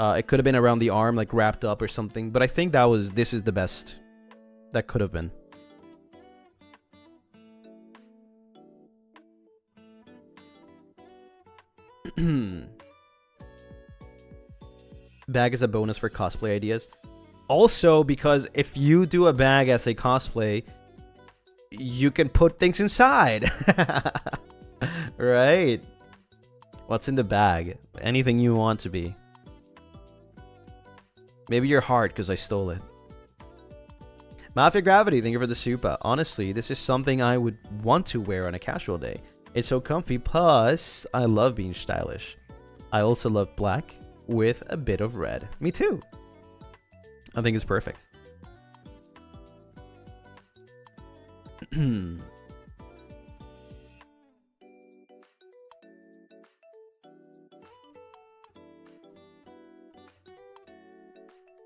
It could have been around the arm, like wrapped up or something. But I think this is the best that could have been. Bag is a bonus for cosplay ideas. Also, because if you do a bag as a cosplay, you can put things inside. Right? What's in the bag? Anything you want to be. Maybe your heart, because I stole it. Mafia Gravity, thank you for the supa. Honestly, this is something I would want to wear on a casual day. It's so comfy, plus I love being stylish. I also love black with a bit of red. Me too. I think it's perfect.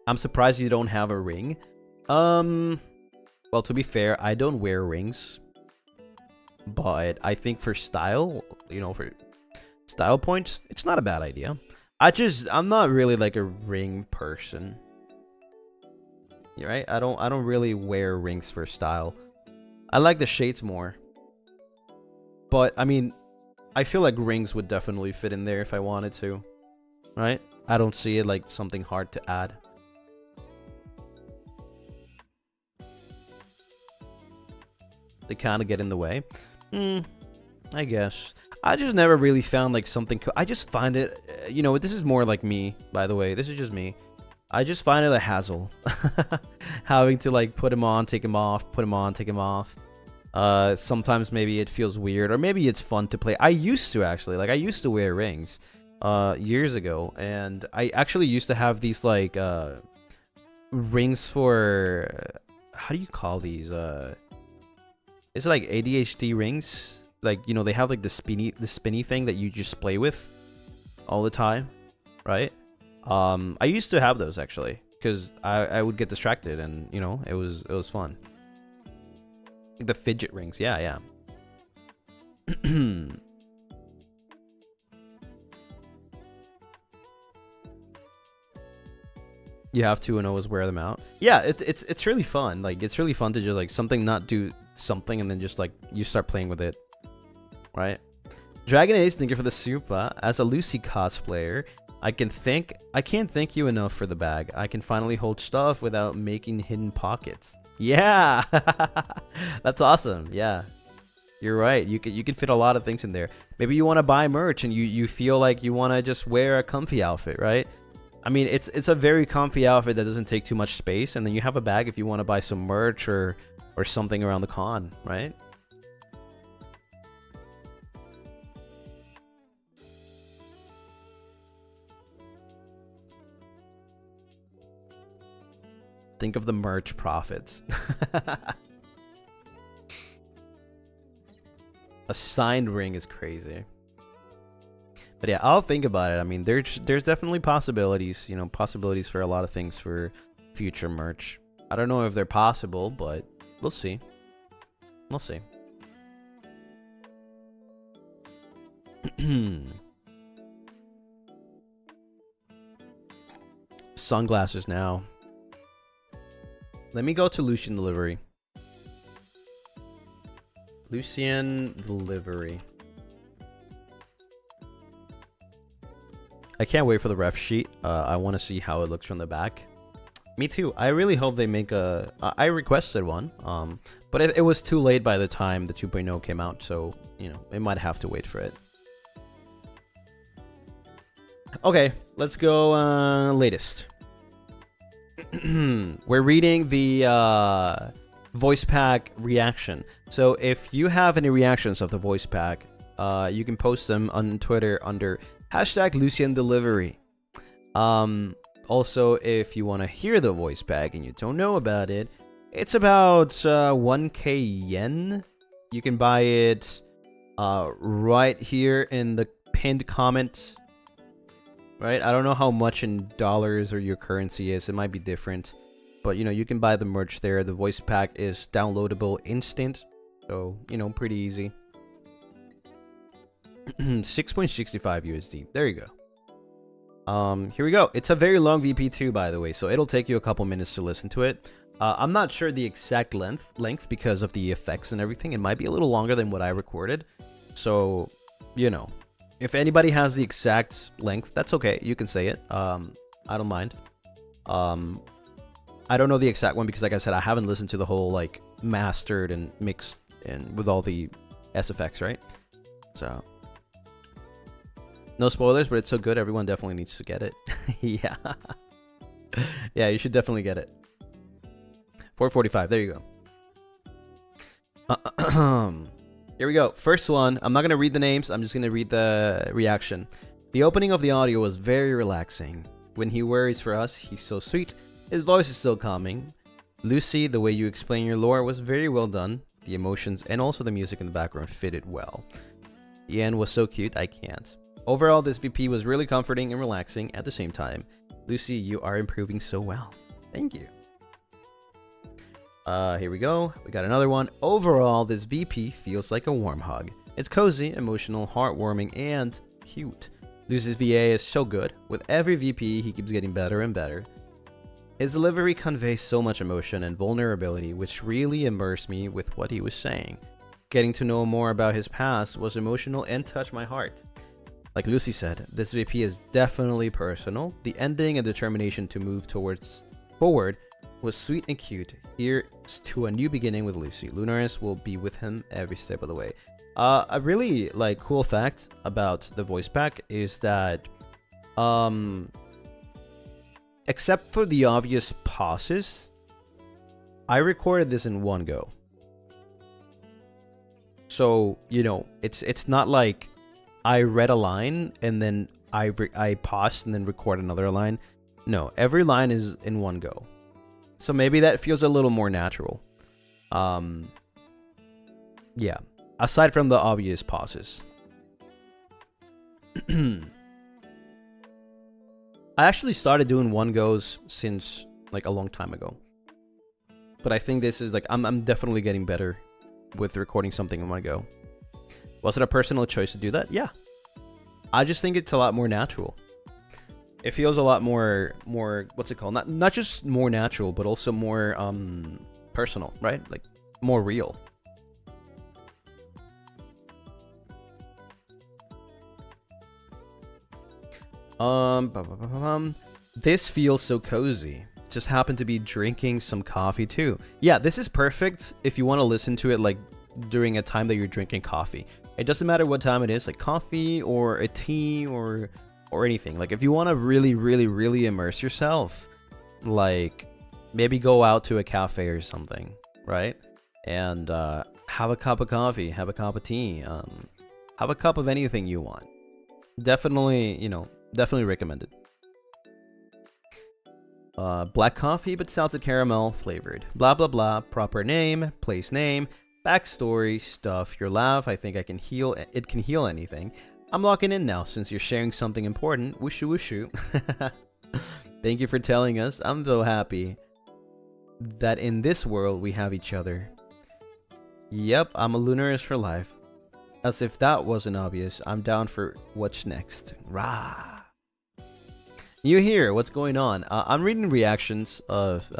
I'm surprised you don't have a ring. Well, to be fair, I don't wear rings. But I think for style, you know, for style points, it's not a bad idea. I'm not really like a ring person. You're right? I don't really wear rings for style. I like the shades more. But I mean, I feel like rings would definitely fit in there if I wanted to. Right? I don't see it like something hard to add. They kind of get in the way. I guess. I just never really found like something I just find it, you know, this is more like me, by the way. This is just me. I just find it a hassle. Having to like put him on, take him off, put him on, take him off. Sometimes maybe it feels weird, or maybe it's fun to play. I used to actually, like I used to wear rings years ago, and I actually used to have these like rings for, how do you call these? Is it like ADHD rings? Like, you know, they have like the spinny thing that you just play with all the time, right? I used to have those actually, because I would get distracted, and you know, it was fun. The fidget rings, yeah. You have to and always wear them out. Yeah, it's really fun. Like, it's really fun to just like not do something and then just like you start playing with it, right? Dragon Ace, thank you for the supa. As a Lucy cosplayer, I can't thank you enough for the bag. I can finally hold stuff without making hidden pockets. Yeah, that's awesome. Yeah, you're right. You can fit a lot of things in there. Maybe you want to buy merch and you feel like you want to just wear a comfy outfit, right? I mean, it's a very comfy outfit that doesn't take too much space, and then you have a bag if you want to buy some merch or something around the con, right? Think of the merch profits. A signed ring is crazy. But yeah, I'll think about it. I mean, there's definitely possibilities, you know, possibilities for a lot of things for future merch. I don't know if they're possible, but we'll see. We'll see. Sunglasses now. Let me go to Lucien delivery. Lucien delivery. I can't wait for the ref sheet. I want to see how it looks from the back. Me too. I really hope they make a... I requested one, but it was too late by the time the 2.0 came out, so, you know, they might have to wait for it. Okay, let's go latest. We're reading the voice pack reaction. So if you have any reactions of the voice pack, you can post them on Twitter under #LucienDelivery. Also, if you want to hear the voice pack and you don't know about it, it's about 1k yen. You can buy it right here in the pinned comment. Right? I don't know how much in dollars or your currency is. It might be different. But, you know, you can buy the merch there. The voice pack is downloadable instant. So, you know, pretty easy. 6.65 USD. There you go. Here we go. It's a very long VP too, by the way, so it'll take you a couple minutes to listen to it. I'm not sure the exact length because of the effects and everything. It might be a little longer than what I recorded. So, you know, if anybody has the exact length, that's okay. You can say it. I don't mind. I don't know the exact one because, like I said, I haven't listened to the whole, like, mastered and mixed and with all the SFX, right? So, no spoilers, but it's so good, everyone definitely needs to get it. Yeah. Yeah, you should definitely get it. 4:45, there you go. Here we go. First one, I'm not going to read the names, I'm just going to read the reaction. The opening of the audio was very relaxing. When he worries for us, he's so sweet. His voice is so calming. Lucy, the way you explain your lore was very well done. The emotions and also the music in the background fitted well. The end was so cute, I can't. Overall, this VP was really comforting and relaxing at the same time. Lucy, you are improving so well. Thank you. Here we go. We got another one. Overall, this VP feels like a warm hug. It's cozy, emotional, heartwarming, and cute. Lucy's VA is so good. With every VP, he keeps getting better and better. His delivery conveys so much emotion and vulnerability, which really immersed me with what he was saying. Getting to know more about his past was emotional and touched my heart. Like Lucy said, this VP is definitely personal. The ending and determination to move forward was sweet and cute. Here's to a new beginning with Lucy. Lunaris will be with him every step of the way. A really cool fact about the voice pack is that except for the obvious pauses, I recorded this in one go. So, you know, it's not like I read a line and then I paused and then record another line. No, every line is in one go. So maybe that feels a little more natural. Yeah, aside from the obvious pauses. I actually started doing one goes since like a long time ago. But I think this is like, I'm definitely getting better with recording something in one go. Was it a personal choice to do that? Yeah. I just think it's a lot more natural. It feels a lot more what's it called? Not just more natural, but also more personal, right? Like more real. This feels so cozy. Just happened to be drinking some coffee too. Yeah, this is perfect if you want to listen to it like during a time that you're drinking coffee. It doesn't matter what time it is, like coffee or a tea or anything. Like if you want to really immerse yourself, like maybe go out to a cafe or something, right? And have a cup of coffee, have a cup of tea, have a cup of anything you want. Definitely, you know, definitely recommended. Black coffee but salted caramel flavored. Blah blah blah. Proper name, place name, backstory, stuff. Your laugh. I think I can heal. It can heal anything. I'm locking in now since you're sharing something important. Wushu wushu. Thank you for telling us. I'm so happy that in this world we have each other. Yep, I'm a Lunaris for life. As if that wasn't obvious, I'm down for what's next. Rah. You here? What's going on? I'm reading reactions of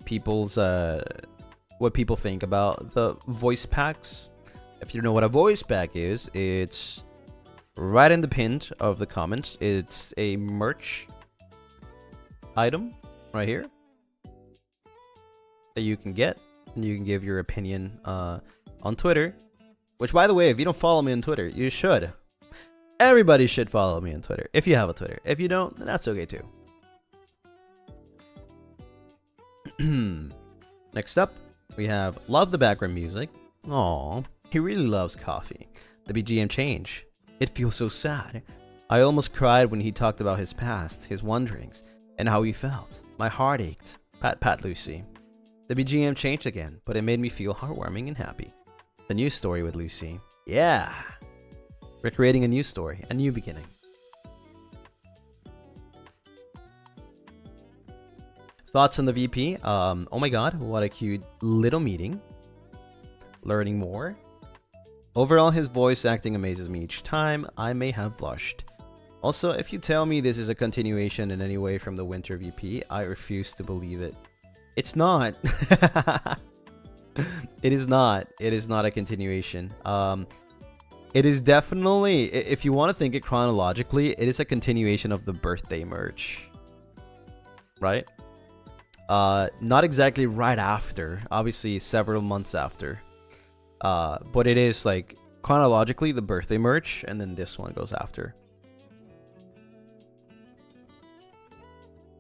people's what people think about the voice packs. If you don't know what a voice pack is, it's right in the pin of the comments. It's a merch item right here that you can get, and you can give your opinion on Twitter. Which, by the way, if you don't follow me on Twitter, you should. Everybody should follow me on Twitter, if you have a Twitter. If you don't, then that's okay too. Next up, we have Love the Background Music. Aww, he really loves coffee. The BGM change. It feels so sad. I almost cried when he talked about his past, his wonderings, and how he felt. My heart ached. Pat pat Lucy. The BGM changed again, but it made me feel heartwarming and happy. The new story with Lucy. Yeah. We're creating a new story, a new beginning. Thoughts on the VP? Oh my god, what a cute little meeting. Learning more. Overall, his voice acting amazes me each time. I may have blushed. Also, if you tell me this is a continuation in any way from the Winter VP, I refuse to believe it. It's not. It is not. It is not a continuation. It is definitely, if you want to think it chronologically, it is a continuation of the birthday merch. Right? Not exactly right after. Obviously, several months after. But it is like chronologically the birthday merch, and then this one goes after.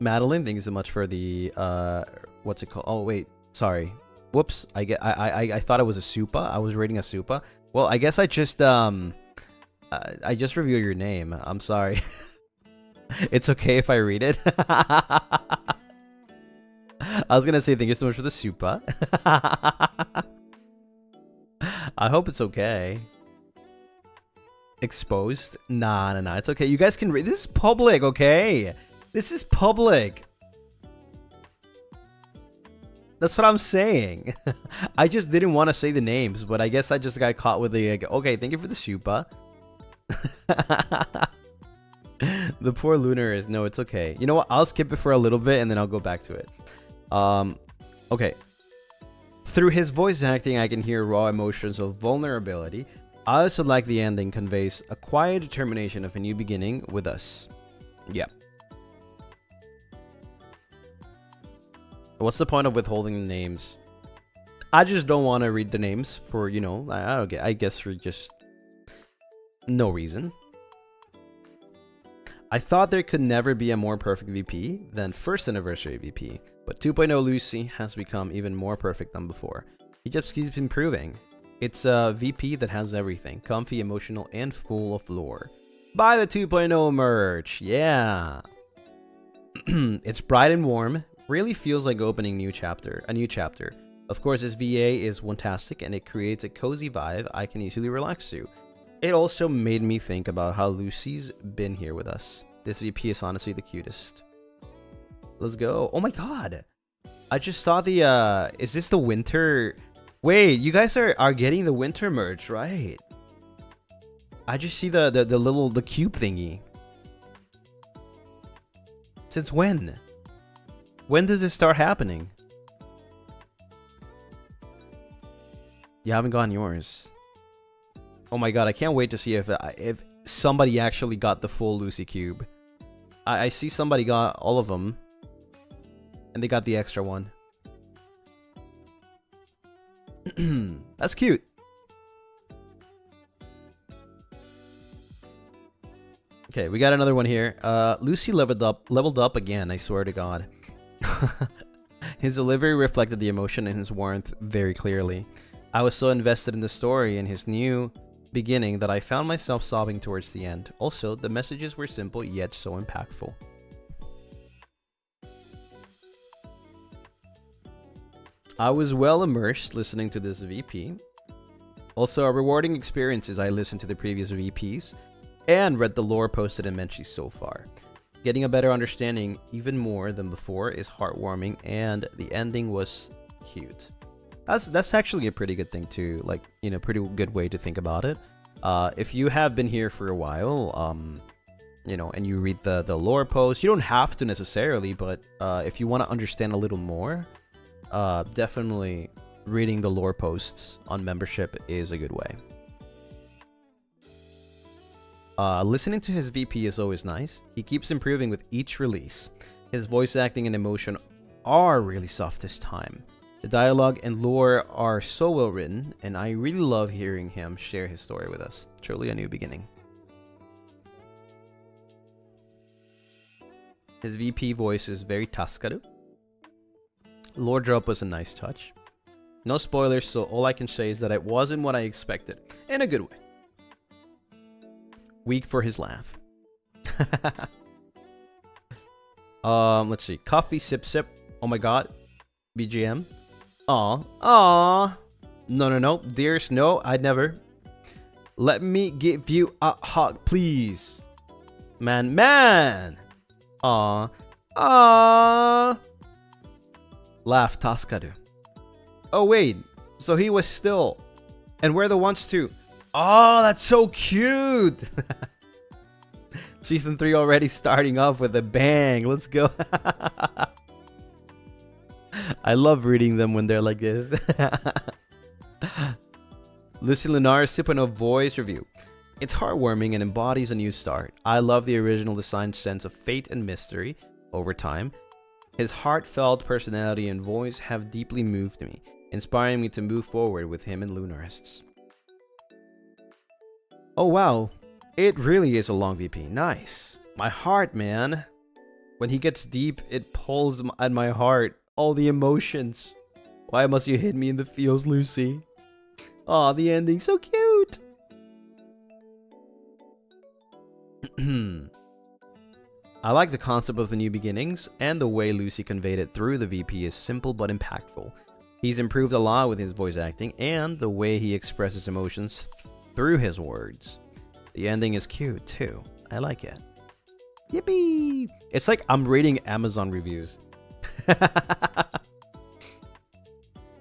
Madeline, thank you so much for the what's it called? Oh wait, sorry. Whoops. I thought it was a supa. I was reading a supa. Well, I guess I just revealed your name. I'm sorry. It's okay if I read it. I was gonna say thank you so much for the supa. I hope it's okay. Exposed? Nah, it's okay. You guys can read. This is public, okay? This is public. That's what I'm saying. I just didn't want to say the names, but I guess I just got caught with the, okay, thank you for the supa. The poor Lunaris. No, it's okay. You know what? I'll skip it for a little bit and then I'll go back to it. Okay. Through his voice acting, I can hear raw emotions of vulnerability. I also like the ending conveys a quiet determination of a new beginning with us. Yeah. What's the point of withholding the names? I just don't want to read the names for, you know, I don't get, I guess for just no reason. I thought there could never be a more perfect VP than first anniversary VP, but 2.0 Lucy has become even more perfect than before. He just keeps improving. It's a VP that has everything, comfy, emotional, and full of lore. Buy the 2.0 merch, yeah! It's bright and warm, really feels like opening a new chapter. Of course, this VA is fantastic and it creates a cozy vibe I can easily relax to. It also made me think about how Lucy's been here with us. This VP is honestly the cutest. Let's go. Oh my god! I just saw the, is this the winter? Wait, you guys are getting the winter merch, right? I just see the little, the cube thingy. Since when? When does this start happening? You haven't gotten yours. Oh my god, I can't wait to see if somebody actually got the full Lucy cube. I see somebody got all of them. And they got the extra one. That's cute. Okay, we got another one here. Lucy leveled up again, I swear to god. His delivery reflected the emotion and his warmth very clearly. I was so invested in the story and his new beginning that I found myself sobbing towards the end. Also, the messages were simple yet so impactful. I was well immersed listening to this VP. Also, a rewarding experience as I listened to the previous VPs and read the lore posted in Menchie so far. Getting a better understanding even more than before is heartwarming, and the ending was cute. That's actually a pretty good thing too, like, you know, pretty good way to think about it. If you have been here for a while, you know, and you read the lore post, you don't have to necessarily, but if you want to understand a little more, definitely reading the lore posts on membership is a good way. Listening to his VP is always nice. He keeps improving with each release. His voice acting and emotion are really soft this time. The dialogue and lore are so well written, and I really love hearing him share his story with us. Truly a new beginning. His VP voice is very Taskaru. Lore drop was a nice touch. No spoilers, so all I can say is that it wasn't what I expected, in a good way. Weak for his laugh. Let's see. Coffee sip sip. Oh my god. BGM. Aw. No. Dears, no, I'd never. Let me give you a hug, please. Man. Aw. Laugh, Taskaru. Oh, wait. So he was still. And we're the ones to. Oh, that's so cute. Season 3 already starting off with a bang. Let's go. I love reading them when they're like this. Lucien Lunaris 2.0 voice review. It's heartwarming and embodies a new start. I love the original design's sense of fate and mystery over time. His heartfelt personality and voice have deeply moved me, inspiring me to move forward with him and Lunarists. Oh wow, it really is a long VP. Nice. My heart, man. When he gets deep, it pulls at my heart. All the emotions. Why must you hit me in the feels, Lucy? Aw, the ending, so cute. I like the concept of the new beginnings, and the way Lucy conveyed it through the VP is simple but impactful. He's improved a lot with his voice acting, and the way he expresses emotions through his words. The ending is cute, too. I like it. Yippee! It's like I'm reading Amazon reviews.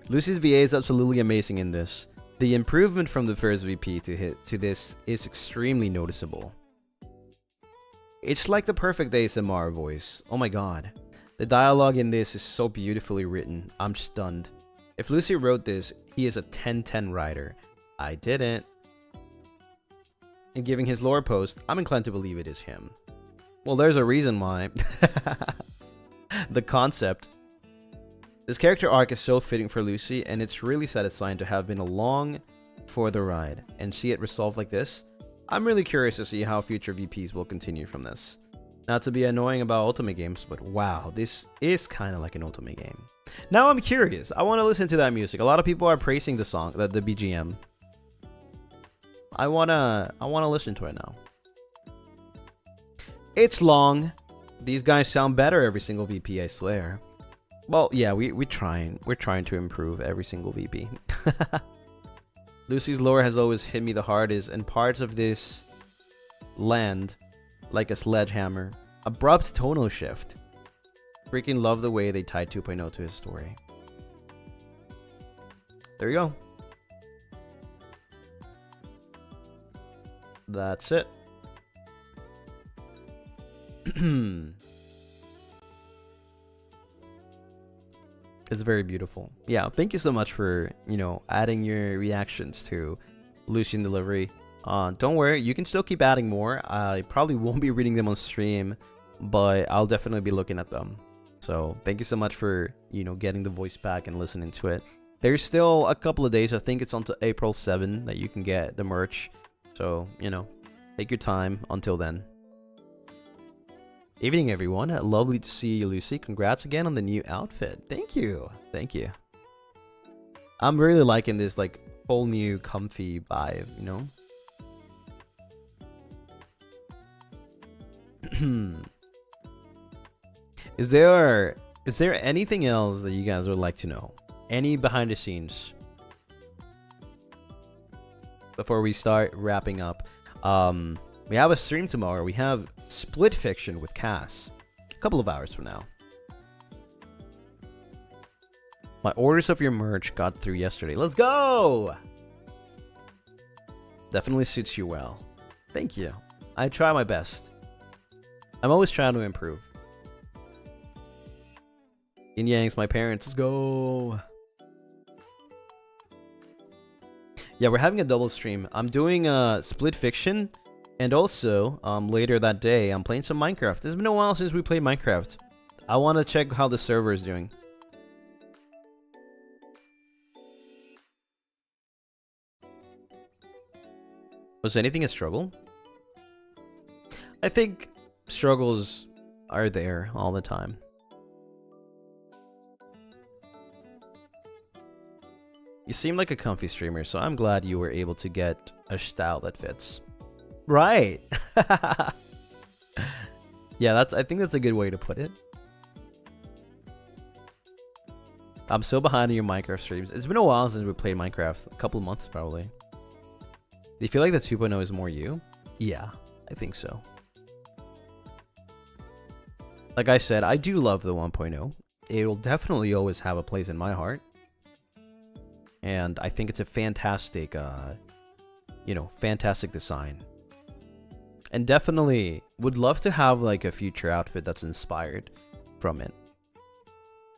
Lucy's VA is absolutely amazing in this. The improvement from the first VP to this is extremely noticeable. It's like the perfect ASMR voice. Oh my god. The dialogue in this is so beautifully written. I'm stunned. If Lucy wrote this, he is a 10/10 writer. I didn't. And giving his lore post, I'm inclined to believe it is him. Well, there's a reason why. The concept. This character arc is so fitting for Lucy, and it's really satisfying to have been along for the ride and see it resolved like this. I'm really curious to see how future VPs will continue from this. Not to be annoying about Ultimate games, but wow, this is kind of like an Ultimate game. Now I'm curious. I want to listen to that music. A lot of people are praising the song, the BGM. I wanna listen to it now. It's long. These guys sound better every single VP, I swear. Well, yeah, we're trying to improve every single VP. Lucy's lore has always hit me the hardest, and parts of this land like a sledgehammer. Abrupt tonal shift. Freaking love the way they tied 2.0 to his story. There you go. That's it. It's very beautiful. Yeah, thank you so much for, adding your reactions to Lucien delivery. Don't worry, you can still keep adding more. I probably won't be reading them on stream, but I'll definitely be looking at them. So thank you so much for, getting the voice back and listening to it. There's still a couple of days. I think it's until April 7 that you can get the merch. So, take your time until then. Evening, everyone. Lovely to see you, Lucy. Congrats again on the new outfit. Thank you. Thank you. I'm really liking this, whole new comfy vibe, Is there anything else that you guys would like to know? Any behind the scenes? Before we start wrapping up. We have a stream tomorrow. We have Split Fiction with Cass. A couple of hours from now. My orders of your merch got through yesterday. Let's go! Definitely suits you well. Thank you. I try my best. I'm always trying to improve. Yin Yang's my parents. Let's go! Yeah, we're having a double stream. I'm doing Split Fiction. And also, later that day, I'm playing some Minecraft. It's been a while since we played Minecraft. I want to check how the server is doing. Was anything a struggle? I think struggles are there all the time. You seem like a comfy streamer, so I'm glad you were able to get a style that fits. Right. Yeah, I think that's a good way to put it. I'm so behind on your Minecraft streams. It's been a while since we played Minecraft. A couple of months, probably. Do you feel like the 2.0 is more you? Yeah, I think so. Like I said, I do love the 1.0. It'll definitely always have a place in my heart. And I think it's a fantastic, fantastic design. And definitely would love to have like a future outfit that's inspired from it.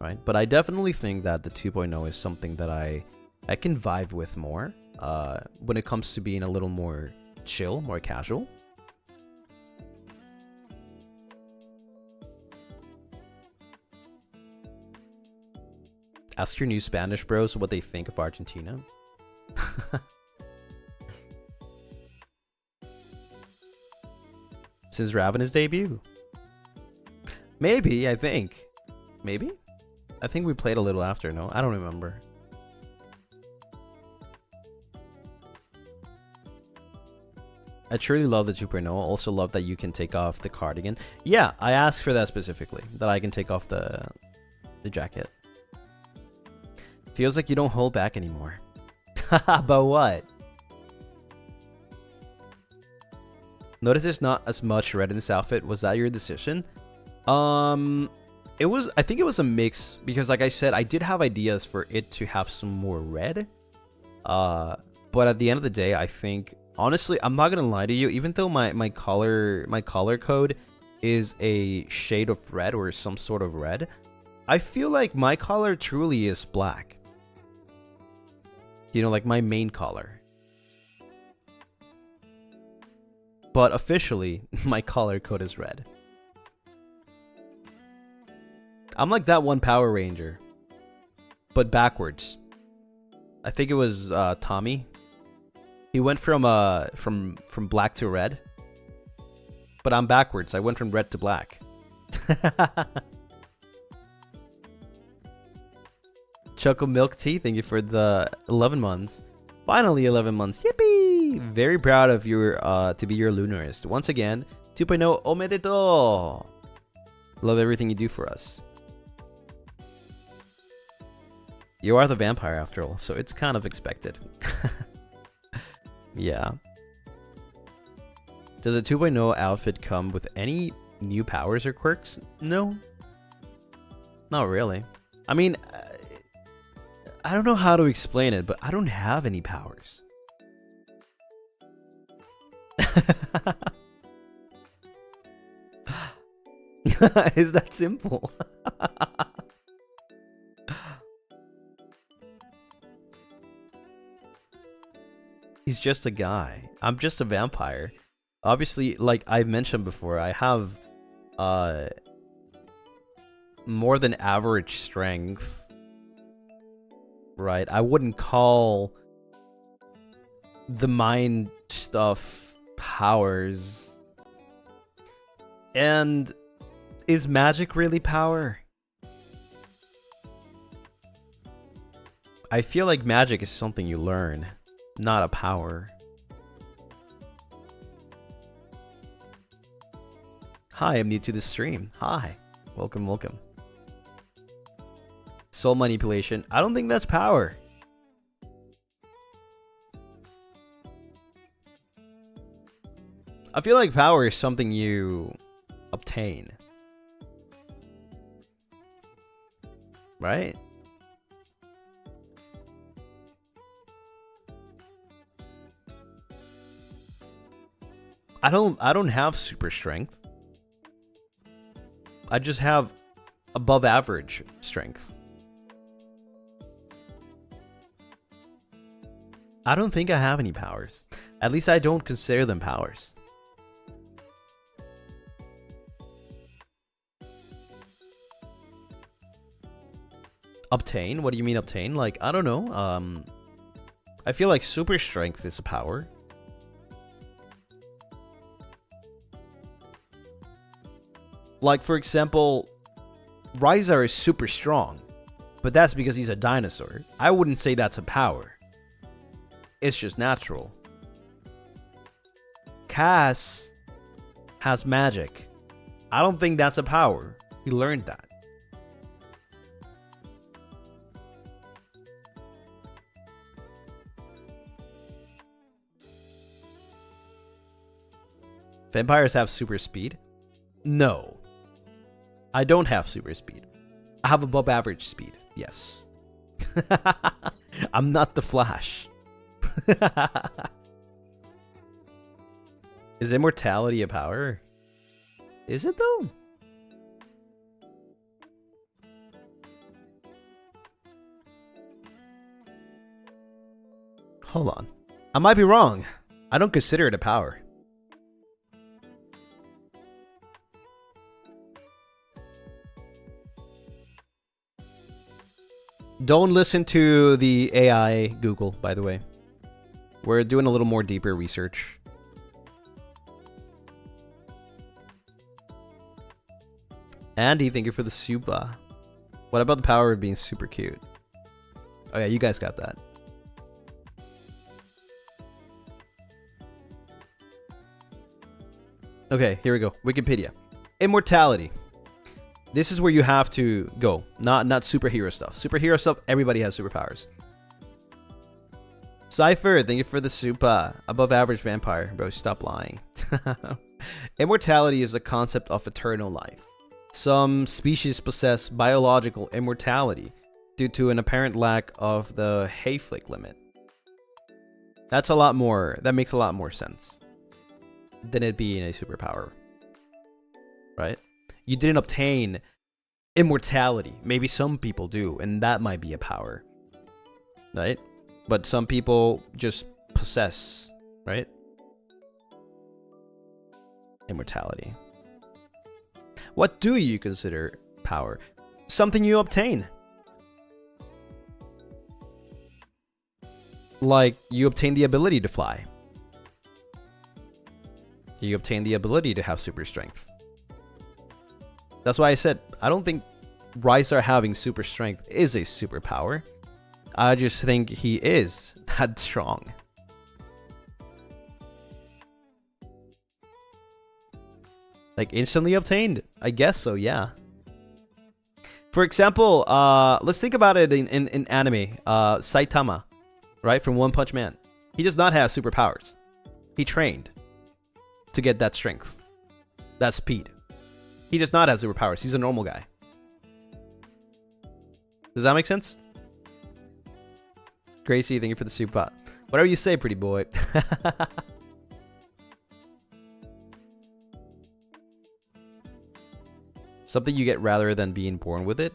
Right? But I definitely think that the 2.0 is something that I can vibe with more when it comes to being a little more chill, more casual. Ask your new Spanish bros what they think of Argentina. Since Ravenous debut? Maybe, I think. Maybe? I think we played a little after, no? I don't remember. I truly love the 2.0. Also love that you can take off the cardigan. Yeah, I asked for that specifically. That I can take off the jacket. Feels like you don't hold back anymore. But what? Notice there's not as much red in this outfit. Was that your decision? It was, I think it was a mix because like I said, I did have ideas for it to have some more red. But at the end of the day, I think, honestly, I'm not gonna lie to you, even though my color code is a shade of red or some sort of red, I feel like my color truly is black. You know, like my main color. But officially, my color code is red. I'm like that one Power Ranger, but backwards. I think it was Tommy. He went from black to red, but I'm backwards. I went from red to black. Choco Milk Tea, thank you for the 11 months. Finally 11 months. Yippee! Very proud of your to be your Lunarist. Once again, 2.0 omedeto. Love everything you do for us. You are the vampire after all, so it's kind of expected. Yeah. Does a 2.0 outfit come with any new powers or quirks? No. Not really. I mean, I don't know how to explain it, but I don't have any powers. Is that simple? He's just a guy. I'm just a vampire. Obviously, like I've mentioned before, I have more than average strength. Right? I wouldn't call the mind stuff powers. And is magic really power? I feel like magic is something you learn, not a power. Hi, I'm new to the stream. Hi. Welcome, welcome. Soul manipulation. I don't think that's power. I feel like power is something you obtain. Right? I don't have super strength. I just have above average strength. I don't think I have any powers. At least I don't consider them powers. Obtain? What do you mean obtain? Like, I don't know. I feel like super strength is a power. Like, for example, Ryzar is super strong, but that's because he's a dinosaur. I wouldn't say that's a power. It's just natural. Cass has magic. I don't think that's a power. He learned that. Vampires have super speed? No. I don't have super speed. I have above average speed. Yes. I'm not the Flash. Is immortality a power? Is it though? Hold on. I might be wrong. I don't consider it a power. Don't listen to the AI Google, by the way. We're doing a little more deeper research. Andy, thank you for the supa. What about the power of being super cute? Oh yeah, you guys got that. Okay, here we go. Wikipedia. Immortality. This is where you have to go. Not superhero stuff. Superhero stuff, everybody has superpowers. Cypher, thank you for the supa. Above average vampire. Bro, stop lying. Immortality is the concept of eternal life. Some species possess biological immortality due to an apparent lack of the Hayflick limit. That's a lot more. That makes a lot more sense than it being a superpower. Right? You didn't obtain immortality. Maybe some people do, and that might be a power. Right? But some people just possess, right? Immortality. What do you consider power? Something you obtain. Like, you obtain the ability to fly. You obtain the ability to have super strength. That's why I said, I don't think Rysar having super strength is a superpower. I just think he is that strong. Like, instantly obtained? I guess so, yeah. For example, let's think about it in anime. Saitama, right, from One Punch Man. He does not have superpowers. He trained to get that strength, that speed. He does not have superpowers. He's a normal guy. Does that make sense? Gracie, thank you for the super. Whatever you say, pretty boy. Something you get rather than being born with it?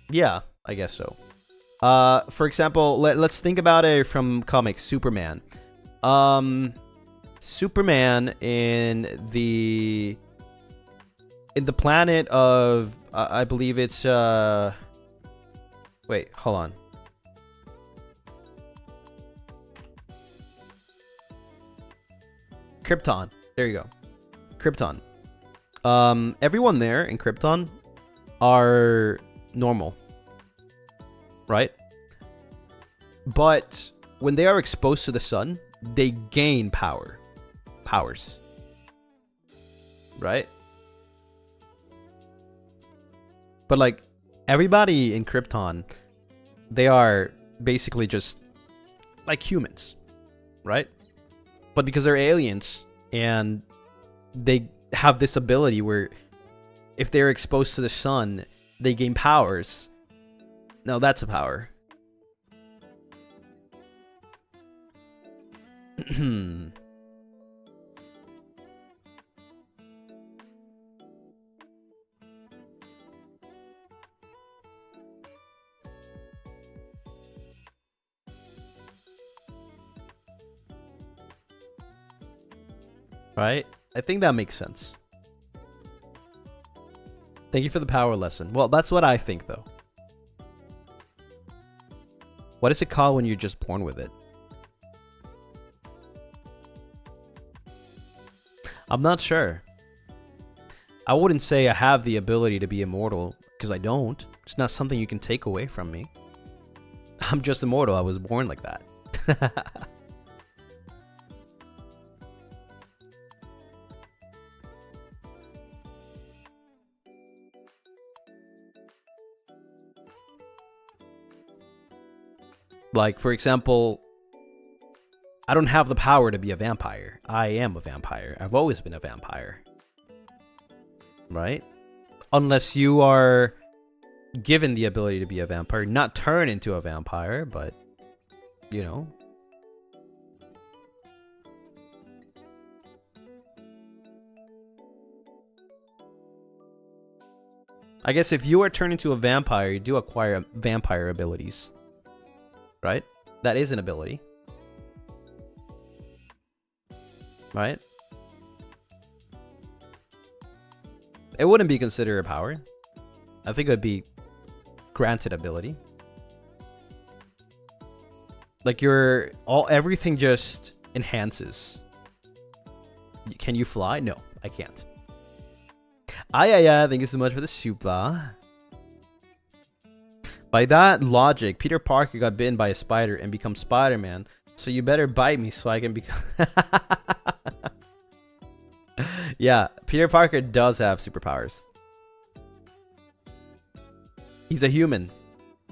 Yeah, I guess so. For example, let's think about it from comics. Superman. Superman in the planet of I believe it's wait, hold on. Krypton. There you go. Krypton. Everyone there in Krypton are normal, right? But when they are exposed to the sun, they gain powers, right? But like everybody in Krypton, they are basically just like humans, right? But because they're aliens and they have this ability where if they're exposed to the sun, they gain powers. No, that's a power. Right? I think that makes sense. Thank you for the power lesson. Well, that's what I think, though. What is it called when you're just born with it? I'm not sure. I wouldn't say I have the ability to be immortal, because I don't. It's not something you can take away from me. I'm just immortal. I was born like that. Like, for example, I don't have the power to be a vampire. I am a vampire. I've always been a vampire. Right? Unless you are given the ability to be a vampire, not turn into a vampire, but, you know. I guess if you are turned into a vampire, you do acquire vampire abilities. Right? That is an ability. Right? It wouldn't be considered a power. I think it would be granted ability. Like everything just enhances. Can you fly? No, I can't. Thank you so much for the super. By that logic, Peter Parker got bitten by a spider and become Spider-Man. So you better bite me so I can become... Yeah, Peter Parker does have superpowers. He's a human,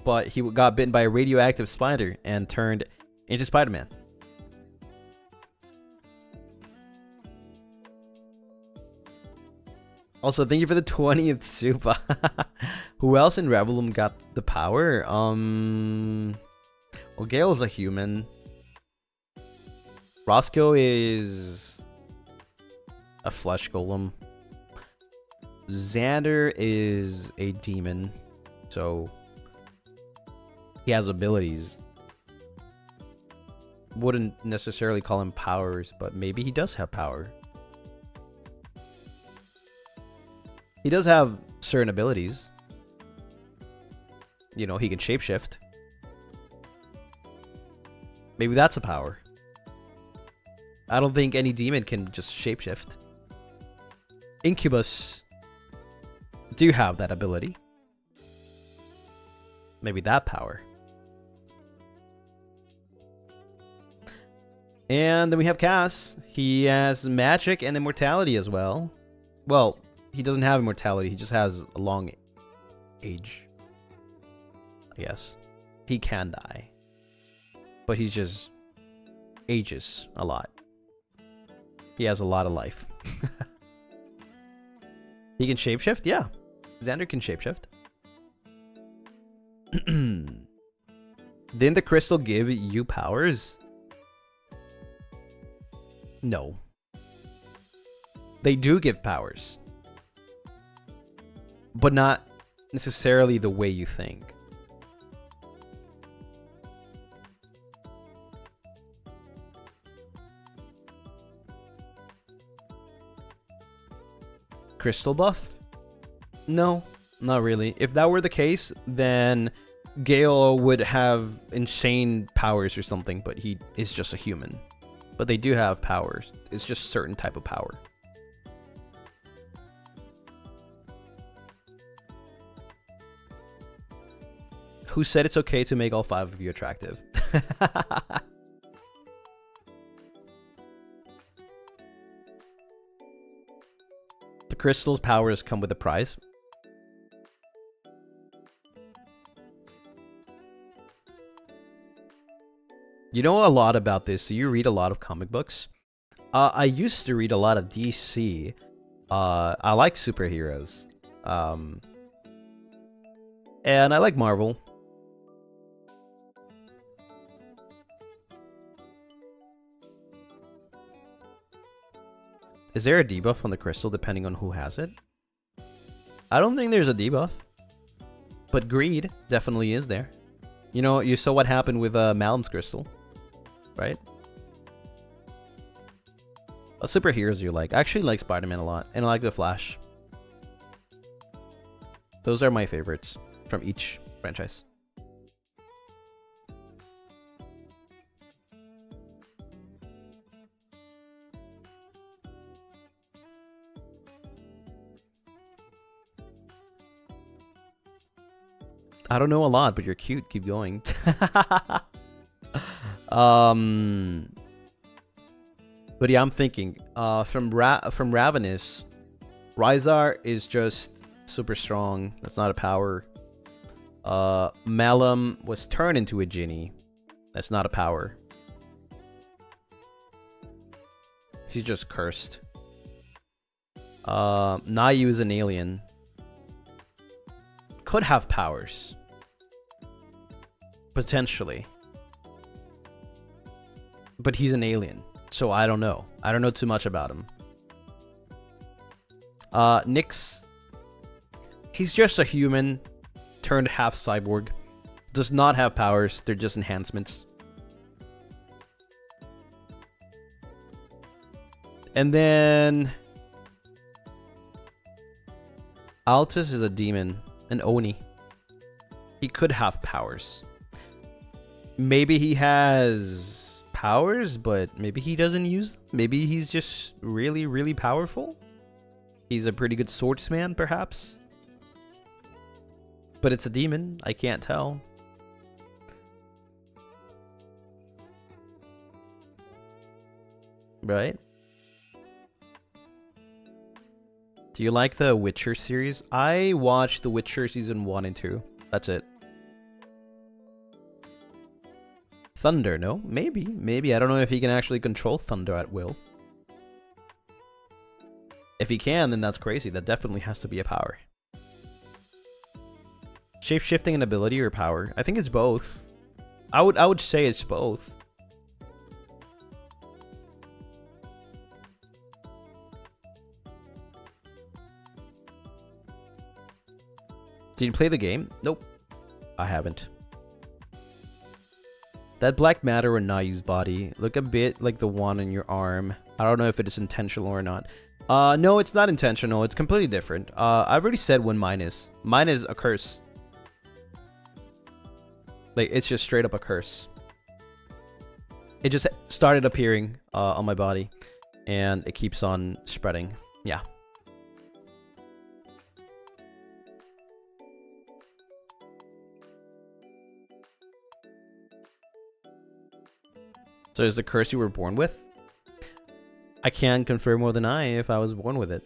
but he got bitten by a radioactive spider and turned into Spider-Man. Also, thank you for the 20th super. Who else in Avallum got the power? Well, Gale's a human. Roscoe is a flesh golem. Xander is a demon, so he has abilities. Wouldn't necessarily call him powers, but maybe he does have power. He does have certain abilities. You know, he can shapeshift. Maybe that's a power. I don't think any demon can just shapeshift. Incubus do have that ability. Maybe that power. And then we have Cass. He has magic and immortality as well. Well, he doesn't have immortality. He just has a long age. I guess. He can die. But he just ages a lot. He has a lot of life. He can shapeshift? Yeah. Xander can shapeshift. Didn't the crystal give you powers? No. They do give powers. But not necessarily the way you think. Crystal buff? No, not really. If that were the case, then Gale would have insane powers or something, but he is just a human. But they do have powers. It's just a certain type of power. Who said it's okay to make all 5 of you attractive? The crystal's powers come with a prize. You know a lot about this, so you read a lot of comic books. I used to read a lot of DC. I like superheroes. And I like Marvel. Is there a debuff on the crystal depending on who has it? I don't think there's a debuff. But greed definitely is there. You know, you saw what happened with Malum's crystal. Right? What superheroes do you like? I actually like Spider-Man a lot. And I like The Flash. Those are my favorites from each franchise. I don't know a lot, but you're cute. Keep going. But yeah, I'm thinking. From Ravenous, Rhizar is just super strong. That's not a power. Malum was turned into a genie. That's not a power. She's just cursed. Nayu is an alien. Could have powers. Potentially. But he's an alien. So I don't know. I don't know too much about him. Nyx. He's just a human turned half cyborg. Does not have powers, they're just enhancements. And then Altus is a demon, an Oni. He could have powers. Maybe he has powers, but maybe he doesn't use them. Maybe he's just really, really powerful. He's a pretty good swordsman, perhaps. But it's a demon. I can't tell. Right? Do you like the Witcher series? I watched The Witcher season 1 and 2. That's it. Thunder, no? Maybe. Maybe. I don't know if he can actually control thunder at will. If he can, then that's crazy. That definitely has to be a power. Shape-shifting an ability or power? I think it's both. I would say it's both. Did you play the game? Nope. I haven't. That black matter on Nai's body look a bit like the one on your arm. I don't know if it is intentional or not. No, it's not intentional. It's completely different. I've already said when mine is. Mine is a curse. Like, it's just straight up a curse. It just started appearing on my body. And it keeps on spreading. Yeah. So is the curse you were born with? I can't confirm more than if I was born with it.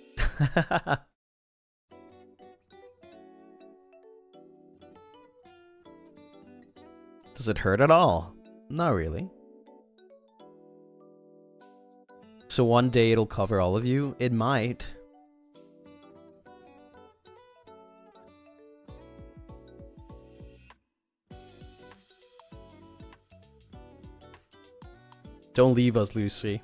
Does it hurt at all? Not really. So one day it'll cover all of you? It might. Don't leave us, Lucy.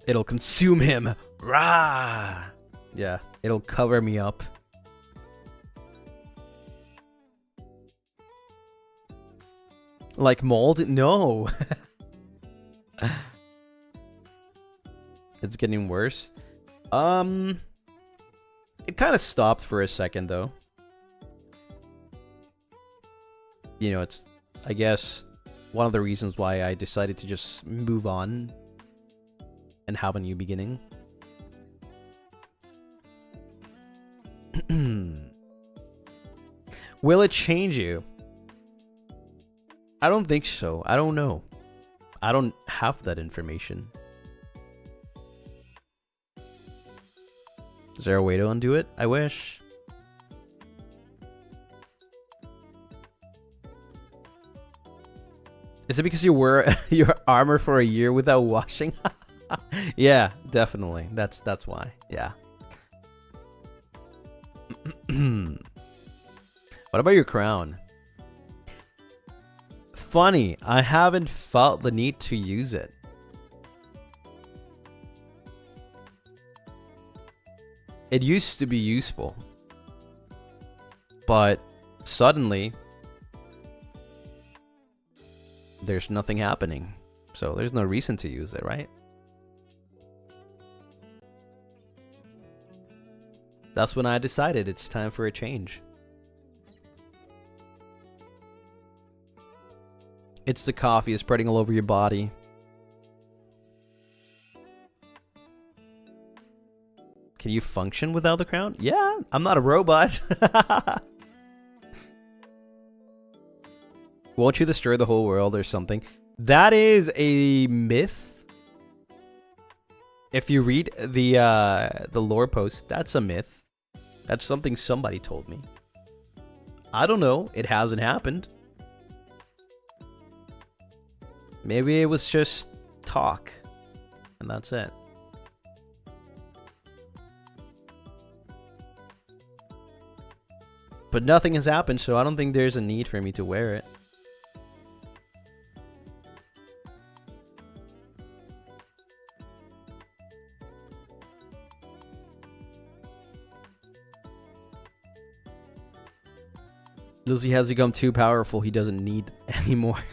It'll consume him. Rah! Yeah, it'll cover me up. Like mold? No. It's getting worse. It kind of stopped for a second though. You know, it's, I guess, one of the reasons why I decided to just move on and have a new beginning. Will it change you? I don't think so. I don't know. I don't have that information. Is there a way to undo it? I wish. Is it because you wear your armor for a year without washing? Yeah, definitely. That's why. Yeah. What about your crown? Funny, I haven't felt the need to use it. It used to be useful. But suddenly there's nothing happening. So there's no reason to use it, right? That's when I decided it's time for a change. It's the coffee spreading all over your body. Can you function without the crown? Yeah, I'm not a robot. Won't you destroy the whole world or something? That is a myth. If you read the lore post, that's a myth. That's something somebody told me. I don't know. It hasn't happened. Maybe it was just talk. And that's it. But nothing has happened, so I don't think there's a need for me to wear it. Lucy has become too powerful. He doesn't need anymore.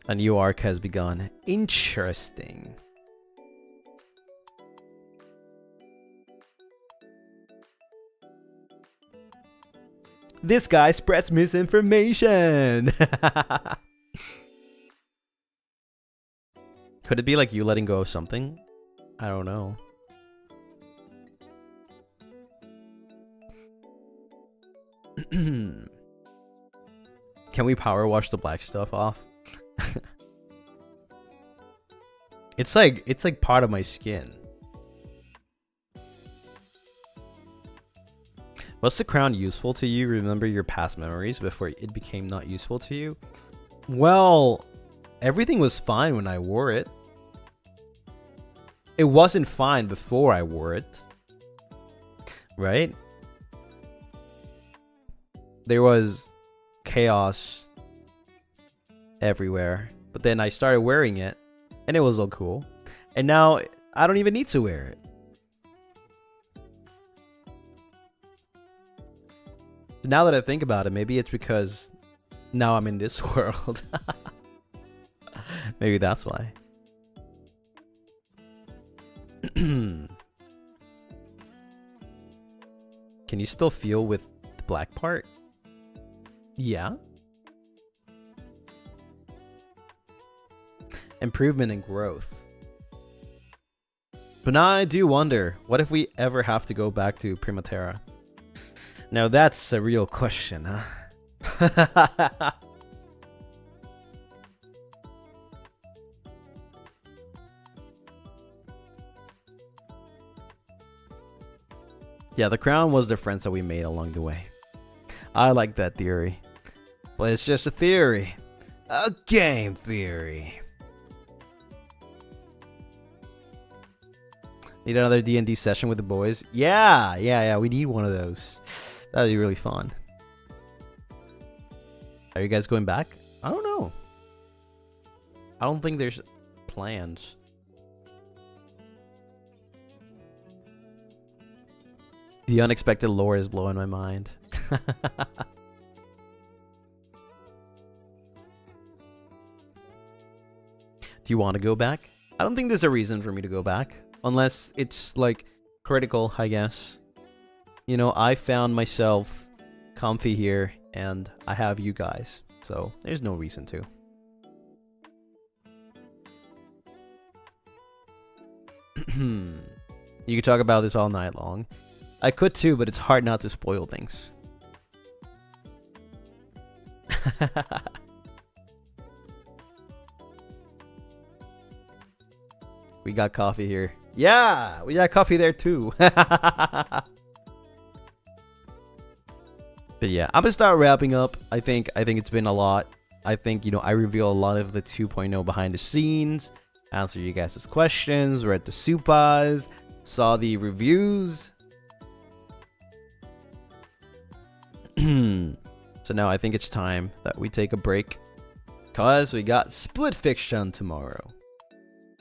A new arc has begun. Interesting. This guy spreads misinformation. Could it be like you letting go of something? I don't know. Can we power wash the black stuff off? It's like part of my skin. Was the crown useful to you? Remember your past memories before it became not useful to you? Well, everything was fine when I wore it. It wasn't fine before I wore it. Right? There was chaos everywhere. But then I started wearing it, and it was all cool. And now I don't even need to wear it. So now that I think about it, maybe it's because now I'm in this world. Maybe that's why. Can you still feel with the black part? Yeah. Improvement and growth. But now I do wonder, what if we ever have to go back to Primaterra? Now that's a real question, huh? Yeah, the crown was the friends that we made along the way. I like that theory. But it's just a theory. A game theory. Need another D&D session with the boys? Yeah, we need one of those. That'd be really fun. Are you guys going back? I don't know. I don't think there's plans. The unexpected lore is blowing my mind. Do you want to go back? I don't think there's a reason for me to go back. Unless it's like critical, I guess. You know, I found myself comfy here and I have you guys. So there's no reason to. You could talk about this all night long. I could too, but it's hard not to spoil things. We got coffee here. Yeah, we got coffee there too. But yeah, I'm gonna start wrapping up. I think it's been a lot. I think, you know, I reveal a lot of the 2.0 behind the scenes, answer you guys' questions, read the supas, saw the reviews. So now I think it's time that we take a break, cause we got split fiction tomorrow.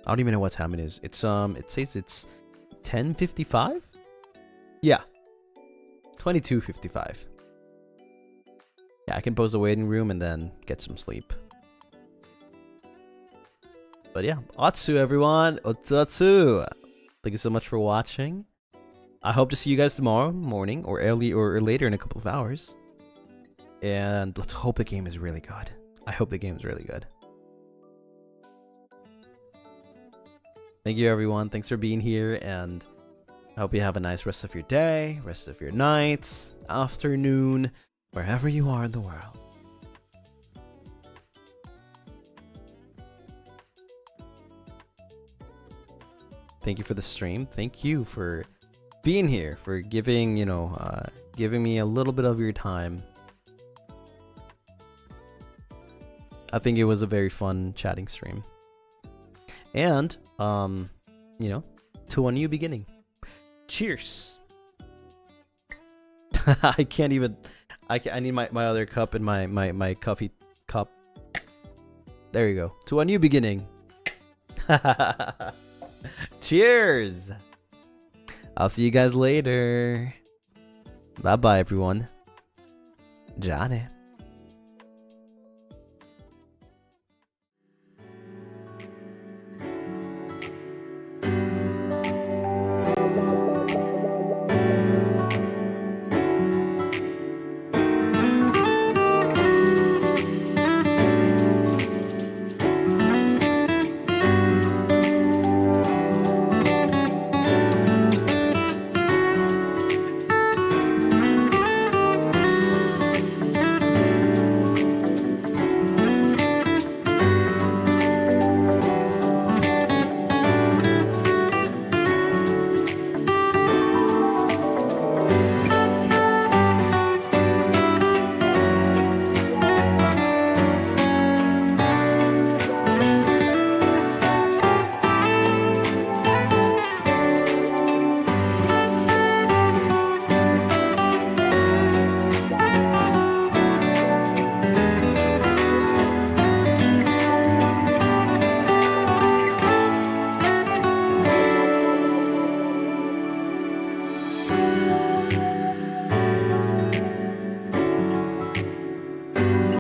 I don't even know what time it is. It's it says it's 10:55. Yeah, 22:55. Yeah, I can pose the waiting room and then get some sleep. But yeah, Otsu everyone, Otatsu. Thank you so much for watching. I hope to see you guys tomorrow morning or early or later in a couple of hours. And let's hope the game is really good. I hope the game is really good. Thank you everyone. Thanks for being here, and I hope you have a nice rest of your day, rest of your night, afternoon, wherever you are in the world. Thank you for the stream. Thank you for being here, for giving, you know, giving me a little bit of your time. I think it was a very fun chatting stream. And, you know, to a new beginning. Cheers. I can't even, I need my other cup and my coffee cup. There you go. To a new beginning. Cheers. I'll see you guys later. Bye bye, everyone. Johnny.